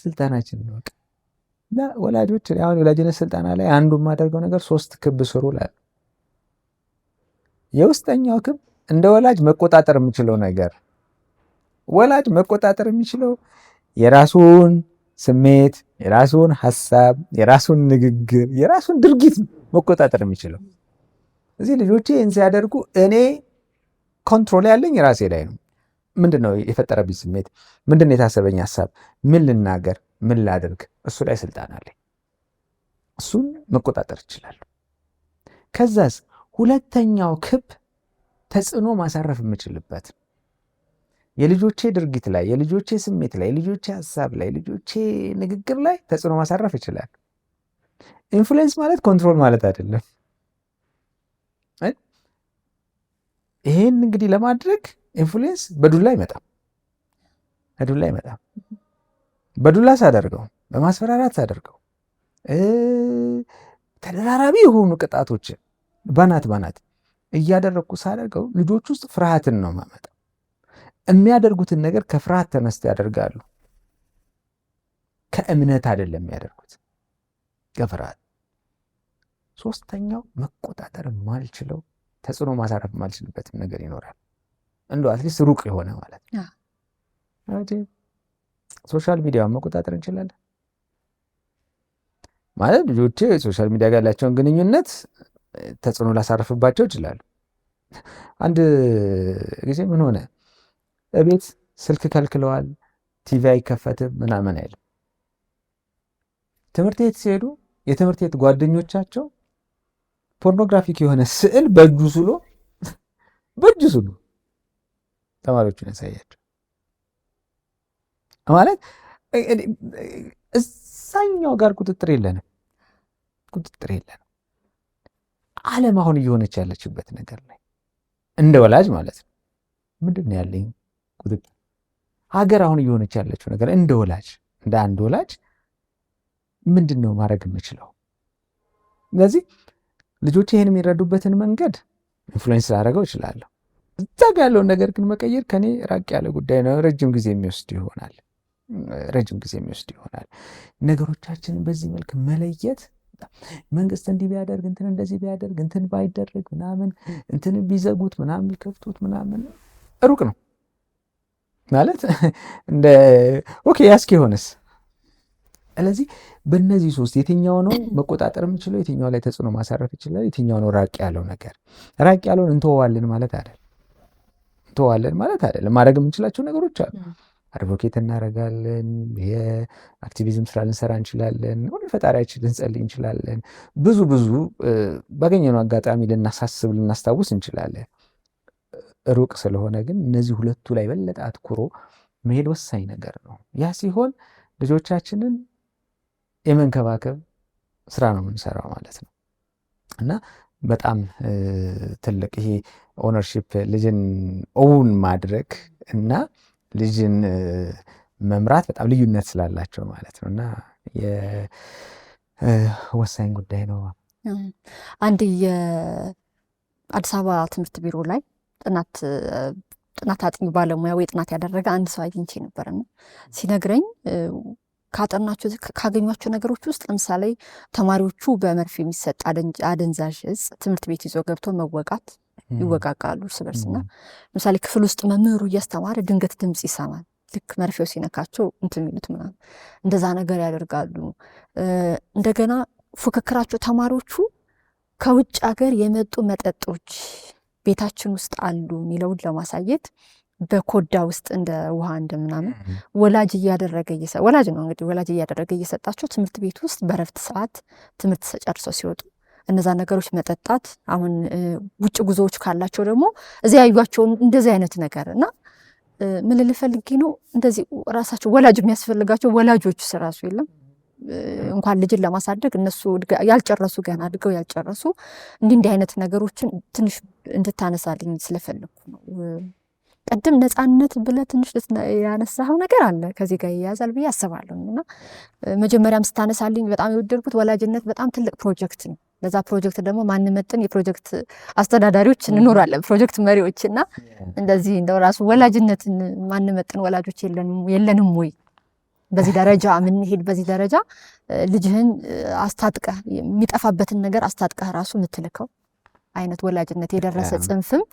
ስልጣናችንን እንወቅ እና ወላጆች አሁን የወላጅነት ስልጣና ላይ አንዱ የማደርገው ነገር 3 ክብ ስሩ ላይ የውስጠኛው ክብ እንደ ወላጅ መቆጣጠር የምችለው ነገር ወላጅ መቆጣጠር የሚችለው የራሱን ስሜት፣ የራሱን ሐሳብ፣ የራሱን ንግግር፣ የራሱን ድርጊት መቆጣጠር የሚችለው። እዚህ ልጆቼ ይህን ሲያደርጉ እኔ ኮንትሮል ያለኝ የራሴ ላይ ነው። ምንድነው የፈጠረብኝ ስሜት? ምንድነው የታሰበኝ ሐሳብ? ምን ልናገር? ምን ላድርግ? እሱ ላይ ስልጣን አለኝ። እሱን መቆጣጠር እችላለሁ። ከዛስ ሁለተኛው ክብ ተጽዕኖ ማሳረፍ የምችልበት የልጆቼ ድርጊት ላይ፣ የልጆቼ ስሜት ላይ፣ የልጆቼ ሐሳብ ላይ፣ የልጆቼ ንግግር ላይ ተጽዕኖ ማሳረፍ ይችላል። ኢንፍሉዌንስ ማለት ኮንትሮል ማለት አይደለም። ይሄን እንግዲህ ለማድረግ ኢንፍሉዌንስ በዱላ አይመጣም። በዱላ ሳደርገው፣ በማስፈራራት ሳደርገው፣ ተደራራቢ የሆኑ ቅጣቶችን ባናት እያደረግኩ ሳደርገው ልጆች ውስጥ ፍርሃትን ነው ማመጣው። የሚያደርጉትን ነገር ከፍርሃት ተነስተው ያደርጋሉ። ከእምነት አይደለም የሚያደርጉት፣ ከፍርሃት። ሶስተኛው መቆጣጠር ማልችለው ተጽዕኖ ማሳረፍ ማልችልበትም ነገር ይኖራል። እንደው አትሊስት ሩቅ የሆነ ማለት ነው። ሶሻል ሚዲያውን መቆጣጠር እንችላለን ማለት ልጆቼ ሶሻል ሚዲያ ጋር ያላቸውን ግንኙነት ተጽዕኖ ላሳርፍባቸው ይችላሉ። አንድ ጊዜ ምን ሆነ፣ እቤት ስልክ ከልክለዋል፣ ቲቪ አይከፈትም ምናምን አይልም። ትምህርት ቤት ሲሄዱ የትምህርት ቤት ጓደኞቻቸው ፖርኖግራፊክ የሆነ ስዕል በእጁ ስሎ ተማሪዎቹን ያሳያቸው ማለት እዛኛው ጋር ቁጥጥር የለንም። ዓለም አሁን እየሆነች ያለችበት ነገር ላይ እንደ ወላጅ ማለት ነው ምንድን ነው ያለኝ ቁጥጥር? ሀገር አሁን እየሆነች ያለችው ነገር እንደ ወላጅ፣ እንደ አንድ ወላጅ ምንድን ነው ማድረግ የምችለው? ስለዚህ ልጆች ይህን የሚረዱበትን መንገድ ኢንፍሉዌንስ ላደርገው እችላለሁ። እዛ ጋ ያለውን ነገር ግን መቀየር ከኔ ራቅ ያለ ጉዳይ ነው። ረጅም ጊዜ የሚወስድ ይሆናል። ነገሮቻችንን በዚህ መልክ መለየት፣ መንግስት እንዲህ ቢያደርግ እንትን እንደዚህ ቢያደርግ እንትን ባይደረግ ምናምን እንትን ቢዘጉት ምናምን ቢከፍቱት ምናምን ሩቅ ነው ማለት እንደ ኦኬ ያስኪ ሆነስ። ስለዚህ በእነዚህ 3 የትኛው ነው መቆጣጠር የምችለው? የትኛው ላይ ተጽዕኖ ማሳረፍ ይችላል? የትኛው ነው ራቅ ያለው ነገር? ራቅ ያለውን እንተዋለን ማለት አይደል። ተዋለን ማለት አይደለም። ማድረግ የምንችላቸው ነገሮች አሉ። አድቮኬት እናደርጋለን፣ የአክቲቪዝም ስራ ልንሰራ እንችላለን፣ ወደ ፈጣሪያችን ልንጸልይ እንችላለን። ብዙ ባገኘነው አጋጣሚ ልናሳስብ ልናስታውስ እንችላለን። ሩቅ ስለሆነ ግን እነዚህ ሁለቱ ላይ በለጠ አትኩሮ መሄድ ወሳኝ ነገር ነው። ያ ሲሆን ልጆቻችንን የመንከባከብ ስራ ነው የምንሰራው ማለት ነው እና በጣም ትልቅ ይሄ ኦነርሺፕ ልጅን ኦውን ማድረግ እና ልጅን መምራት በጣም ልዩነት ስላላቸው ማለት ነው እና ወሳኝ ጉዳይ ነው።
አንድ የአዲስ አበባ ትምህርት ቢሮ ላይ ጥናት አጥኚ ባለሙያ ወይ ጥናት ያደረገ አንድ ሰው አግኝቼ ነበርና ሲነግረኝ ካገኟቸው ነገሮች ውስጥ ለምሳሌ ተማሪዎቹ በመርፌ የሚሰጥ አደንዛዥ እጽ ትምህርት ቤት ይዞ ገብቶ መወጋት ይወጋጋሉ እርስ በርስና ለምሳሌ ክፍል ውስጥ መምህሩ እያስተማረ ድንገት ድምፅ ይሰማል። ልክ መርፌው ሲነካቸው እንትን የሚሉት ምናምን እንደዛ ነገር ያደርጋሉ። እንደገና ፉክክራቸው ተማሪዎቹ ከውጭ ሀገር የመጡ መጠጦች ቤታችን ውስጥ አሉ የሚለውን ለማሳየት በኮዳ ውስጥ እንደ ውሃ እንደምናምን ወላጅ ነው እንግዲህ ወላጅ እያደረገ እየሰጣቸው ትምህርት ቤት ውስጥ በረፍት ሰዓት ትምህርት ጨርሰው ሲወጡ እነዛ ነገሮች መጠጣት። አሁን ውጭ ጉዞዎች ካላቸው ደግሞ እዚያ ያዩቸውን እንደዚህ አይነት ነገር እና ምን ልፈልግ ነው እንደዚህ ራሳቸው ወላጅ የሚያስፈልጋቸው ወላጆች ራሱ የለም እንኳን ልጅን ለማሳደግ እነሱ ያልጨረሱ ገና አድገው ያልጨረሱ እንዲህ አይነት ነገሮችን ትንሽ እንድታነሳልኝ ስለፈለኩ ነው። ቀደም ነፃነት ብለህ ትንሽ ያነሳኸው ነገር አለ ከዚህ ጋር ይያዛል ብዬ አስባለሁ እና መጀመሪያም ስታነሳልኝ በጣም የወደድኩት ወላጅነት በጣም ትልቅ ፕሮጀክት ነው። ለዛ ፕሮጀክት ደግሞ ማንመጥን የፕሮጀክት አስተዳዳሪዎች እንኖራለን፣ ፕሮጀክት መሪዎች እና እንደዚህ እንደው ራሱ ወላጅነትን ማንመጥን ወላጆች የለንም ወይ? በዚህ ደረጃ የምንሄድ በዚህ ደረጃ ልጅህን አስታጥቀህ የሚጠፋበትን ነገር አስታጥቀህ ራሱ የምትልከው አይነት ወላጅነት የደረሰ ጽንፍም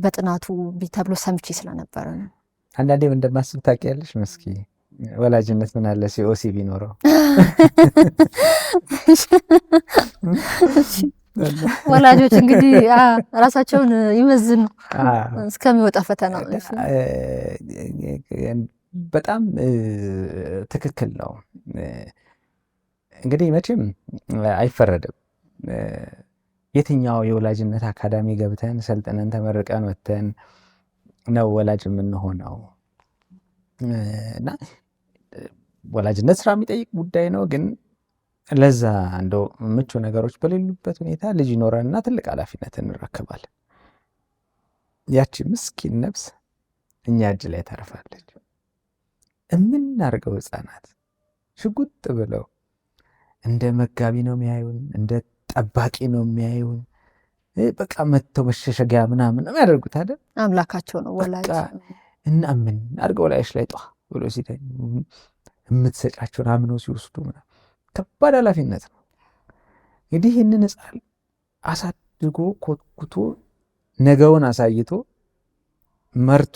በጥናቱ ተብሎ ሰምቼ ስለነበረ ነው።
አንዳንዴም እንደማስብ ታውቂያለሽ መስኪ ወላጅነት ምን አለ ሲኦሲ ቢኖረው
ወላጆች እንግዲህ ራሳቸውን ይመዝኑ እስከሚወጣ ፈተና።
በጣም ትክክል ነው። እንግዲህ መቼም አይፈረድም። የትኛው የወላጅነት አካዳሚ ገብተን ሰልጥነን ተመርቀን ወጥተን ነው ወላጅ የምንሆነው? እና ወላጅነት ስራ የሚጠይቅ ጉዳይ ነው። ግን ለዛ እንደው ምቹ ነገሮች በሌሉበት ሁኔታ ልጅ ይኖረንና ትልቅ ኃላፊነት እንረከባለን። ያቺ ምስኪን ነፍስ እኛ እጅ ላይ ታርፋለች። የምናርገው ህፃናት ሽጉጥ ብለው እንደ መጋቢ ነው የሚያዩን፣ እንደ ጠባቂ ነው የሚያዩን። በቃ መተው መሸሸጊያ ምናምን ነው የሚያደርጉት አይደል?
አምላካቸው ነው ወላጅ
እና ምን አድርገው ላይሽ ላይ ጧ ብሎ ሲተኙ የምትሰጫቸውን አምነው ሲወስዱ ምናምን ከባድ ኃላፊነት ነው። እንግዲህ ይህንን ህፃን አሳድጎ ኮትኩቶ ነገውን አሳይቶ መርቶ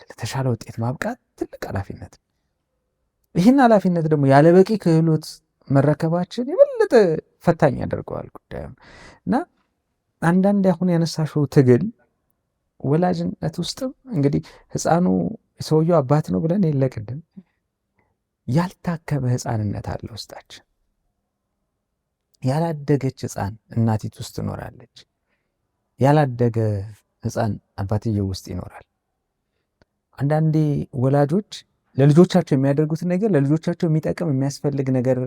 ለተሻለ ውጤት ማብቃት ትልቅ ኃላፊነት ነው። ይህን ኃላፊነት ደግሞ ያለበቂ ክህሎት መረከባችን የበለጠ ፈታኝ ያደርገዋል ጉዳዩን እና አንዳንድ አሁን ያነሳሽው ትግል ወላጅነት ውስጥም እንግዲህ ህፃኑ ሰውየው አባት ነው ብለን የለቅድም ያልታከመ ህፃንነት አለ ውስጣችን። ያላደገች ህፃን እናቲት ውስጥ ትኖራለች። ያላደገ ህፃን አባትየው ውስጥ ይኖራል። አንዳንዴ ወላጆች ለልጆቻቸው የሚያደርጉትን ነገር ለልጆቻቸው የሚጠቅም የሚያስፈልግ ነገር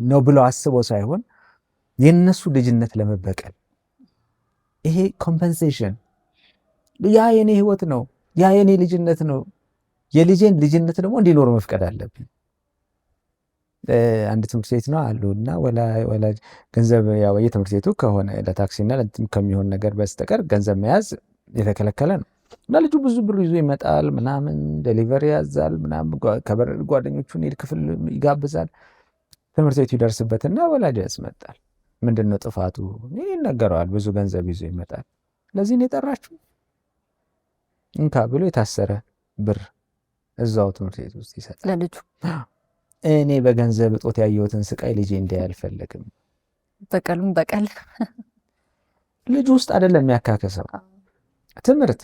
ነው ብለው አስበው ሳይሆን የነሱ ልጅነት ለመበቀል ይሄ ኮምፐንሴሽን ያ የኔ ህይወት ነው፣ ያ የኔ ልጅነት ነው፣ የልጄን ልጅነት ደግሞ እንዲኖር መፍቀድ አለብኝ። አንድ ትምህርት ቤት ነው አሉ እና ወላጅ ገንዘብ ያው የትምህርት ቤቱ ከሆነ ለታክሲና ከሚሆን ነገር በስተቀር ገንዘብ መያዝ የተከለከለ ነው እና ልጁ ብዙ ብር ይዞ ይመጣል ምናምን ዴሊቨሪ ያዛል ምናምን ጓደኞቹን ሄድ ክፍል ይጋብዛል። ትምህርት ቤቱ ይደርስበትና ወላጅ ያስመጣል። ምንድን ነው ጥፋቱ? ይነገረዋል። ብዙ ገንዘብ ይዞ ይመጣል። ለዚህ ነው የጠራችሁ እንካ ብሎ የታሰረ ብር እዛው ትምህርት ቤት ውስጥ ይሰጣል
ለልጁ።
እኔ በገንዘብ እጦት ያየሁትን ስቃይ ልጄ እንዲያይ አልፈለግም።
በቀልም በቀል
ልጅ ውስጥ አይደለም የሚያካከሰው። ትምህርት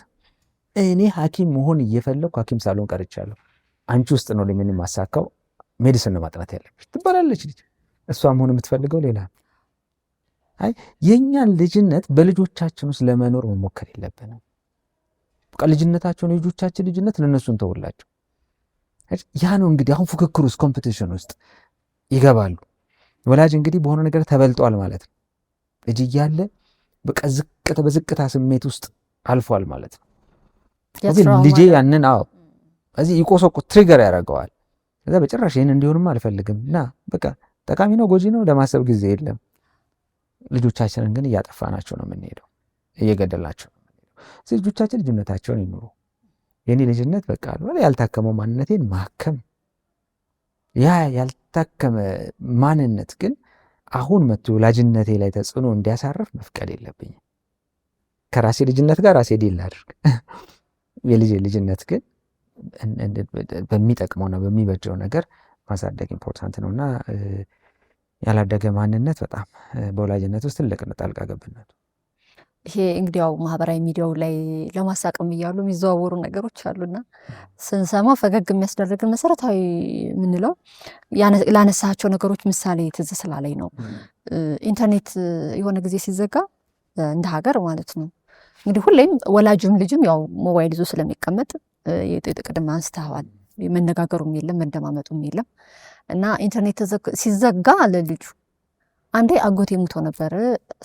እኔ ሐኪም መሆን እየፈለኩ ሐኪም ሳልሆን ቀርቻለሁ። አንቺ ውስጥ ነው ለምን ማሳካው ሜዲሲን ነው ማጥናት ያለብሽ ትባላለች ልጅ። እሷ መሆን የምትፈልገው ሌላ። አይ የኛን ልጅነት በልጆቻችን ውስጥ ለመኖር መሞከር የለብንም። በቃ ልጅነታቸውን የልጆቻችን ልጅነት ለነሱ እንተውላቸው። ያ ነው እንግዲህ አሁን ፉክክር ውስጥ ኮምፒቲሽን ውስጥ ይገባሉ። ወላጅ እንግዲህ በሆነ ነገር ተበልጧል ማለት ነው። ልጅ እያለ በቃ በዝቅታ ስሜት ውስጥ አልፏል ማለት ነው። ልጄ ያንን እዚህ ይቆሰቁት ትሪገር ያደርገዋል። ከዛ በጭራሽ ይህን እንዲሆንም አልፈልግም እና በቃ ጠቃሚ ነው ጎጂ ነው ለማሰብ ጊዜ የለም። ልጆቻችንን ግን እያጠፋናቸው ነው የምንሄደው፣ እየገደልናቸው ነው የምንሄደው። ስለዚህ ልጆቻችን ልጅነታቸውን ይኑሩ። የኔ ልጅነት በቃ ያልታከመው ማንነቴን ማከም፣ ያ ያልታከመ ማንነት ግን አሁን መጥቶ ወላጅነቴ ላይ ተጽዕኖ እንዲያሳርፍ መፍቀድ የለብኝም። ከራሴ ልጅነት ጋር ራሴ ዲል ላድርግ። የልጅ ልጅነት ግን በሚጠቅመውና በሚበጀው ነገር ማሳደግ ኢምፖርታንት ነውና ያላደገ ማንነት በጣም በወላጅነት ውስጥ ትልቅ ጣልቃ ገብነት።
ይሄ እንግዲህ ያው ማህበራዊ ሚዲያው ላይ ለማሳቀም እያሉ የሚዘዋወሩ ነገሮች አሉና ስንሰማ ፈገግ የሚያስደርግን መሰረታዊ የምንለው ላነሳቸው ነገሮች ምሳሌ ትዝ ስላለኝ ነው። ኢንተርኔት የሆነ ጊዜ ሲዘጋ እንደ ሀገር ማለት ነው እንግዲህ ሁሌም ወላጅም ልጅም ያው ሞባይል ይዞ ስለሚቀመጥ ቅድም አንስተዋል፣ መነጋገሩም የለም መደማመጡም የለም እና ኢንተርኔት ሲዘጋ ለልጁ አንዴ አጎቴ ሙቶ ነበር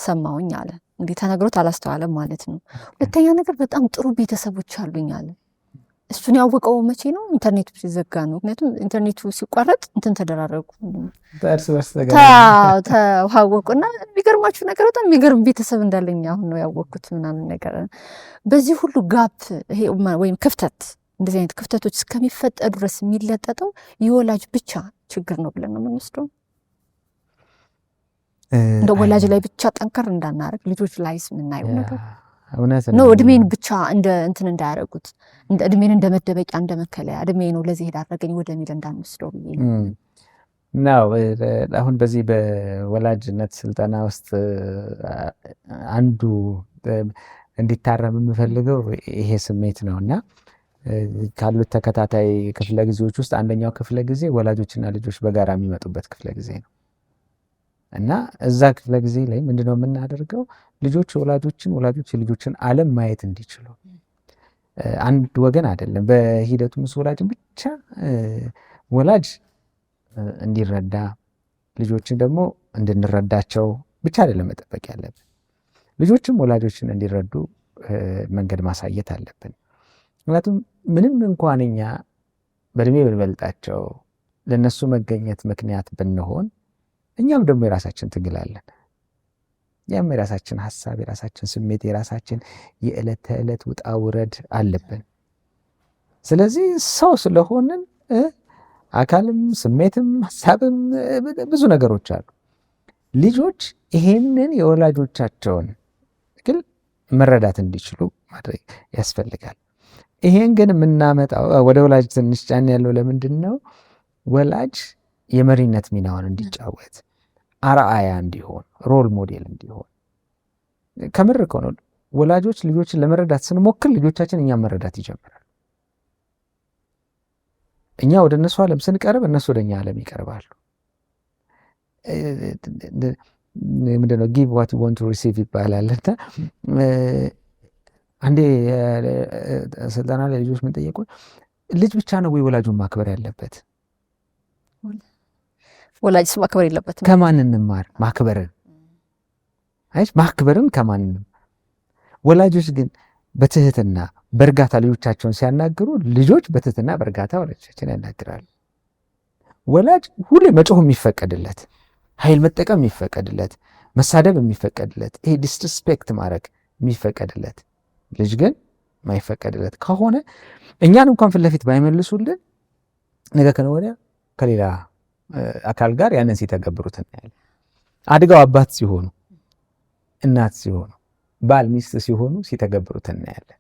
ሰማሁኝ አለ። እንግዲህ ተነግሮት አላስተዋለም ማለት ነው። ሁለተኛ ነገር በጣም ጥሩ ቤተሰቦች አሉኝ አለ። እሱን ያወቀው መቼ ነው? ኢንተርኔቱ ሲዘጋ ነው። ምክንያቱም ኢንተርኔቱ ሲቋረጥ እንትን ተደራረጉ ተዋወቁና የሚገርማችሁ ነገር በጣም የሚገርም ቤተሰብ እንዳለኝ አሁን ነው ያወቅኩት ምናምን ነገር። በዚህ ሁሉ ጋፕ ይሄ ወይም ክፍተት እንደዚህ አይነት ክፍተቶች እስከሚፈጠሩ ድረስ የሚለጠጠው የወላጅ ብቻ ችግር ነው ብለን ነው የምንወስደው። እንደ ወላጅ ላይ ብቻ ጠንከር እንዳናረግ ልጆች ላይስ የምናየው ነገር ነው። እድሜን ብቻ እንደ እንትን እንዳያረጉት እንደ እድሜን እንደ መደበቂያ እንደ መከለያ እድሜ ነው ለዚህ ሄዳረገኝ ወደሚል እንዳንወስደው ብዬ
ነው። አሁን በዚህ በወላጅነት ስልጠና ውስጥ አንዱ እንዲታረም የምፈልገው ይሄ ስሜት ነውና ካሉት ተከታታይ ክፍለ ጊዜዎች ውስጥ አንደኛው ክፍለ ጊዜ ወላጆችና ልጆች በጋራ የሚመጡበት ክፍለ ጊዜ ነው እና እዛ ክፍለ ጊዜ ላይ ምንድነው የምናደርገው? ልጆች ወላጆችን፣ ወላጆች የልጆችን ዓለም ማየት እንዲችሉ አንድ ወገን አይደለም። በሂደቱ ምስ ወላጅን ብቻ ወላጅ እንዲረዳ ልጆችን ደግሞ እንድንረዳቸው ብቻ አይደለም መጠበቅ ያለብን። ልጆችም ወላጆችን እንዲረዱ መንገድ ማሳየት አለብን። ምክንያቱም ምንም እንኳን እኛ በእድሜ ብንበልጣቸው ለነሱ መገኘት ምክንያት ብንሆን እኛም ደግሞ የራሳችን ትግል አለን። ያም የራሳችን ሀሳብ፣ የራሳችን ስሜት፣ የራሳችን የዕለት ተዕለት ውጣ ውረድ አለብን። ስለዚህ ሰው ስለሆንን አካልም ስሜትም ሀሳብም ብዙ ነገሮች አሉ። ልጆች ይሄንን የወላጆቻቸውን ትግል መረዳት እንዲችሉ ማድረግ ያስፈልጋል። ይሄን ግን የምናመጣው ወደ ወላጅ ትንሽ ጫን ያለው ለምንድን ነው? ወላጅ የመሪነት ሚናውን እንዲጫወት አርአያ እንዲሆን ሮል ሞዴል እንዲሆን። ከምር ከሆነ ወላጆች ልጆችን ለመረዳት ስንሞክር ልጆቻችን እኛም መረዳት ይጀምራል። እኛ ወደ እነሱ ዓለም ስንቀርብ እነሱ ወደ እኛ ዓለም ይቀርባሉ። ምንድነው ጊቭ ዋት ዩ ዋንት ቱ ሪሲቭ ይባላል። አንዴ ስልጠና ላይ ልጆች ምን ጠየቁ? ልጅ ብቻ ነው ወይ ወላጁን ማክበር ያለበት?
ወላጅስ ማክበር የለበትም?
ከማን እንማር ማክበርን? ማክበርን ከማን? ወላጆች ግን በትህትና በእርጋታ ልጆቻቸውን ሲያናግሩ ልጆች በትህትና በእርጋታ ወላጆቻቸውን ያናግራሉ። ወላጅ ሁሌ መጮህ የሚፈቀድለት፣ ኃይል መጠቀም የሚፈቀድለት፣ መሳደብ የሚፈቀድለት፣ ይሄ ዲስሪስፔክት ማድረግ የሚፈቀድለት፣ ልጅ ግን ማይፈቀድለት ከሆነ እኛን እንኳን ፊት ለፊት ባይመልሱልን ነገ ከነገ ወዲያ ከሌላ አካል ጋር ያንን ሲተገብሩት እናያለን። አድገው አባት ሲሆኑ፣ እናት ሲሆኑ፣ ባል ሚስት ሲሆኑ ሲተገብሩት እናያለን።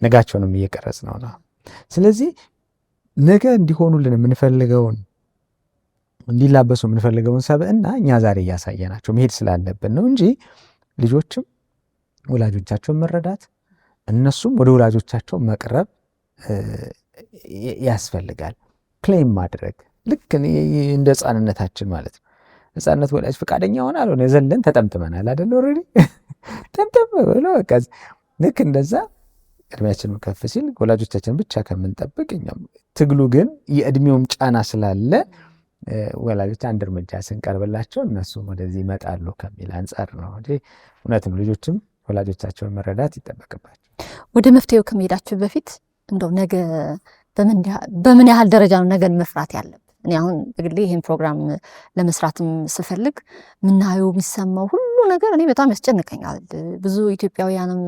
ነጋቸውንም እየቀረጽ ነው። ስለዚህ ነገ እንዲሆኑልን የምንፈልገውን እንዲላበሱ የምንፈልገውን ሰብዕና እኛ ዛሬ እያሳየናቸው መሄድ ስላለብን ነው እንጂ ልጆችም ወላጆቻቸውን መረዳት፣ እነሱም ወደ ወላጆቻቸው መቅረብ ያስፈልጋል። ክሌም ማድረግ ልክ እንደ ሕፃንነታችን ማለት ነው። ሕፃንነት ወላጅ ፈቃደኛ ሆነ አልሆነ ዘለን ተጠምጥመናል አይደል? ኦልሬዲ ጠምጠም ብሎ በቃ ልክ እንደዛ እድሜያችንን ከፍ ሲል ወላጆቻችን ብቻ ከምንጠብቅ እኛም ትግሉ ግን የእድሜውም ጫና ስላለ ወላጆች አንድ እርምጃ ስንቀርብላቸው እነሱም ወደዚህ ይመጣሉ ከሚል አንጻር ነው እንጂ እውነትም ልጆችም ወላጆቻቸውን መረዳት ይጠበቅባቸው።
ወደ መፍትሄው ከመሄዳችሁ በፊት እንደው ነገ በምን ያህል ደረጃ ነው ነገን መፍራት ያለብን? እኔ አሁን በግሌ ይህን ፕሮግራም ለመስራትም ስፈልግ ምናየው የሚሰማው ሁሉ ነገር እኔ በጣም ያስጨንቀኛል። ብዙ ኢትዮጵያውያንም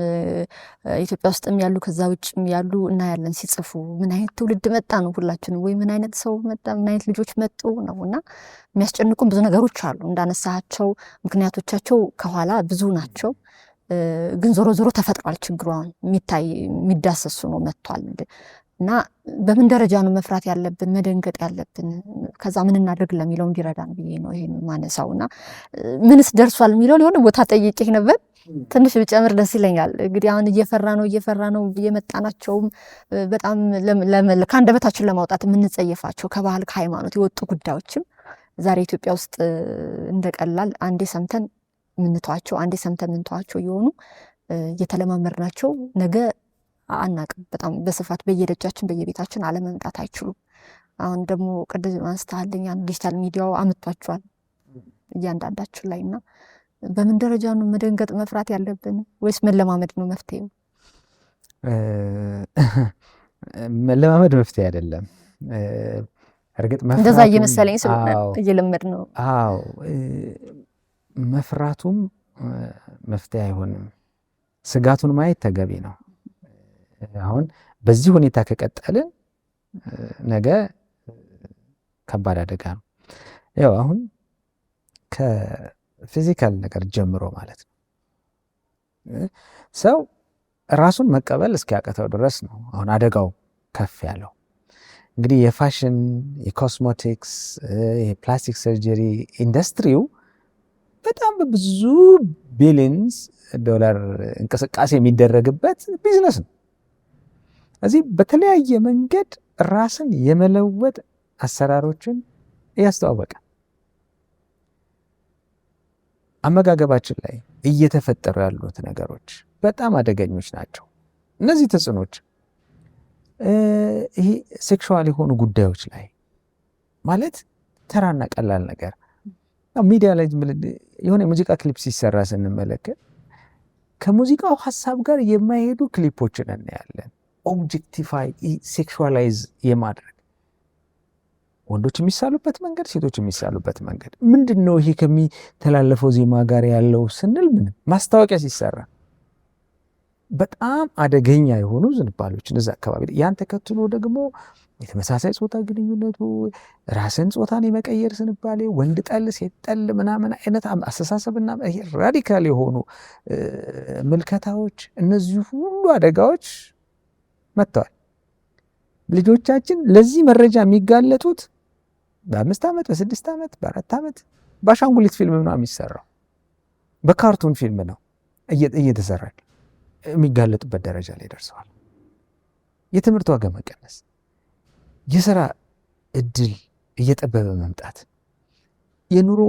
ኢትዮጵያ ውስጥም ያሉ ከዛ ውጭም ያሉ እናያለን ሲጽፉ ምን አይነት ትውልድ መጣ ነው ሁላችንም፣ ወይ ምን አይነት ሰው መጣ፣ ምን አይነት ልጆች መጡ ነው። እና የሚያስጨንቁም ብዙ ነገሮች አሉ እንዳነሳቸው፣ ምክንያቶቻቸው ከኋላ ብዙ ናቸው። ግን ዞሮ ዞሮ ተፈጥሯል። ችግሩ አሁን የሚታይ የሚዳሰሱ ነው መጥቷል። እና በምን ደረጃ ነው መፍራት ያለብን መደንገጥ ያለብን፣ ከዛ ምን እናድርግ ለሚለው እንዲረዳን ብዬ ነው ይሄን ማነሳው። እና ምንስ ደርሷል የሚለው ሊሆን ቦታ ጠይቄ ነበር። ትንሽ ብጨምር ደስ ይለኛል። እንግዲህ አሁን እየፈራ ነው እየመጣናቸውም በጣም ከአንደበታችን ለማውጣት የምንጸየፋቸው ከባህል ከሃይማኖት የወጡ ጉዳዮችም ዛሬ ኢትዮጵያ ውስጥ እንደቀላል አንዴ ሰምተን የምንተዋቸው አንዴ ሰምተን የምንተዋቸው እየሆኑ እየተለማመድናቸው ነገ አናቅም በጣም በስፋት በየደጃችን በየቤታችን አለመምጣት አይችሉም። አሁን ደግሞ ቅድም አንስተሃልኝ ዲጂታል ሚዲያው አምጥቷቸዋል እያንዳንዳችን ላይ። እና በምን ደረጃ ነው መደንገጥ መፍራት ያለብን ወይስ መለማመድ ነው መፍትሄው?
መለማመድ መፍትሄ አይደለም። እርግጥ
እንደዛ እየመሰለኝ ስለሆነ እየለመድ ነው።
አዎ መፍራቱም መፍትሄ አይሆንም። ስጋቱን ማየት ተገቢ ነው። አሁን በዚህ ሁኔታ ከቀጠልን ነገ ከባድ አደጋ ነው። ያው አሁን ከፊዚካል ነገር ጀምሮ ማለት ነው ሰው ራሱን መቀበል እስኪያቀተው ድረስ ነው አሁን አደጋው ከፍ ያለው። እንግዲህ የፋሽን የኮስሞቲክስ የፕላስቲክ ሰርጀሪ ኢንዱስትሪው በጣም በብዙ ቢሊየንስ ዶላር እንቅስቃሴ የሚደረግበት ቢዝነስ ነው። እዚህ በተለያየ መንገድ ራስን የመለወጥ አሰራሮችን እያስተዋወቀ አመጋገባችን ላይ እየተፈጠሩ ያሉት ነገሮች በጣም አደገኞች ናቸው። እነዚህ ተጽዕኖች ይሄ ሴክሹዋል የሆኑ ጉዳዮች ላይ ማለት ተራና ቀላል ነገር ሚዲያ ላይ የሆነ የሙዚቃ ክሊፕ ሲሰራ ስንመለከት ከሙዚቃው ሀሳብ ጋር የማይሄዱ ክሊፖችን እናያለን። ኦብጀክቲፋይ ሴክሹዋላይዝ የማድረግ ወንዶች የሚሳሉበት መንገድ፣ ሴቶች የሚሳሉበት መንገድ ምንድን ነው? ይሄ ከሚተላለፈው ዜማ ጋር ያለው ስንል ምንም ማስታወቂያ ሲሰራ በጣም አደገኛ የሆኑ ዝንባሌዎችን እዛ አካባቢ ያን ተከትሎ ደግሞ የተመሳሳይ ጾታ ግንኙነቱ ራስን ጾታን የመቀየር ዝንባሌ፣ ወንድ ጠል ሴት ጠል ምናምን አይነት አስተሳሰብና ራዲካል የሆኑ ምልከታዎች፣ እነዚህ ሁሉ አደጋዎች መጥተዋል። ልጆቻችን ለዚህ መረጃ የሚጋለጡት በ5 ዓመት በ6 ዓመት በ4 ዓመት በአሻንጉሊት ፊልም ነው የሚሰራው፣ በካርቱን ፊልም ነው እየተሰራ የሚጋለጡበት ደረጃ ላይ ደርሰዋል። የትምህርት ዋጋ መቀነስ፣ የስራ እድል እየጠበበ መምጣት፣ የኑሮ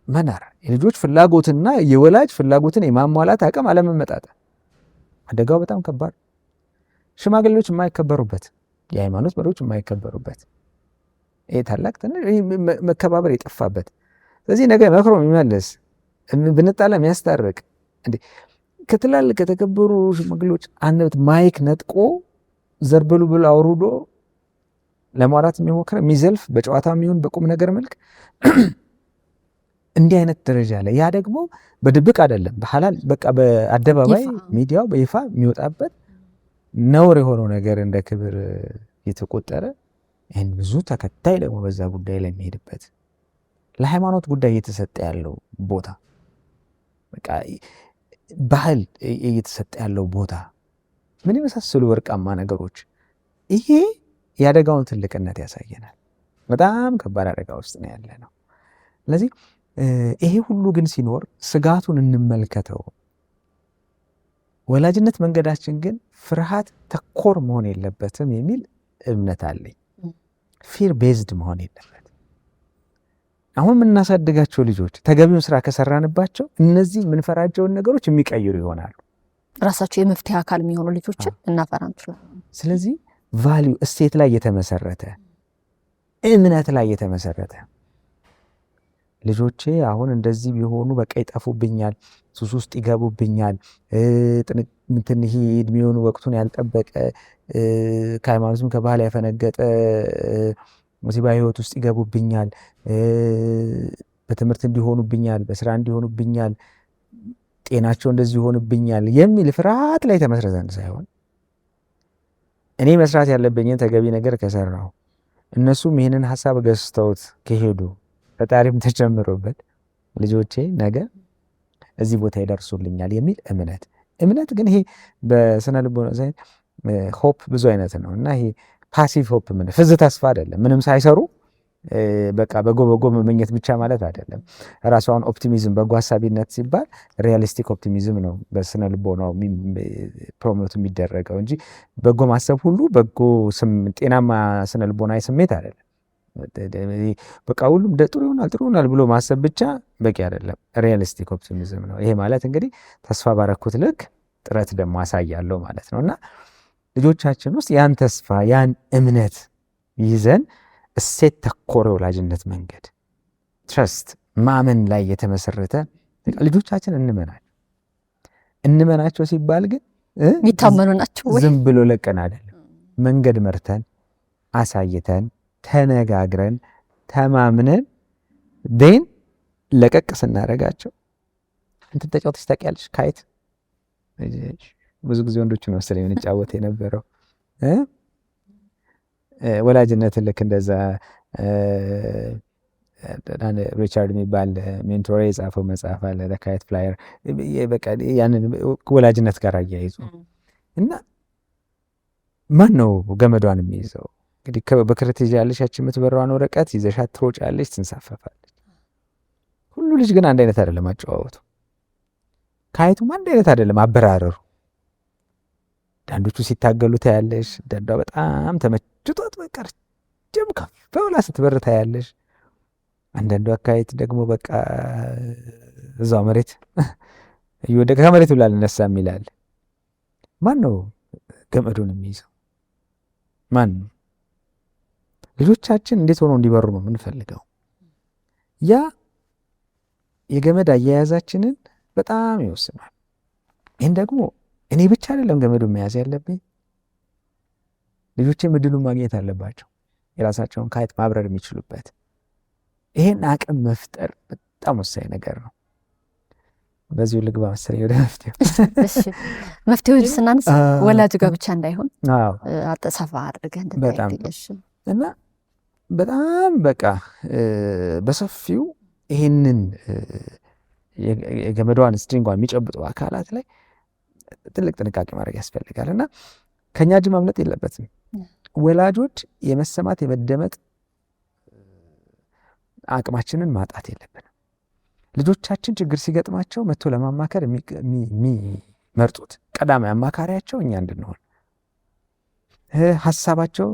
መናር፣ የልጆች ፍላጎትና የወላጅ ፍላጎትን የማሟላት አቅም አለመመጣጠን፣ አደጋው በጣም ከባድ። ሽማግሌዎች የማይከበሩበት፣ የሃይማኖት መሪዎች የማይከበሩበት፣ ይሄ ታላቅ ትንሽ መከባበር የጠፋበት። ስለዚህ ነገ መክሮ የሚመልስ ብንጣላ የሚያስታርቅ እንዴ ከትላልቅ ከተከበሩ ሽማግሌዎች አንደበት ማይክ ነጥቆ ዘርበሉ ብሎ አውርዶ ለማውራት የሚሞክር የሚዘልፍ በጨዋታ የሚሆን በቁም ነገር መልክ እንዲህ አይነት ደረጃ ላይ ያ ደግሞ በድብቅ አይደለም በሐላል በቃ በአደባባይ ሚዲያው በይፋ የሚወጣበት ነውር የሆነው ነገር እንደ ክብር የተቆጠረ ይህን ብዙ ተከታይ ደግሞ በዛ ጉዳይ ላይ የሚሄድበት ለሃይማኖት ጉዳይ እየተሰጠ ያለው ቦታ በቃ ባህል እየተሰጠ ያለው ቦታ ምን የመሳሰሉ ወርቃማ ነገሮች ይሄ የአደጋውን ትልቅነት ያሳየናል። በጣም ከባድ አደጋ ውስጥ ነው ያለ ነው። ስለዚህ ይሄ ሁሉ ግን ሲኖር ስጋቱን እንመልከተው። ወላጅነት መንገዳችን ግን ፍርሃት ተኮር መሆን የለበትም የሚል እምነት አለኝ። ፊር ቤዝድ መሆን የለበት። አሁን የምናሳድጋቸው ልጆች ተገቢውን ስራ ከሰራንባቸው እነዚህ የምንፈራቸውን ነገሮች የሚቀይሩ ይሆናሉ።
ራሳቸው የመፍትሄ አካል የሚሆኑ ልጆችን እናፈራ እንችላለን።
ስለዚህ ቫሊዩ እሴት ላይ የተመሰረተ እምነት ላይ የተመሰረተ ልጆቼ አሁን እንደዚህ ቢሆኑ በቃ ይጠፉብኛል፣ ሱስ ውስጥ ይገቡብኛል፣ ይሄ እድሜውን ወቅቱን ያልጠበቀ ከሃይማኖትም ከባህል ያፈነገጠ ሙሲባ ህይወት ውስጥ ይገቡብኛል፣ በትምህርት እንዲሆኑብኛል፣ በስራ እንዲሆኑብኛል፣ ጤናቸው እንደዚህ ይሆኑብኛል የሚል ፍርሃት ላይ ተመስርተን ሳይሆን እኔ መስራት ያለብኝን ተገቢ ነገር ከሰራው እነሱም ይህንን ሀሳብ ገዝተውት ከሄዱ ፈጣሪም ተጨምሮበት ልጆቼ ነገ እዚህ ቦታ ይደርሱልኛል የሚል እምነት ግን ይሄ በስነ ልቦና ሳይንስ ሆፕ ብዙ አይነት ነው እና ይሄ ፓሲቭ ሆፕ ፍዝ ተስፋ አይደለም። ምንም ሳይሰሩ በቃ በጎ መመኘት ብቻ ማለት አይደለም። ራሷን ኦፕቲሚዝም በጎ ሀሳቢነት ሲባል ሪያሊስቲክ ኦፕቲሚዝም ነው በስነ ልቦናው ፕሮሞት የሚደረገው እንጂ በጎ ማሰብ ሁሉ በጎ ጤናማ ስነ ልቦናዊ ስሜት አይደለም። በቃ ሁሉም ጥሩ ይሆናል ብሎ ማሰብ ብቻ በቂ አይደለም። ሪያሊስቲክ ኦፕቲሚዝም ነው። ይሄ ማለት እንግዲህ ተስፋ ባረኩት ልክ ጥረት ደግሞ አሳያለሁ ማለት ነው እና ልጆቻችን ውስጥ ያን ተስፋ ያን እምነት ይዘን እሴት ተኮር ወላጅነት መንገድ ትረስት ማመን ላይ የተመሰረተ ልጆቻችን እንመናቸው ሲባል ግን
የሚታመኑ ናቸው ወይ?
ዝም ብሎ ለቀን አይደለም። መንገድ መርተን አሳይተን ተነጋግረን ተማምነን ደን ለቀቅ ስናደርጋቸው እንትን ተጫውተሽ ታውቂያለሽ? ካይት ብዙ ጊዜ ወንዶች ነው መሰለኝ የምንጫወት የነበረው ወላጅነትን ልክ እንደዛ ሪቻርድ የሚባል ሜንቶር የጻፈው መጽሐፍ አለ ካይት ፍላየር። በቃ ያንን ወላጅነት ጋር አያይዞ እና ማን ነው ገመዷን የሚይዘው? እንግዲህ በክረት ይዛለሽ ያቺ የምትበራዋን ወረቀት ይዘሻት ትሮጫለሽ፣ ትንሳፈፋለች። ሁሉ ልጅ ግን አንድ አይነት አይደለም አጨዋወቱ። ካይቱም አንድ አይነት አይደለም አበራረሩ። አንዳንዶቹ ሲታገሉ ታያለሽ፣ አንዳንዷ በጣም ተመችቷት በቃ ረጅም ከፍ ብላ ስትበር ታያለሽ። አንዳንዱ አካይት ደግሞ በቃ እዛው መሬት እየወደቀ ከመሬት ብላ ልነሳም ይላል። ማን ነው ገመዱን የሚይዘው? ማን ነው? ልጆቻችን እንዴት ሆነው እንዲበሩ ነው የምንፈልገው። ያ የገመድ አያያዛችንን በጣም ይወስናል። ይህን ደግሞ እኔ ብቻ አይደለም ገመዱን መያዝ ያለብኝ፣ ልጆቼም እድሉን ማግኘት አለባቸው የራሳቸውን ካይት ማብረር የሚችሉበት። ይሄን አቅም መፍጠር በጣም ወሳኝ ነገር ነው። በዚሁ ልግባ መሰለኝ ወደ
መፍትሄዎች ስናነሳ ወላጅ ጋር ብቻ እንዳይሆን አጠሰፋ አድርገህ እንድታይሽ
እና በጣም በቃ በሰፊው ይሄንን የገመዷን ስትሪንጓን የሚጨብጡ አካላት ላይ ትልቅ ጥንቃቄ ማድረግ ያስፈልጋል እና ከኛ እጅ ማምለጥ የለበትም። ወላጆች የመሰማት የመደመጥ አቅማችንን ማጣት የለብንም። ልጆቻችን ችግር ሲገጥማቸው መጥቶ ለማማከር የሚመርጡት ቀዳማዊ አማካሪያቸው እኛ እንድንሆን፣ ሀሳባቸው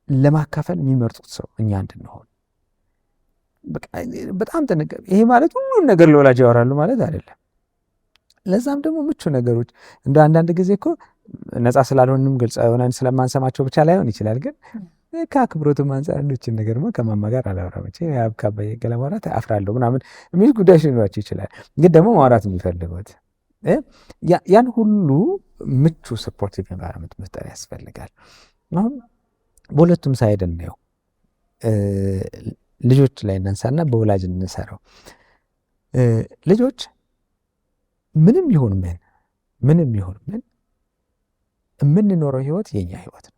ለማካፈል የሚመርጡት ሰው እኛ እንድንሆን በጣም ጥንቃቄ። ይሄ ማለት ሁሉን ነገር ለወላጅ ያወራሉ ማለት አይደለም። ለዛም ደግሞ ምቹ ነገሮች እንደ አንዳንድ ጊዜ እኮ ነፃ ስላልሆንም ግልጽ ሆነን ስለማንሰማቸው ብቻ ላይሆን ይችላል። ግን ከአክብሮትም አንፃር እንዶችን ነገርማ ከማማ ጋር አላወራም ከአባዬ ጋር ለማውራት አፍራለሁ ምናምን የሚል ጉዳዮች ሊኖራቸው ይችላል። ግን ደግሞ ማውራት የሚፈልጉት ያን ሁሉ ምቹ ሰፖርቲቭ ኤንቫይሮንመንት መፍጠር ያስፈልጋል። አሁን በሁለቱም ሳይድ እናየው። ልጆች ላይ እናንሳና በወላጅ እንሰራው። ልጆች ምንም ይሁን ምን የምንኖረው ህይወት የኛ ህይወት ነው።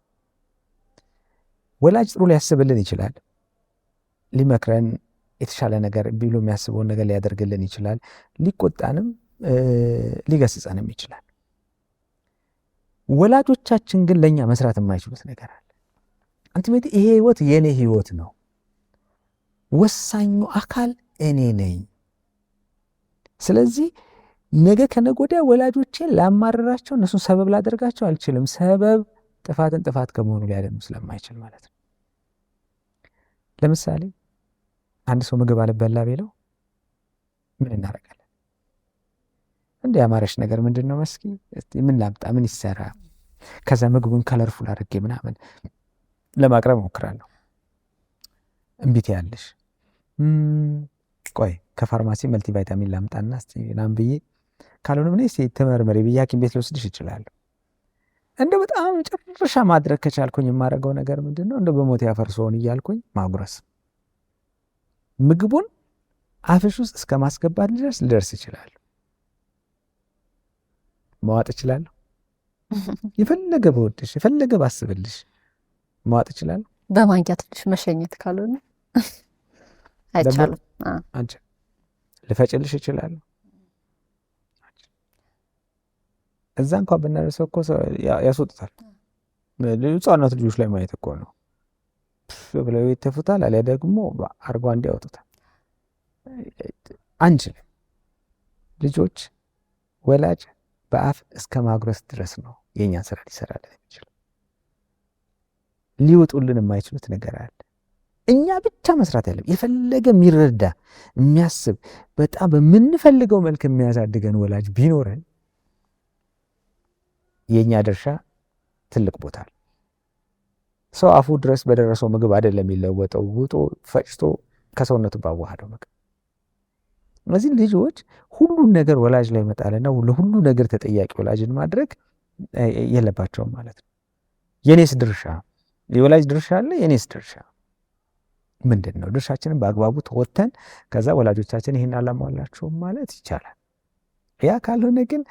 ወላጅ ጥሩ ሊያስብልን ይችላል፣ ሊመክረን የተሻለ ነገር ብሎ የሚያስበውን ነገር ሊያደርግልን ይችላል፣ ሊቆጣንም ሊገስጸንም ይችላል። ወላጆቻችን ግን ለኛ መስራት የማይችሉት ነገር አለ። አንቲሜት ይሄ ህይወት የኔ ህይወት ነው፣ ወሳኙ አካል እኔ ነኝ። ስለዚህ ነገ ከነገ ወዲያ ወላጆቼን ላማረራቸው እነሱን ሰበብ ላደርጋቸው አልችልም። ሰበብ ጥፋትን ጥፋት ከመሆኑ ሊያደም ስለማይችል ማለት ነው። ለምሳሌ አንድ ሰው ምግብ አልበላ ቢለው ምን እናደርጋለን? እንደ ያማረሽ ነገር ምንድን ነው መስኪ ምን ላምጣ ምን ይሰራ፣ ከዛ ምግቡን ከለርፉል አድርጌ ምናምን ለማቅረብ ሞክራለሁ። እምቢት ያለሽ ቆይ ከፋርማሲ መልቲ ቫይታሚን ላምጣና እስቲ ናም ብዬ ካልሆነ ምን እስቲ ተመርመሪ ብዬ ሐኪም ቤት ልወስድሽ እችላለሁ። እንደው በጣም ጨርሻ ማድረግ ከቻልኩኝ የማደርገው ነገር ምንድን ነው? እንደው በሞት ያፈርሰውን እያልኩኝ ማጉረስ፣ ምግቡን አፍሽ ውስጥ እስከ ማስገባት ድረስ ልደርስ ይችላል። መዋጥ እችላለሁ። የፈለገ በወድሽ የፈለገ ባስብልሽ መዋጥ እችላለሁ።
በማንኪያ ትንሽ መሸኘት ካልሆነ አይቻልም።
አንቺ ልፈጭልሽ እችላለሁ። እዛ እንኳን ብናደርሰው እኮ ያስወጡታል። ህጻናት ልጆች ላይ ማየት እኮ ነው ብለው ይተፉታል፣ አሊያ ደግሞ አርጓ እንዲያወጡታል። አንችልም። ልጆች ወላጅ በአፍ እስከ ማጉረስ ድረስ ነው የእኛን ስራ ሊሰራልን የሚችለው። ሊወጡልን የማይችሉት ነገር አለ። እኛ ብቻ መስራት ያለብን የፈለገ የሚረዳ የሚያስብ በጣም በምንፈልገው መልክ የሚያሳድገን ወላጅ ቢኖረን የእኛ ድርሻ ትልቅ ቦታ አለ። ሰው አፉ ድረስ በደረሰው ምግብ አይደለም የሚለወጠው፣ ውጦ ፈጭቶ ከሰውነቱ ባዋሃደው ምግብ። እነዚህ ልጆች ሁሉን ነገር ወላጅ ላይ መጣልና ለሁሉ ነገር ተጠያቂ ወላጅን ማድረግ የለባቸውም ማለት ነው። የኔስ ድርሻ የወላጅ ድርሻ አለ። የኔስ ድርሻ ምንድን ነው? ድርሻችንን በአግባቡ ተወጥተን ከዛ ወላጆቻችን ይህን አላሟላችሁም ማለት ይቻላል። ያ ካልሆነ ግን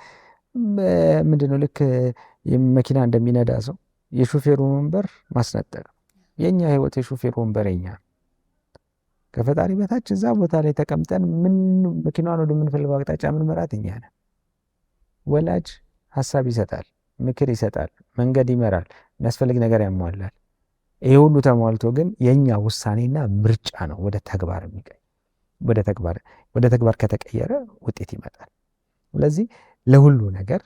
ምንድነው ልክ መኪና እንደሚነዳ ሰው የሹፌሩን ወንበር ማስነጠቅ። የኛ ህይወት የሹፌሩ ወንበር የኛ ከፈጣሪ በታች እዛ ቦታ ላይ ተቀምጠን ምን መኪናዋን ወደምንፈልገው አቅጣጫ ምን መራት እኛ ነን። ወላጅ ሀሳብ ይሰጣል፣ ምክር ይሰጣል፣ መንገድ ይመራል፣ የሚያስፈልግ ነገር ያሟላል። ይሄ ሁሉ ተሟልቶ ግን የኛ ውሳኔና ምርጫ ነው ወደ ተግባር የሚቀይ ወደ ተግባር ከተቀየረ ውጤት ይመጣል። ስለዚህ ለሁሉ ነገር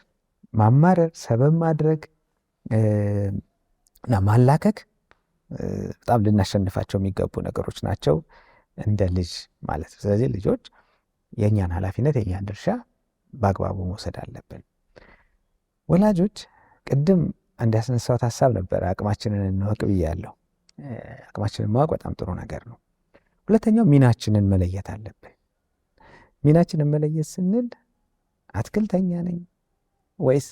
ማማረር፣ ሰበብ ማድረግ እና ማላከክ በጣም ልናሸንፋቸው የሚገቡ ነገሮች ናቸው እንደ ልጅ ማለት ነው። ስለዚህ ልጆች የእኛን ኃላፊነት የእኛን ድርሻ በአግባቡ መውሰድ አለብን። ወላጆች ቅድም እንዲያስነሳሁት ሀሳብ ነበረ፣ አቅማችንን እንወቅ ብያለሁ። አቅማችንን ማወቅ በጣም ጥሩ ነገር ነው። ሁለተኛው ሚናችንን መለየት አለብን። ሚናችንን መለየት ስንል አትክልተኛ ነኝ ወይስ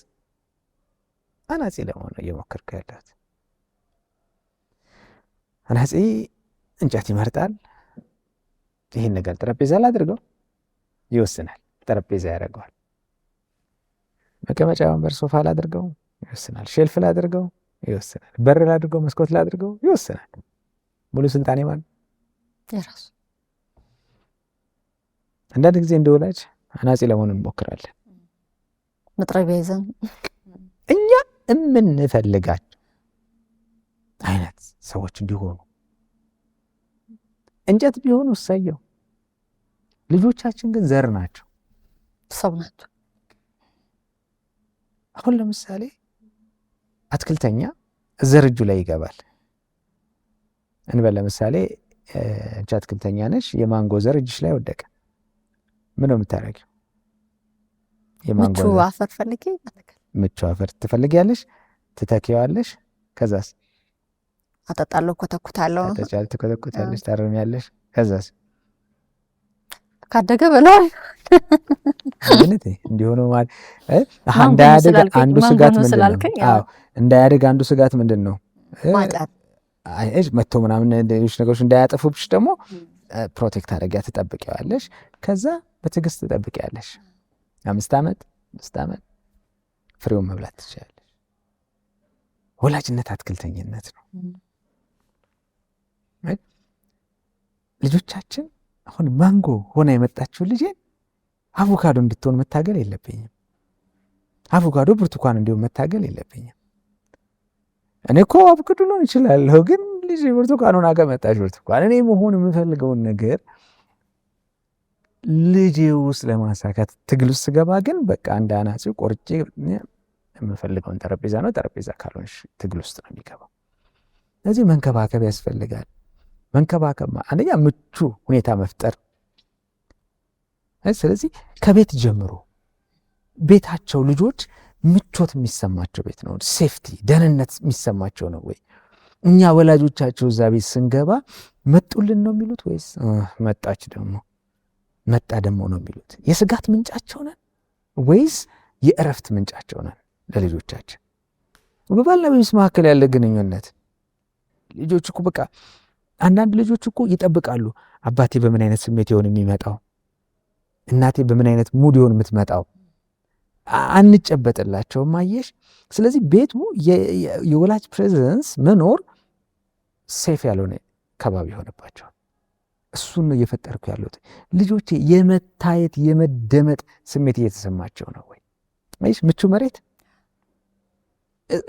አናጺ ለመሆን እየሞከርኩ ያለሁት? አናጺ እንጨት ይመርጣል። ይህን ነገር ጠረጴዛ ላድርገው ይወስናል፣ ጠረጴዛ ያደርገዋል። መቀመጫ ወንበር ሶፋ ላድርገው ይወስናል። ሼልፍ ላድርገው ይወስናል። በር ላድርገው መስኮት ላድርገው ይወስናል። ሙሉ ስልጣኔ ማን?
የራሱ።
አንዳንድ ጊዜ እንደ ወላጅ አናጺ ለመሆን እንሞክራለን።
መጥረቢያ ይዘን
እኛ የምንፈልጋቸው አይነት ሰዎች እንዲሆኑ እንጨት ቢሆኑ እሰየው። ልጆቻችን ግን ዘር ናቸው፣
ሰው ናቸው።
አሁን ለምሳሌ አትክልተኛ ዘር እጁ ላይ ይገባል እንበል። ለምሳሌ አንቺ አትክልተኛ ነሽ፣ የማንጎ ዘር እጅሽ ላይ ወደቀ። ምን ነው የምታደርጊው?
ምቹ አፈር ፈልጌ
ምቹ አፈር ትፈልጊያለሽ፣ ትተኪዋለሽ። ከዛስ
አጠጣለሁ፣ ኮተኩታለሁ።
ትኮተኩታለሽ፣ ታርሚያለሽ። ከዛስ
ካደገ በለው
ማለት እንዲሆነ ማለት እንዳያድግ አንዱ ስጋት ምንድን ነው? አዎ እንዳያድግ አንዱ ስጋት ምንድን ነው? መጥቶ ምናምን ሌሎች ነገሮች እንዳያጠፉብሽ ደግሞ ፕሮቴክት አድርጊያ ትጠብቂዋለሽ። ከዛ በትዕግስት ትጠብቂያለሽ። 5 ዓመት 6 ዓመት ፍሬውን መብላት ትችላለሽ። ወላጅነት አትክልተኝነት ነው። ልጆቻችን አሁን ማንጎ ሆና የመጣችውን ልጄን አቮካዶ እንድትሆን መታገል የለብኝም። አቮካዶ ብርቱካን እንዲሆን መታገል የለብኝም። እኔ እኮ አቮካዶ ልሆን እችላለሁ፣ ግን ልጅ ብርቱካን ሆና ከመጣች ብርቱካን እኔ መሆን የምፈልገውን ነገር ልጄ ውስጥ ለማሳካት ትግል ውስጥ ስገባ ግን በቃ እንደ አናጺው ቆርጬ የምፈልገውን ጠረጴዛ ነው፣ ጠረጴዛ ካልሆንሽ ትግል ውስጥ ነው የሚገባው። ስለዚህ መንከባከብ ያስፈልጋል። መንከባከብ አንደኛ ምቹ ሁኔታ መፍጠር። ስለዚህ ከቤት ጀምሮ ቤታቸው ልጆች ምቾት የሚሰማቸው ቤት ነው፣ ሴፍቲ ደህንነት የሚሰማቸው ነው ወይ? እኛ ወላጆቻቸው እዛ ቤት ስንገባ መጡልን ነው የሚሉት ወይስ መጣች ደግሞ መጣ ደግሞ ነው የሚሉት? የስጋት ምንጫቸው ነን ወይስ የእረፍት ምንጫቸው ነን ለልጆቻችን? በባልና በሚስት መካከል ያለ ግንኙነት ልጆች እኮ በቃ አንዳንድ ልጆች እኮ ይጠብቃሉ። አባቴ በምን አይነት ስሜት ይሆን የሚመጣው? እናቴ በምን አይነት ሙድ ይሆን የምትመጣው? አንጨበጥላቸውም። አየሽ። ስለዚህ ቤቱ የወላጅ ፕሬዘንስ መኖር ሴፍ ያልሆነ ከባቢ ሆነባቸዋል። እሱን ነው እየፈጠርኩ ያለሁት። ልጆቼ የመታየት የመደመጥ ስሜት እየተሰማቸው ነው ወይ? አይሽ ምቹ መሬት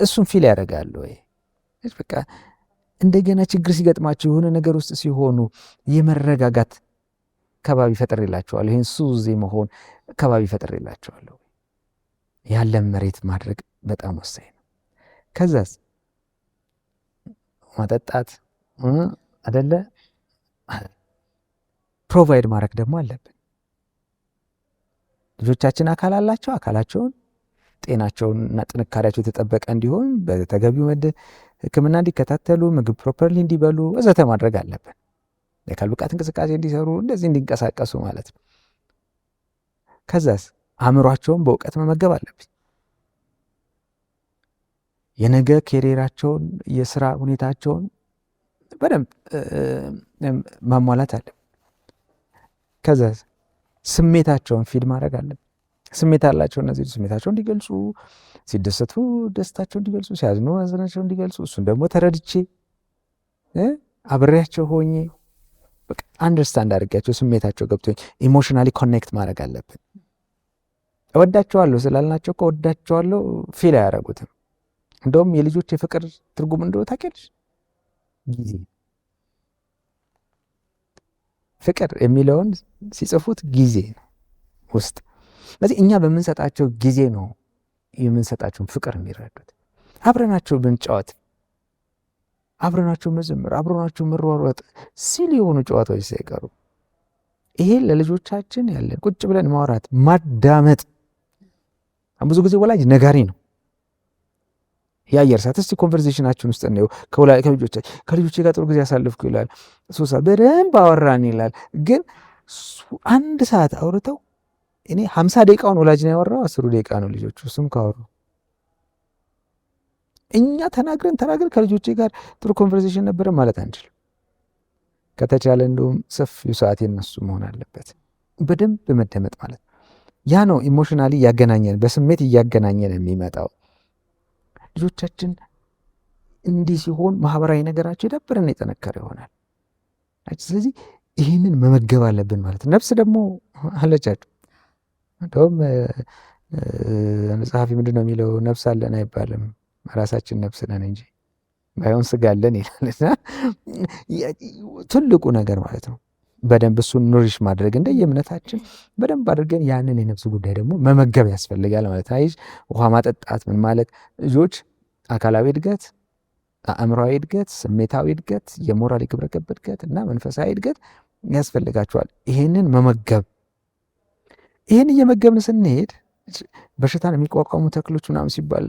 እሱን ፊል ያደርጋሉ ወይ? በቃ እንደገና ችግር ሲገጥማቸው የሆነ ነገር ውስጥ ሲሆኑ የመረጋጋት ከባቢ ፈጥሬላቸዋለሁ። ይህን ሱዚ መሆን ከባቢ ፈጥሬላቸዋለሁ። ያለን መሬት ማድረግ በጣም ወሳኝ ነው። ከዛስ ማጠጣት አደለ ፕሮቫይድ ማድረግ ደግሞ አለብን። ልጆቻችን አካል አላቸው። አካላቸውን ጤናቸውን እና ጥንካሬያቸው የተጠበቀ እንዲሆን በተገቢው ሕክምና እንዲከታተሉ፣ ምግብ ፕሮፐርሊ እንዲበሉ ወዘተ ማድረግ አለብን። የአካል ብቃት እንቅስቃሴ እንዲሰሩ፣ እንደዚህ እንዲንቀሳቀሱ ማለት ነው። ከዛስ አእምሯቸውን በእውቀት መመገብ አለብኝ። የነገ ኬሪራቸውን የስራ ሁኔታቸውን በደንብ ማሟላት አለብን። ከዛስ ስሜታቸውን ፊድ ማድረግ አለብን። ስሜት አላቸው እነዚህ ስሜታቸውን እንዲገልጹ፣ ሲደሰቱ ደስታቸው እንዲገልጹ፣ ሲያዝኑ ሐዘናቸው እንዲገልጹ፣ እሱን ደግሞ ተረድቼ አብሬያቸው ሆኜ በቃ አንደርስታንድ አድርጌያቸው ስሜታቸው ገብቶኝ ኢሞሽናሊ ኮኔክት ማድረግ አለብን። እወዳቸዋለሁ ስላልናቸው እኮ እወዳቸዋለሁ ፊል አያደርጉትም። እንደውም የልጆች የፍቅር ትርጉም እንደው ታውቂያለሽ? ጊዜ ፍቅር የሚለውን ሲጽፉት ጊዜ ነው ውስጥ። ስለዚህ እኛ በምንሰጣቸው ጊዜ ነው የምንሰጣቸውን ፍቅር የሚረዱት። አብረናቸው ብንጫወት፣ አብረናቸው መዘምር፣ አብረናቸው መሯሯጥ፣ ሲል የሆኑ ጨዋታዎች ሳይቀሩ ይሄ ለልጆቻችን ያለን ቁጭ ብለን ማውራት ማዳመጥ። ብዙ ጊዜ ወላጅ ነጋሪ ነው። የአየር ሰዓት እስቲ ኮንቨርሴሽናችን ውስጥ ነው ከልጆቼ ጋር ጥሩ ጊዜ ያሳልፍኩ ይላል። 3 ሰዓት በደንብ አወራን ይላል። ግን 1 ሰዓት አውርተው እኔ 50 ደቂቃውን ወላጅ ነው ያወራው፣ 10 ደቂቃ ነው ልጆቹ እሱም ካወሩ። እኛ ተናግረን ከልጆቼ ጋር ጥሩ ኮንቨርሴሽን ነበረ ማለት አንችልም። ከተቻለ እንደውም ሰፊው ሰዓት የነሱ መሆን አለበት። በደንብ መደመጥ ማለት ያ ነው ኢሞሽናሊ እያገናኘን በስሜት እያገናኘን የሚመጣው። ልጆቻችን እንዲህ ሲሆን ማህበራዊ ነገራቸው የዳበረና የጠነከረ ይሆናል። ስለዚህ ይህንን መመገብ አለብን ማለት ነው። ነፍስ ደግሞ አለቻቸው። እንደውም ጸሐፊ ምንድን ነው የሚለው? ነፍስ አለን አይባልም፣ ራሳችን ነፍስ ነን እንጂ ባይሆን ስጋ አለን ይላልና ትልቁ ነገር ማለት ነው በደንብ እሱን ኑሪሽ ማድረግ እንደ የእምነታችን በደንብ አድርገን ያንን የነፍስ ጉዳይ ደግሞ መመገብ ያስፈልጋል ማለት ነው። ውሃ ማጠጣት ምን ማለት ልጆች አካላዊ እድገት፣ አእምሯዊ እድገት፣ ስሜታዊ እድገት፣ የሞራል የግብረ ገብ እድገት እና መንፈሳዊ እድገት ያስፈልጋቸዋል። ይሄንን መመገብ ይሄን እየመገብን ስንሄድ በሽታን የሚቋቋሙ ተክሎች ምናምን ሲባል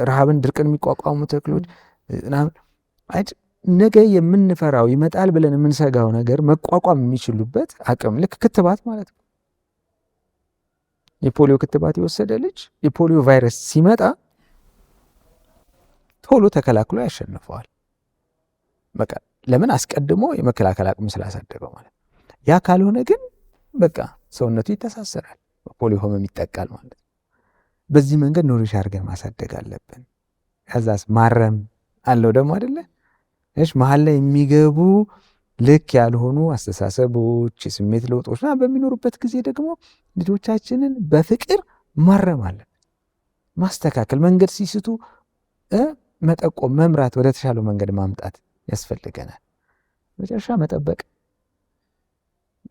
ረሃብን፣ ድርቅን የሚቋቋሙ ተክሎች ነገ የምንፈራው ይመጣል ብለን የምንሰጋው ነገር መቋቋም የሚችሉበት አቅም ልክ ክትባት ማለት ነው። የፖሊዮ ክትባት የወሰደ ልጅ የፖሊዮ ቫይረስ ሲመጣ ቶሎ ተከላክሎ ያሸንፈዋል። በቃ ለምን? አስቀድሞ የመከላከል አቅም ስላሳደገው ማለት። ያ ካልሆነ ግን በቃ ሰውነቱ ይተሳሰራል፣ በፖሊዮ ህመም ይጠቃል ማለት። በዚህ መንገድ ኖሪሽ አድርገን ማሳደግ አለብን። ከዛስ ማረም አለው ደግሞ አይደለ? እሺ መሀል ላይ የሚገቡ ልክ ያልሆኑ አስተሳሰቦች፣ የስሜት ለውጦች በሚኖሩበት ጊዜ ደግሞ ልጆቻችንን በፍቅር ማረም አለብን፣ ማስተካከል፣ መንገድ ሲስቱ መጠቆም፣ መምራት፣ ወደ ተሻለው መንገድ ማምጣት ያስፈልገናል። መጨረሻ መጠበቅ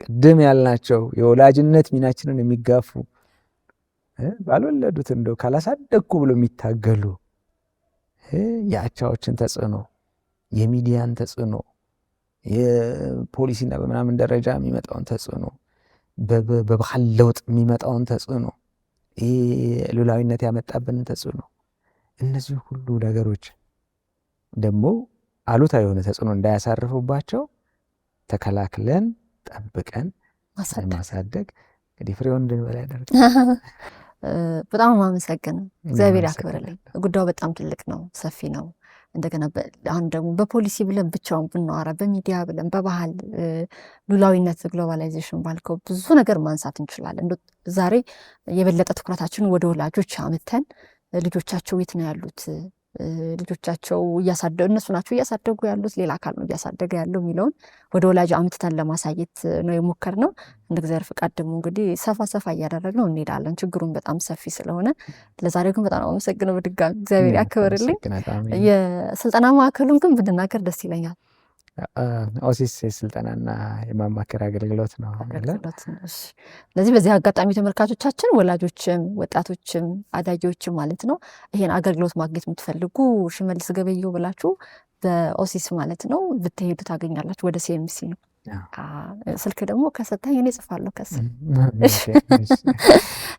ቅድም ያልናቸው የወላጅነት ሚናችንን የሚጋፉ ባልወለዱት እንደው ካላሳደግኩ ብሎ የሚታገሉ የአቻዎችን ተጽዕኖ፣ የሚዲያን ተጽዕኖ፣ የፖሊሲና በምናምን ደረጃ የሚመጣውን ተጽዕኖ፣ በባህል ለውጥ የሚመጣውን ተጽዕኖ፣ ሉላዊነት ያመጣብንን ተጽዕኖ፣ እነዚህ ሁሉ ነገሮች ደግሞ አሉታዊ የሆነ ተጽዕኖ እንዳያሳርፉባቸው ተከላክለን ጠብቀን ማሳደግ እንግዲህ ፍሬውን እንድንበላ ያደርጋል።
በጣም አመሰግናለሁ። እግዚአብሔር ያክብርልኝ። ጉዳዩ በጣም ትልቅ ነው፣ ሰፊ ነው። እንደገና አሁን ደግሞ በፖሊሲ ብለን ብቻውን ብናወራ፣ በሚዲያ ብለን በባህል ሉላዊነት፣ ግሎባላይዜሽን ባልከው ብዙ ነገር ማንሳት እንችላለን። ዛሬ የበለጠ ትኩረታችንን ወደ ወላጆች አምተን ልጆቻቸው የት ነው ያሉት፣ ልጆቻቸው እነሱ ናቸው እያሳደጉ ያሉት፣ ሌላ አካል ነው እያሳደገ ያለው የሚለውን ወደ ወላጅ አምትተን ለማሳየት ነው የሞከርነው። እንደ እግዚአብሔር ፍቃድ ደግሞ እንግዲህ ሰፋ እያደረግነው እንሄዳለን። ችግሩን በጣም ሰፊ ስለሆነ ለዛሬው ግን በጣም አመሰግነው በድጋሚ እግዚአብሔር ያክብርልኝ። የስልጠና ማዕከሉን ግን ብንናገር ደስ ይለኛል።
ኦሲስ የስልጠናና የማማከር አገልግሎት ነው።
ስለዚህ በዚህ አጋጣሚ ተመልካቾቻችን፣ ወላጆችም ወጣቶችም አዳጊዎችም ማለት ነው ይሄን አገልግሎት ማግኘት የምትፈልጉ ሽመልስ ገበየሁ ብላችሁ በኦሲስ ማለት ነው ብትሄዱ ታገኛላችሁ። ወደ ሲኤምሲ ነው። ስልክ ደግሞ ከሰጠኝ እኔ ጽፋለሁ ከስል።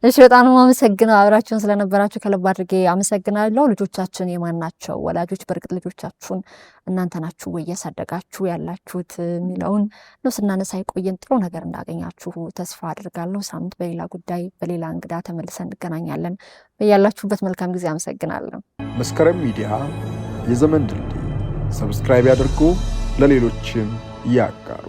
እሺ በጣም አመሰግናለሁ። አብራችሁን ስለነበራችሁ ከልብ አድርጌ አመሰግናለሁ። ልጆቻችን የማን ናቸው? ወላጆች በእርግጥ ልጆቻችሁን እናንተ ናችሁ ወይ እያሳደጋችሁ ያላችሁት የሚለውን ነው ስናነሳ የቆየን። ጥሩ ነገር እንዳገኛችሁ ተስፋ አድርጋለሁ። ሳምንት በሌላ ጉዳይ በሌላ እንግዳ ተመልሰን እንገናኛለን። በያላችሁበት መልካም ጊዜ። አመሰግናለሁ።
መስከረም ሚዲያ የዘመን ድልድይ ሰብስክራይብ ያድርጉ፣ ለሌሎችም ያጋሩ።